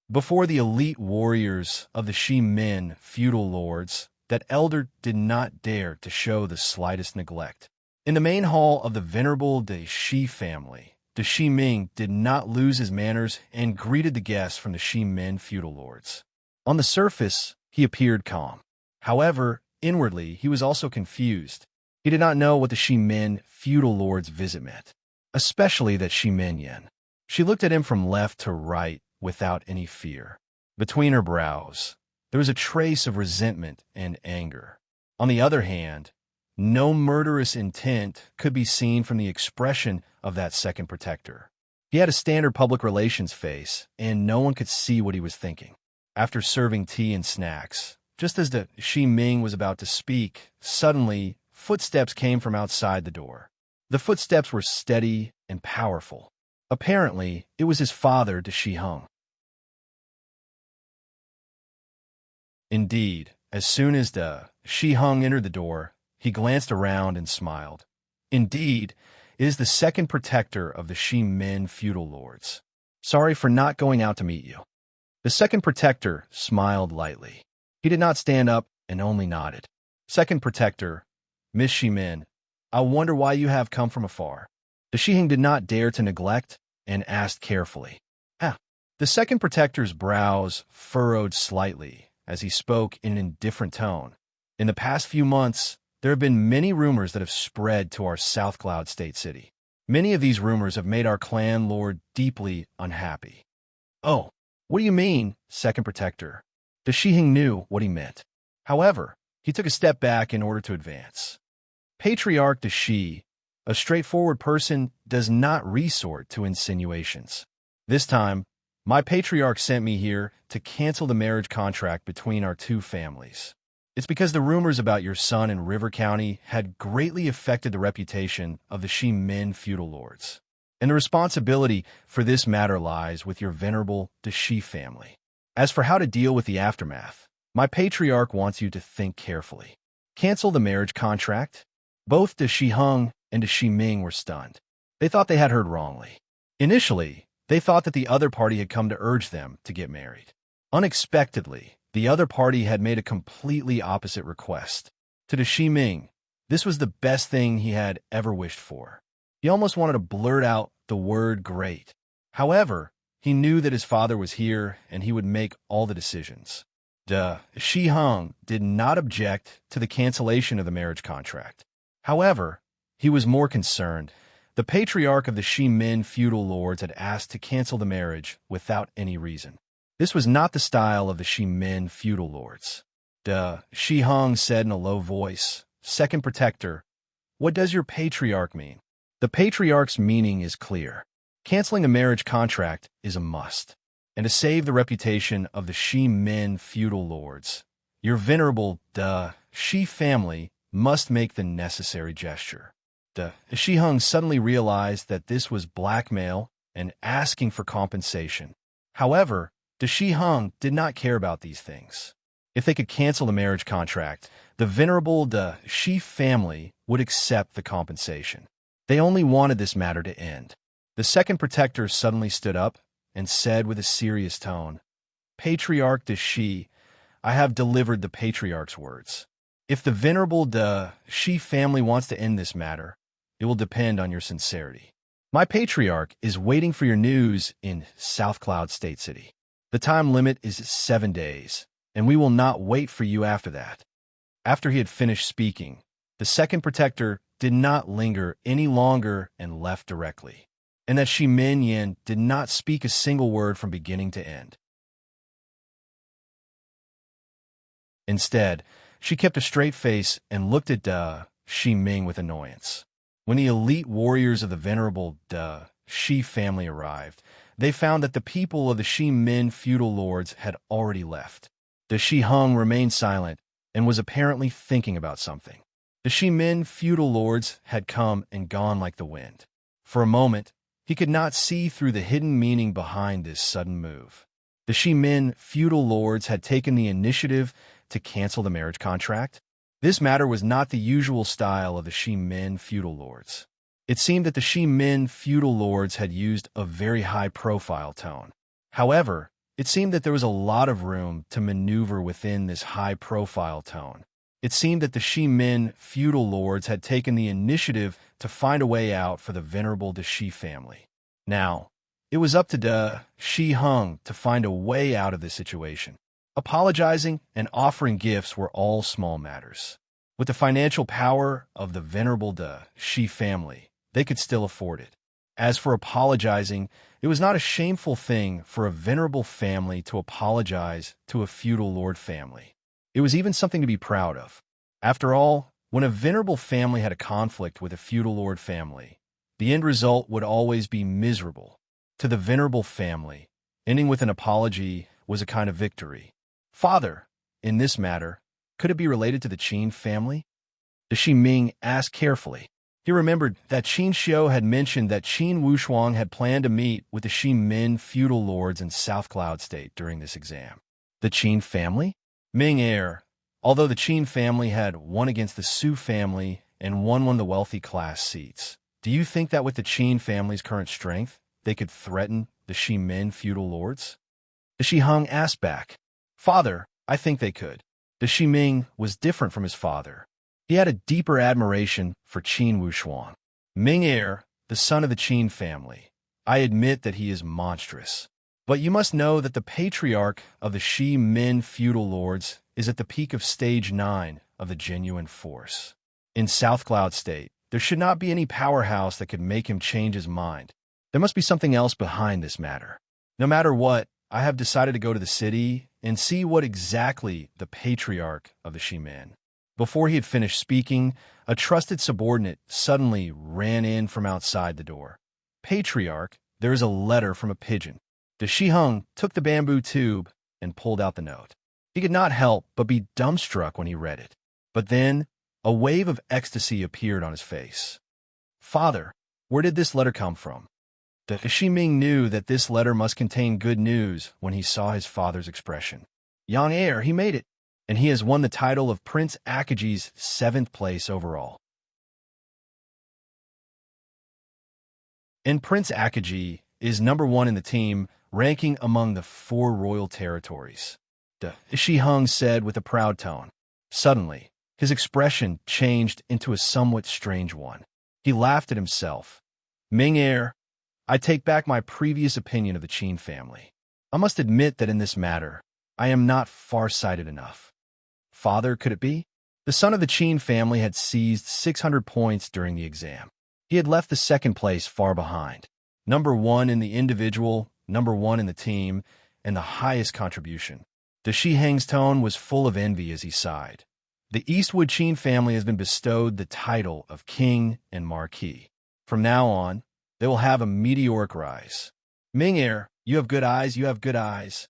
Before the elite warriors of the Shimin, feudal lords, that elder did not dare to show the slightest neglect. In the main hall of the venerable De Shi family, De Shiming did not lose his manners and greeted the guests from the Shimin feudal lords. On the surface, he appeared calm. However, inwardly, he was also confused. He did not know what the Shimin feudal lord's visit meant, especially that Shimin Yan. She looked at him from left to right without any fear. Between her brows, there was a trace of resentment and anger. On the other hand, no murderous intent could be seen from the expression of that second protector. He had a standard public relations face, and no one could see what he was thinking. After serving tea and snacks, just as the Shiming was about to speak, suddenly footsteps came from outside the door. The footsteps were steady and powerful. Apparently, it was his father, De Shiheng. Indeed, as soon as De Shiheng entered the door, he glanced around and smiled. Indeed, it is the second protector of the Shimin feudal lords. Sorry for not going out to meet you. The second protector smiled lightly. He did not stand up and only nodded. Second protector, Miss Shimin, I wonder why you have come from afar. The Shiheng did not dare to neglect and asked carefully. The second protector's brows furrowed slightly as he spoke in an indifferent tone. In the past few months, there have been many rumors that have spread to our South Cloud State City. Many of these rumors have made our clan lord deeply unhappy. Oh, what do you mean, second protector? The Shiheng knew what he meant. However, he took a step back in order to advance. Patriarch De Shi, a straightforward person, does not resort to insinuations. This time, my patriarch sent me here to cancel the marriage contract between our two families. It's because the rumors about your son in River County had greatly affected the reputation of the Shimin feudal lords. And the responsibility for this matter lies with your venerable De Shi family. As for how to deal with the aftermath, my patriarch wants you to think carefully. Cancel the marriage contract? Both De Shiheng and De Shiming were stunned. They thought they had heard wrongly. Initially, they thought that the other party had come to urge them to get married. Unexpectedly, the other party had made a completely opposite request. To the Shiming, this was the best thing he had ever wished for. He almost wanted to blurt out the word great. However, he knew that his father was here and he would make all the decisions. Shi Hung did not object to the cancellation of the marriage contract. However, he was more concerned. The patriarch of the Shi Min feudal lords had asked to cancel the marriage without any reason. This was not the style of the Shi Min feudal lords. Shi Hung said in a low voice, "Second protector, what does your patriarch mean?" The patriarch's meaning is clear. Canceling a marriage contract is a must. And to save the reputation of the Shi Min feudal lords, your venerable Shi family must make the necessary gesture. Shi Hung suddenly realized that this was blackmail and asking for compensation. However, the Shi Hung did not care about these things. If they could cancel the marriage contract, the venerable Shi family would accept the compensation. They only wanted this matter to end. The second protector suddenly stood up and said with a serious tone, "Patriarch de Shi, I have delivered the patriarch's words. If the venerable Shi family wants to end this matter, it will depend on your sincerity. My patriarch is waiting for your news in South Cloud State City. The time limit is 7 days, and we will not wait for you after that." After he had finished speaking, the second protector did not linger any longer and left directly, and that Shi Min Yin did not speak a single word from beginning to end. Instead, she kept a straight face and looked at Shi Ming with annoyance. When the elite warriors of the venerable Shi family arrived, they found that the people of the Shi Min feudal lords had already left. The Shi Hung remained silent and was apparently thinking about something. The Shi Min feudal lords had come and gone like the wind. For a moment, he could not see through the hidden meaning behind this sudden move. The Shi Min feudal lords had taken the initiative to cancel the marriage contract. This matter was not the usual style of the Shi Min feudal lords. It seemed that the Shi Min feudal lords had used a very high-profile tone. However, it seemed that there was a lot of room to maneuver within this high-profile tone. It seemed that the Shi Min feudal lords had taken the initiative to find a way out for the venerable Shi family. Now, it was up to Shi Hung to find a way out of this situation. Apologizing and offering gifts were all small matters. With the financial power of the venerable Shi family, they could still afford it. As for apologizing, it was not a shameful thing for a venerable family to apologize to a feudal lord family. It was even something to be proud of. After all, when a venerable family had a conflict with a feudal lord family, the end result would always be miserable. To the venerable family, ending with an apology was a kind of victory. "Father, in this matter, could it be related to the Qin family?" The Shi Ming asked carefully. He remembered that Qin Xiu had mentioned that Qin Wushuang had planned to meet with the Shi Min feudal lords in South Cloud State during this exam. The Qin family? Ming heir. Although the Qin family had won against the Su family and won the wealthy class seats, do you think that with the Qin family's current strength, they could threaten the Shi Min feudal lords? The Shi Hung asked back. "Father, I think they could." The Shi Ming was different from his father. He had a deeper admiration for Qin Wushuang. "Ming heir, the son of the Qin family. I admit that he is monstrous. But you must know that the patriarch of the Shi Min feudal lords is at the peak of stage 9 of the genuine force. In South Cloud State, there should not be any powerhouse that could make him change his mind. There must be something else behind this matter. No matter what, I have decided to go to the city and see what exactly the patriarch of the Shi Min." Before he had finished speaking, a trusted subordinate suddenly ran in from outside the door. "Patriarch, there is a letter from a pigeon." The Shi Hung took the bamboo tube and pulled out the note. He could not help but be dumbstruck when he read it. But then, a wave of ecstasy appeared on his face. "Father, where did this letter come from?" The Shi Ming knew that this letter must contain good news when he saw his father's expression. "Young heir, he made it, and he has won the title of Prince Akaji's 7th place overall." And Prince Akaji is #1 in the team ranking among the 4 royal territories. Shi Hung said with a proud tone. Suddenly, his expression changed into a somewhat strange one. He laughed at himself. Ming Er, I take back my previous opinion of the Qin family. I must admit that in this matter, I am not far-sighted enough. Father, could it be? The son of the Qin family had seized 600 points during the exam. He had left the second place far behind. Number 1 in the individual, number 1 in the team, and the highest contribution. The Shi Heng's tone was full of envy as he sighed. The Eastwood Qin family has been bestowed the title of King and Marquis. From now on, they will have a meteoric rise. Ming Er, you have good eyes, you have good eyes.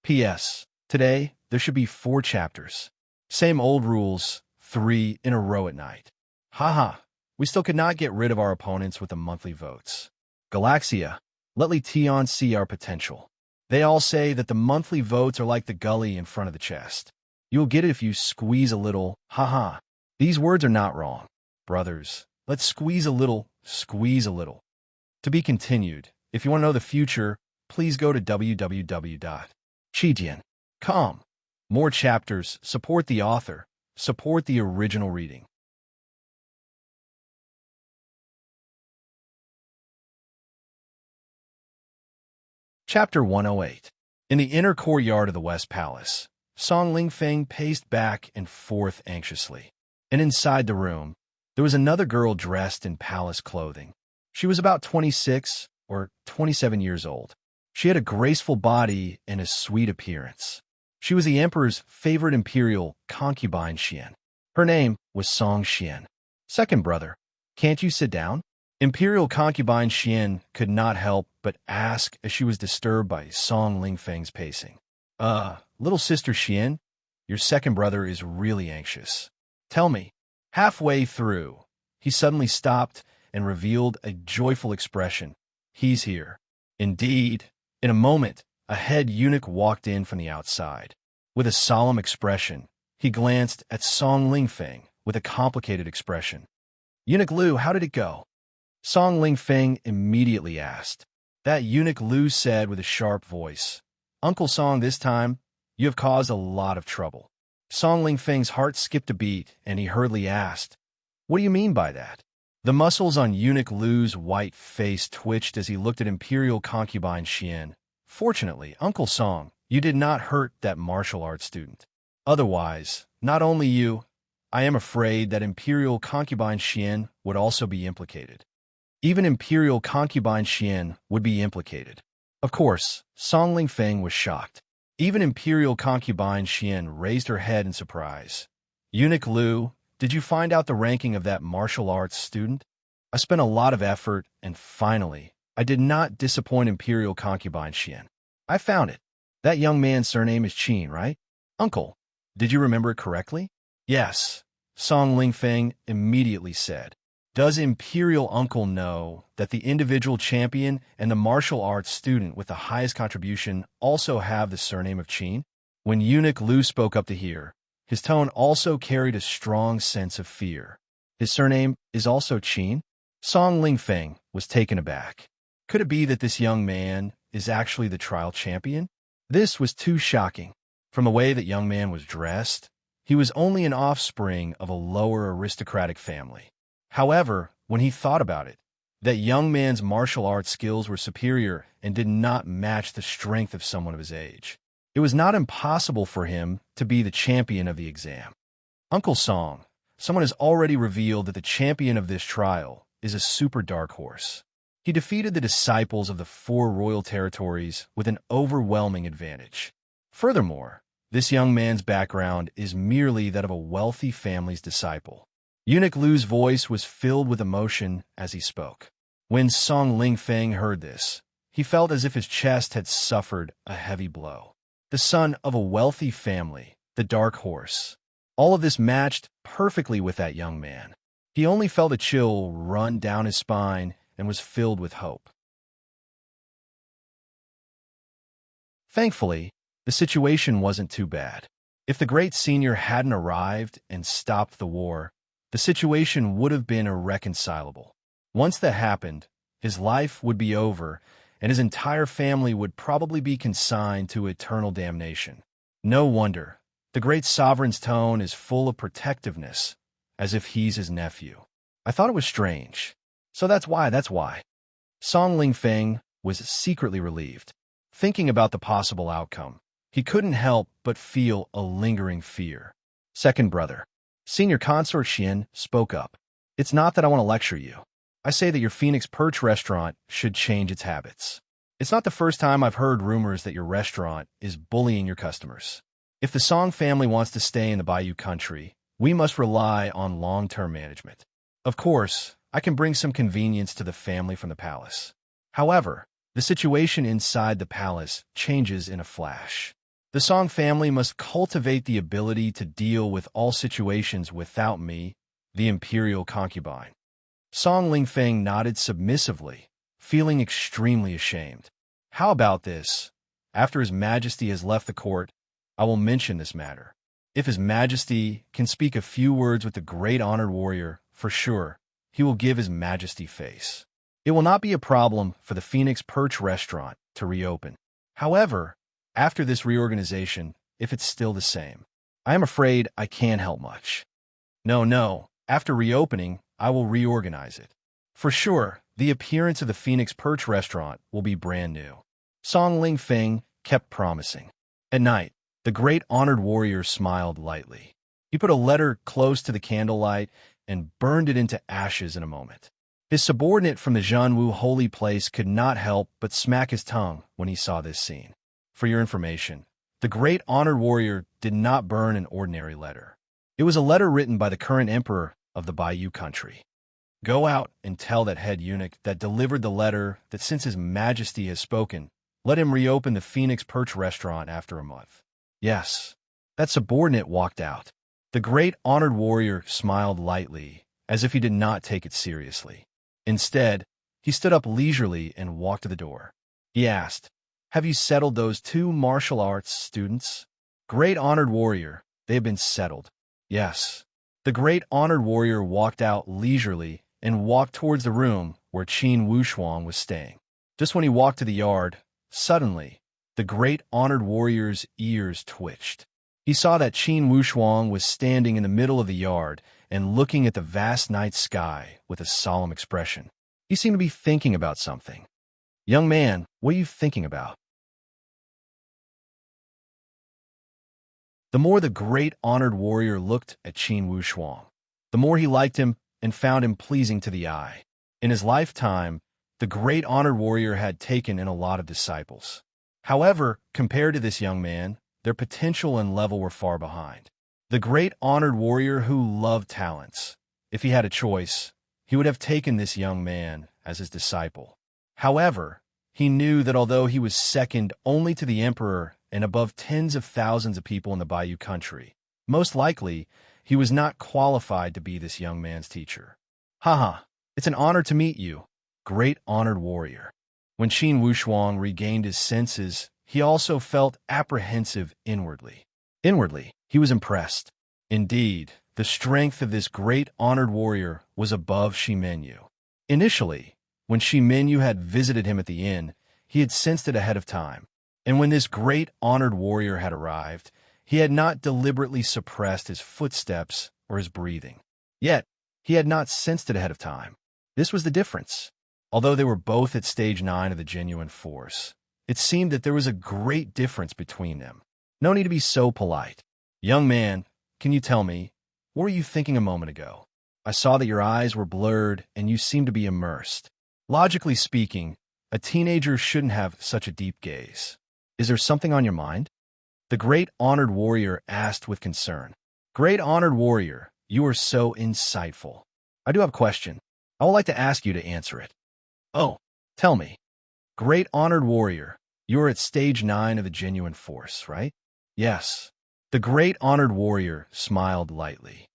P.S. Today, there should be 4 chapters. Same old rules, 3 in a row at night. Haha, we still could not get rid of our opponents with the monthly votes. Galaxia, let Li Tian see our potential. They all say that the monthly votes are like the gully in front of the chest. You'll get it if you squeeze a little, haha. These words are not wrong. Brothers, let's squeeze a little, squeeze a little. To be continued. If you want to know the future, please go to www.chijian.com. More chapters, support the author, support the original reading. Chapter 108. In the inner courtyard of the West Palace, Song Lingfeng paced back and forth anxiously. And inside the room, there was another girl dressed in palace clothing. She was about 26 or 27 years old. She had a graceful body and a sweet appearance. She was the emperor's favorite imperial concubine Xian. Her name was Song Xian. Second brother, can't you sit down? Imperial concubine Xian could not help but ask as she was disturbed by Song Lingfeng's pacing. Little sister Xian, your second brother is really anxious. Tell me. Halfway through, he suddenly stopped and revealed a joyful expression. He's here. Indeed. In a moment, a head eunuch walked in from the outside. With a solemn expression, he glanced at Song Lingfeng with a complicated expression. Eunuch Lu, how did it go? Song Lingfeng immediately asked. That eunuch Lu said with a sharp voice, Uncle Song, this time, you have caused a lot of trouble. Song Lingfeng's heart skipped a beat, and he hurriedly asked, What do you mean by that? The muscles on eunuch Lu's white face twitched as he looked at imperial concubine Xian. Fortunately, Uncle Song, you did not hurt that martial arts student. Otherwise, not only you, I am afraid that imperial concubine Xian would also be implicated. Even imperial concubine Xian would be implicated. Of course, Song Lingfeng was shocked. Even imperial concubine Xian raised her head in surprise. Eunuch Lu, did you find out the ranking of that martial arts student? I spent a lot of effort, and finally, I did not disappoint imperial concubine Xian. I found it. That young man's surname is Qin, right? Uncle, did you remember it correctly? Yes, Song Lingfeng immediately said. Does Imperial Uncle know that the individual champion and the martial arts student with the highest contribution also have the surname of Qin? When Eunuch Lu spoke up to hear, his tone also carried a strong sense of fear. His surname is also Qin? Song Lingfeng was taken aback. Could it be that this young man is actually the trial champion? This was too shocking. From the way that young man was dressed, he was only an offspring of a lower aristocratic family. However, when he thought about it, that young man's martial arts skills were superior and did not match the strength of someone of his age. It was not impossible for him to be the champion of the exam. Uncle Song, someone has already revealed that the champion of this trial is a super dark horse. He defeated the disciples of the 4 royal territories with an overwhelming advantage. Furthermore, this young man's background is merely that of a wealthy family's disciple. Eunuch Lu's voice was filled with emotion as he spoke. When Song Lingfeng heard this, he felt as if his chest had suffered a heavy blow. The son of a wealthy family, the dark horse. All of this matched perfectly with that young man. He only felt a chill run down his spine and was filled with hope. Thankfully, the situation wasn't too bad. If the great senior hadn't arrived and stopped the war, the situation would have been irreconcilable. Once that happened, his life would be over, and his entire family would probably be consigned to eternal damnation. No wonder. The great sovereign's tone is full of protectiveness, as if he's his nephew. I thought it was strange. So that's why. Song Ling Feng was secretly relieved. Thinking about the possible outcome, he couldn't help but feel a lingering fear. Second brother, Senior Consort Xian, spoke up. It's not that I want to lecture you. I say that your Phoenix Perch restaurant should change its habits. It's not the first time I've heard rumors that your restaurant is bullying your customers. If the Song family wants to stay in the Bayou country, we must rely on long-term management. Of course, I can bring some convenience to the family from the palace. However, the situation inside the palace changes in a flash. The Song family must cultivate the ability to deal with all situations without me, the imperial concubine. Song Lingfeng nodded submissively, feeling extremely ashamed. How about this? After His Majesty has left the court, I will mention this matter. If His Majesty can speak a few words with the great honored warrior, for sure, he will give His Majesty face. It will not be a problem for the Phoenix Perch restaurant to reopen. However, after this reorganization, if it's still the same, I am afraid I can't help much. No, after reopening, I will reorganize it. For sure, the appearance of the Phoenix Perch restaurant will be brand new. Song Lingfeng kept promising. At night, the great honored warrior smiled lightly. He put a letter close to the candlelight and burned it into ashes in a moment. His subordinate from the Zhanwu holy place could not help but smack his tongue when he saw this scene. For your information, the great honored warrior did not burn an ordinary letter. It was a letter written by the current emperor of the Bayou country. Go out and tell that head eunuch that delivered the letter that since His Majesty has spoken, let him reopen the Phoenix Perch restaurant after a month. Yes, that subordinate walked out. The great honored warrior smiled lightly, as if he did not take it seriously. Instead, he stood up leisurely and walked to the door. He asked, "Have you settled those 2 martial arts students?" Great honored warrior, they have been settled. Yes. The great honored warrior walked out leisurely and walked towards the room where Qin Wushuang was staying. Just when he walked to the yard, suddenly, the great honored warrior's ears twitched. He saw that Qin Wushuang was standing in the middle of the yard and looking at the vast night sky with a solemn expression. He seemed to be thinking about something. Young man, what are you thinking about? The more the great honored warrior looked at Qin Wushuang, the more he liked him and found him pleasing to the eye. In his lifetime, the great honored warrior had taken in a lot of disciples. However, compared to this young man, their potential and level were far behind. The great honored warrior who loved talents. If he had a choice, he would have taken this young man as his disciple. However, he knew that although he was second only to the emperor and above tens of thousands of people in the Bayou country, most likely, he was not qualified to be this young man's teacher. Haha, it's an honor to meet you, great honored warrior. When Qin Wushuang regained his senses, he also felt apprehensive inwardly. Inwardly, he was impressed. Indeed, the strength of this great honored warrior was above Shimenyu. Initially, when Shimenyu had visited him at the inn, he had sensed it ahead of time. And when this great honored warrior had arrived, he had not deliberately suppressed his footsteps or his breathing. Yet, he had not sensed it ahead of time. This was the difference. Although they were both at stage 9 of the genuine force, it seemed that there was a great difference between them. No need to be so polite. Young man, can you tell me, what were you thinking a moment ago? I saw that your eyes were blurred and you seemed to be immersed. Logically speaking, a teenager shouldn't have such a deep gaze. Is there something on your mind? The great honored warrior asked with concern. Great honored warrior, you are so insightful. I do have a question. I would like to ask you to answer it. Oh, tell me. Great honored warrior, you are at stage 9 of the genuine force, right? Yes. The great honored warrior smiled lightly.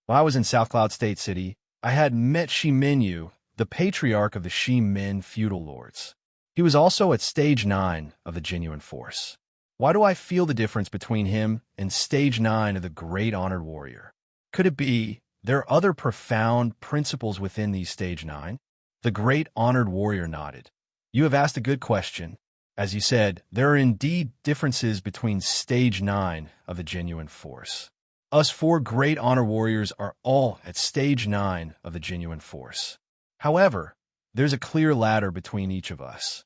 While I was in South Cloud State City, I had met Shimenyu, the patriarch of the Shimen feudal lords. He was also at stage 9 of the genuine force. Why do I feel the difference between him and stage 9 of the great honored warrior? Could it be there are other profound principles within these stage 9? The great honored warrior nodded. You have asked a good question. As you said, there are indeed differences between Stage 9 of the genuine force. Us four great honor warriors are all at Stage 9 of the genuine force. However, there's a clear ladder between each of us.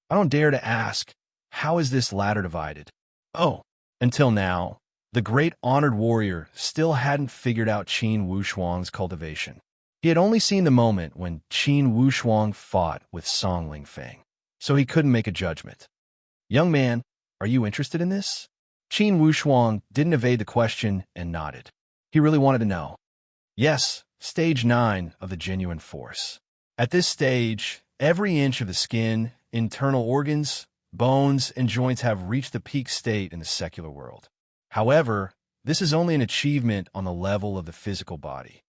I don't dare to ask, how is this ladder divided? Oh, until now, the great honored warrior still hadn't figured out Qin Wushuang's cultivation. He had only seen the moment when Qin Wushuang fought with Song Lingfeng, so he couldn't make a judgment. Young man, are you interested in this? Qin Wushuang didn't evade the question and nodded. He really wanted to know. Yes, Stage 9 of the genuine force. At this stage, every inch of the skin, internal organs, bones, and joints have reached the peak state in the secular world. However, this is only an achievement on the level of the physical body.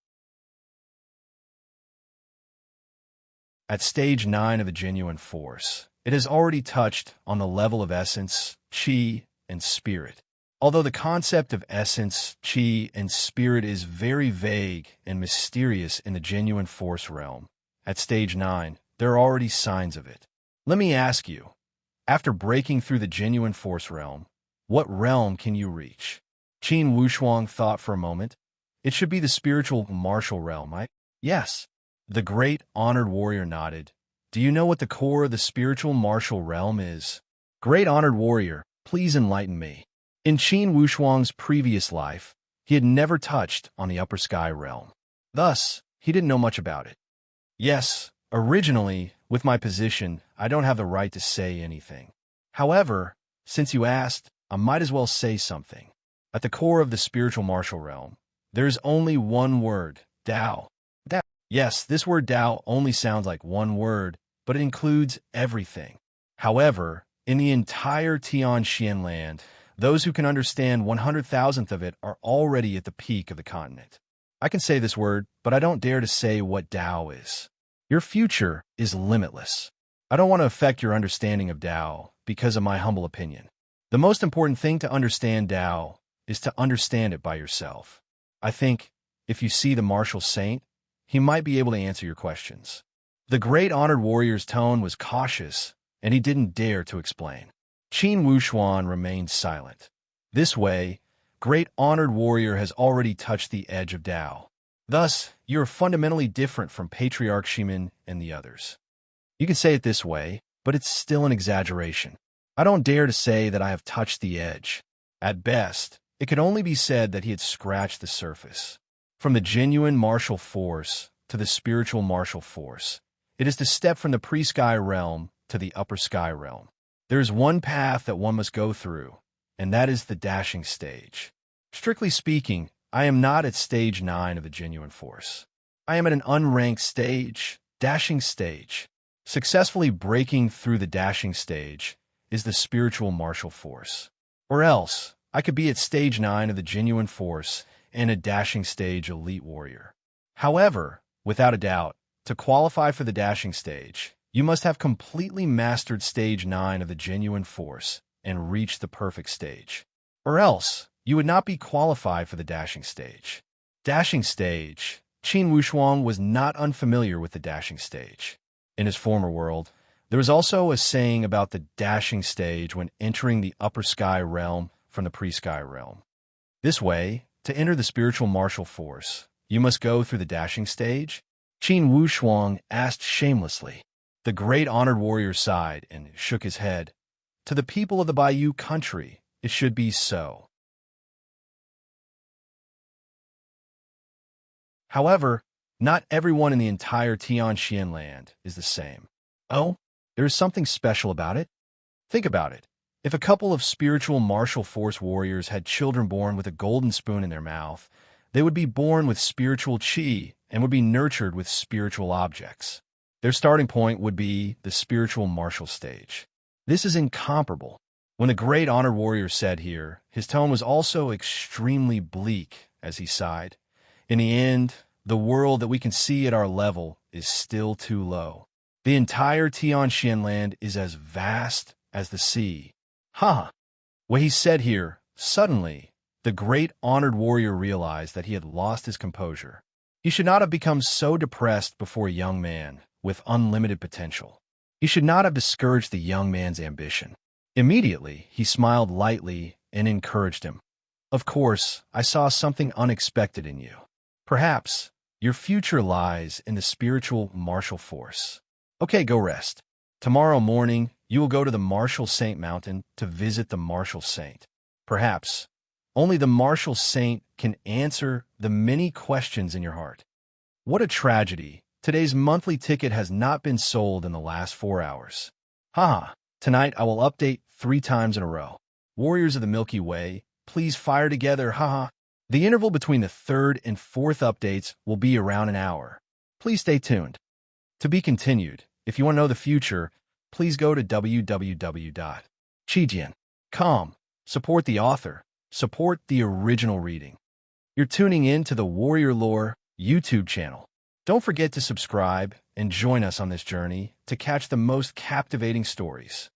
At Stage 9 of the genuine force, it has already touched on the level of essence, qi, and spirit. Although the concept of essence, qi, and spirit is very vague and mysterious in the genuine force realm, at Stage 9, there are already signs of it. Let me ask you, after breaking through the genuine force realm, what realm can you reach? Qin Wushuang thought for a moment. It should be the spiritual martial realm, right? Yes. The great honored warrior nodded. Do you know what the core of the spiritual martial realm is? Great honored warrior, please enlighten me. In Qin Wushuang's previous life, he had never touched on the upper sky realm. Thus, he didn't know much about it. Yes, originally, with my position, I don't have the right to say anything. However, since you asked, I might as well say something. At the core of the spiritual martial realm, there is only one word, Tao. Tao. Yes, this word Tao only sounds like one word, but it includes everything. However, in the entire Tianxian land, those who can understand 100,000th of it are already at the peak of the continent. I can say this word, but I don't dare to say what Tao is. Your future is limitless. I don't want to affect your understanding of Tao because of my humble opinion. The most important thing to understand Tao is to understand it by yourself. I think, if you see the martial saint, he might be able to answer your questions. The great honored warrior's tone was cautious, and he didn't dare to explain. Qin Wushuang remained silent. This way, great honored warrior has already touched the edge of Tao. Thus, you are fundamentally different from Patriarch Shimin and the others. You can say it this way, but it's still an exaggeration. I don't dare to say that I have touched the edge. At best, it could only be said that he had scratched the surface. From the genuine martial force to the spiritual martial force, it is to step from the pre-sky realm to the upper sky realm. There is one path that one must go through, and that is the dashing stage. Strictly speaking, I am not at Stage 9 of the genuine force. I am at an unranked stage, dashing stage. Successfully breaking through the dashing stage is the spiritual martial force. Or else, I could be at Stage 9 of the genuine force and a dashing stage elite warrior. However, without a doubt, to qualify for the dashing stage, you must have completely mastered Stage 9 of the genuine force and reached the perfect stage. Or else, you would not be qualified for the dashing stage. Dashing stage. Qin Wushuang was not unfamiliar with the dashing stage. In his former world, there was also a saying about the dashing stage when entering the upper sky realm from the pre-sky realm. This way, to enter the spiritual martial force, you must go through the dashing stage. Qin Wushuang asked shamelessly. The great honored warrior sighed and shook his head. To the people of the Bayou country, it should be so. However, not everyone in the entire Tianxian land is the same. Oh, there is something special about it? Think about it. If a couple of spiritual martial force warriors had children born with a golden spoon in their mouth, they would be born with spiritual qi and would be nurtured with spiritual objects. Their starting point would be the spiritual martial stage. This is incomparable. When the great honored warrior said here, his tone was also extremely bleak as he sighed. In the end, the world that we can see at our level is still too low. The entire Tianxian land is as vast as the sea. Ha! What he said here, suddenly, the great honored warrior realized that he had lost his composure. He should not have become so depressed before a young man with unlimited potential. He should not have discouraged the young man's ambition. Immediately, he smiled lightly and encouraged him. Of course, I saw something unexpected in you. Perhaps your future lies in the spiritual martial force. Okay, go rest. Tomorrow morning, you will go to the Martial Saint Mountain to visit the Martial Saint. Perhaps only the Martial Saint can answer the many questions in your heart. What a tragedy. Today's monthly ticket has not been sold in the last 4 hours. Haha, tonight I will update 3 times in a row. Warriors of the Milky Way, please fire together, haha. The interval between the 3rd and 4th updates will be around an hour. Please stay tuned. To be continued, if you want to know the future, please go to www.chijian.com. Support the author. Support the original reading. You're tuning in to the Warrior Lore YouTube channel. Don't forget to subscribe and join us on this journey to catch the most captivating stories.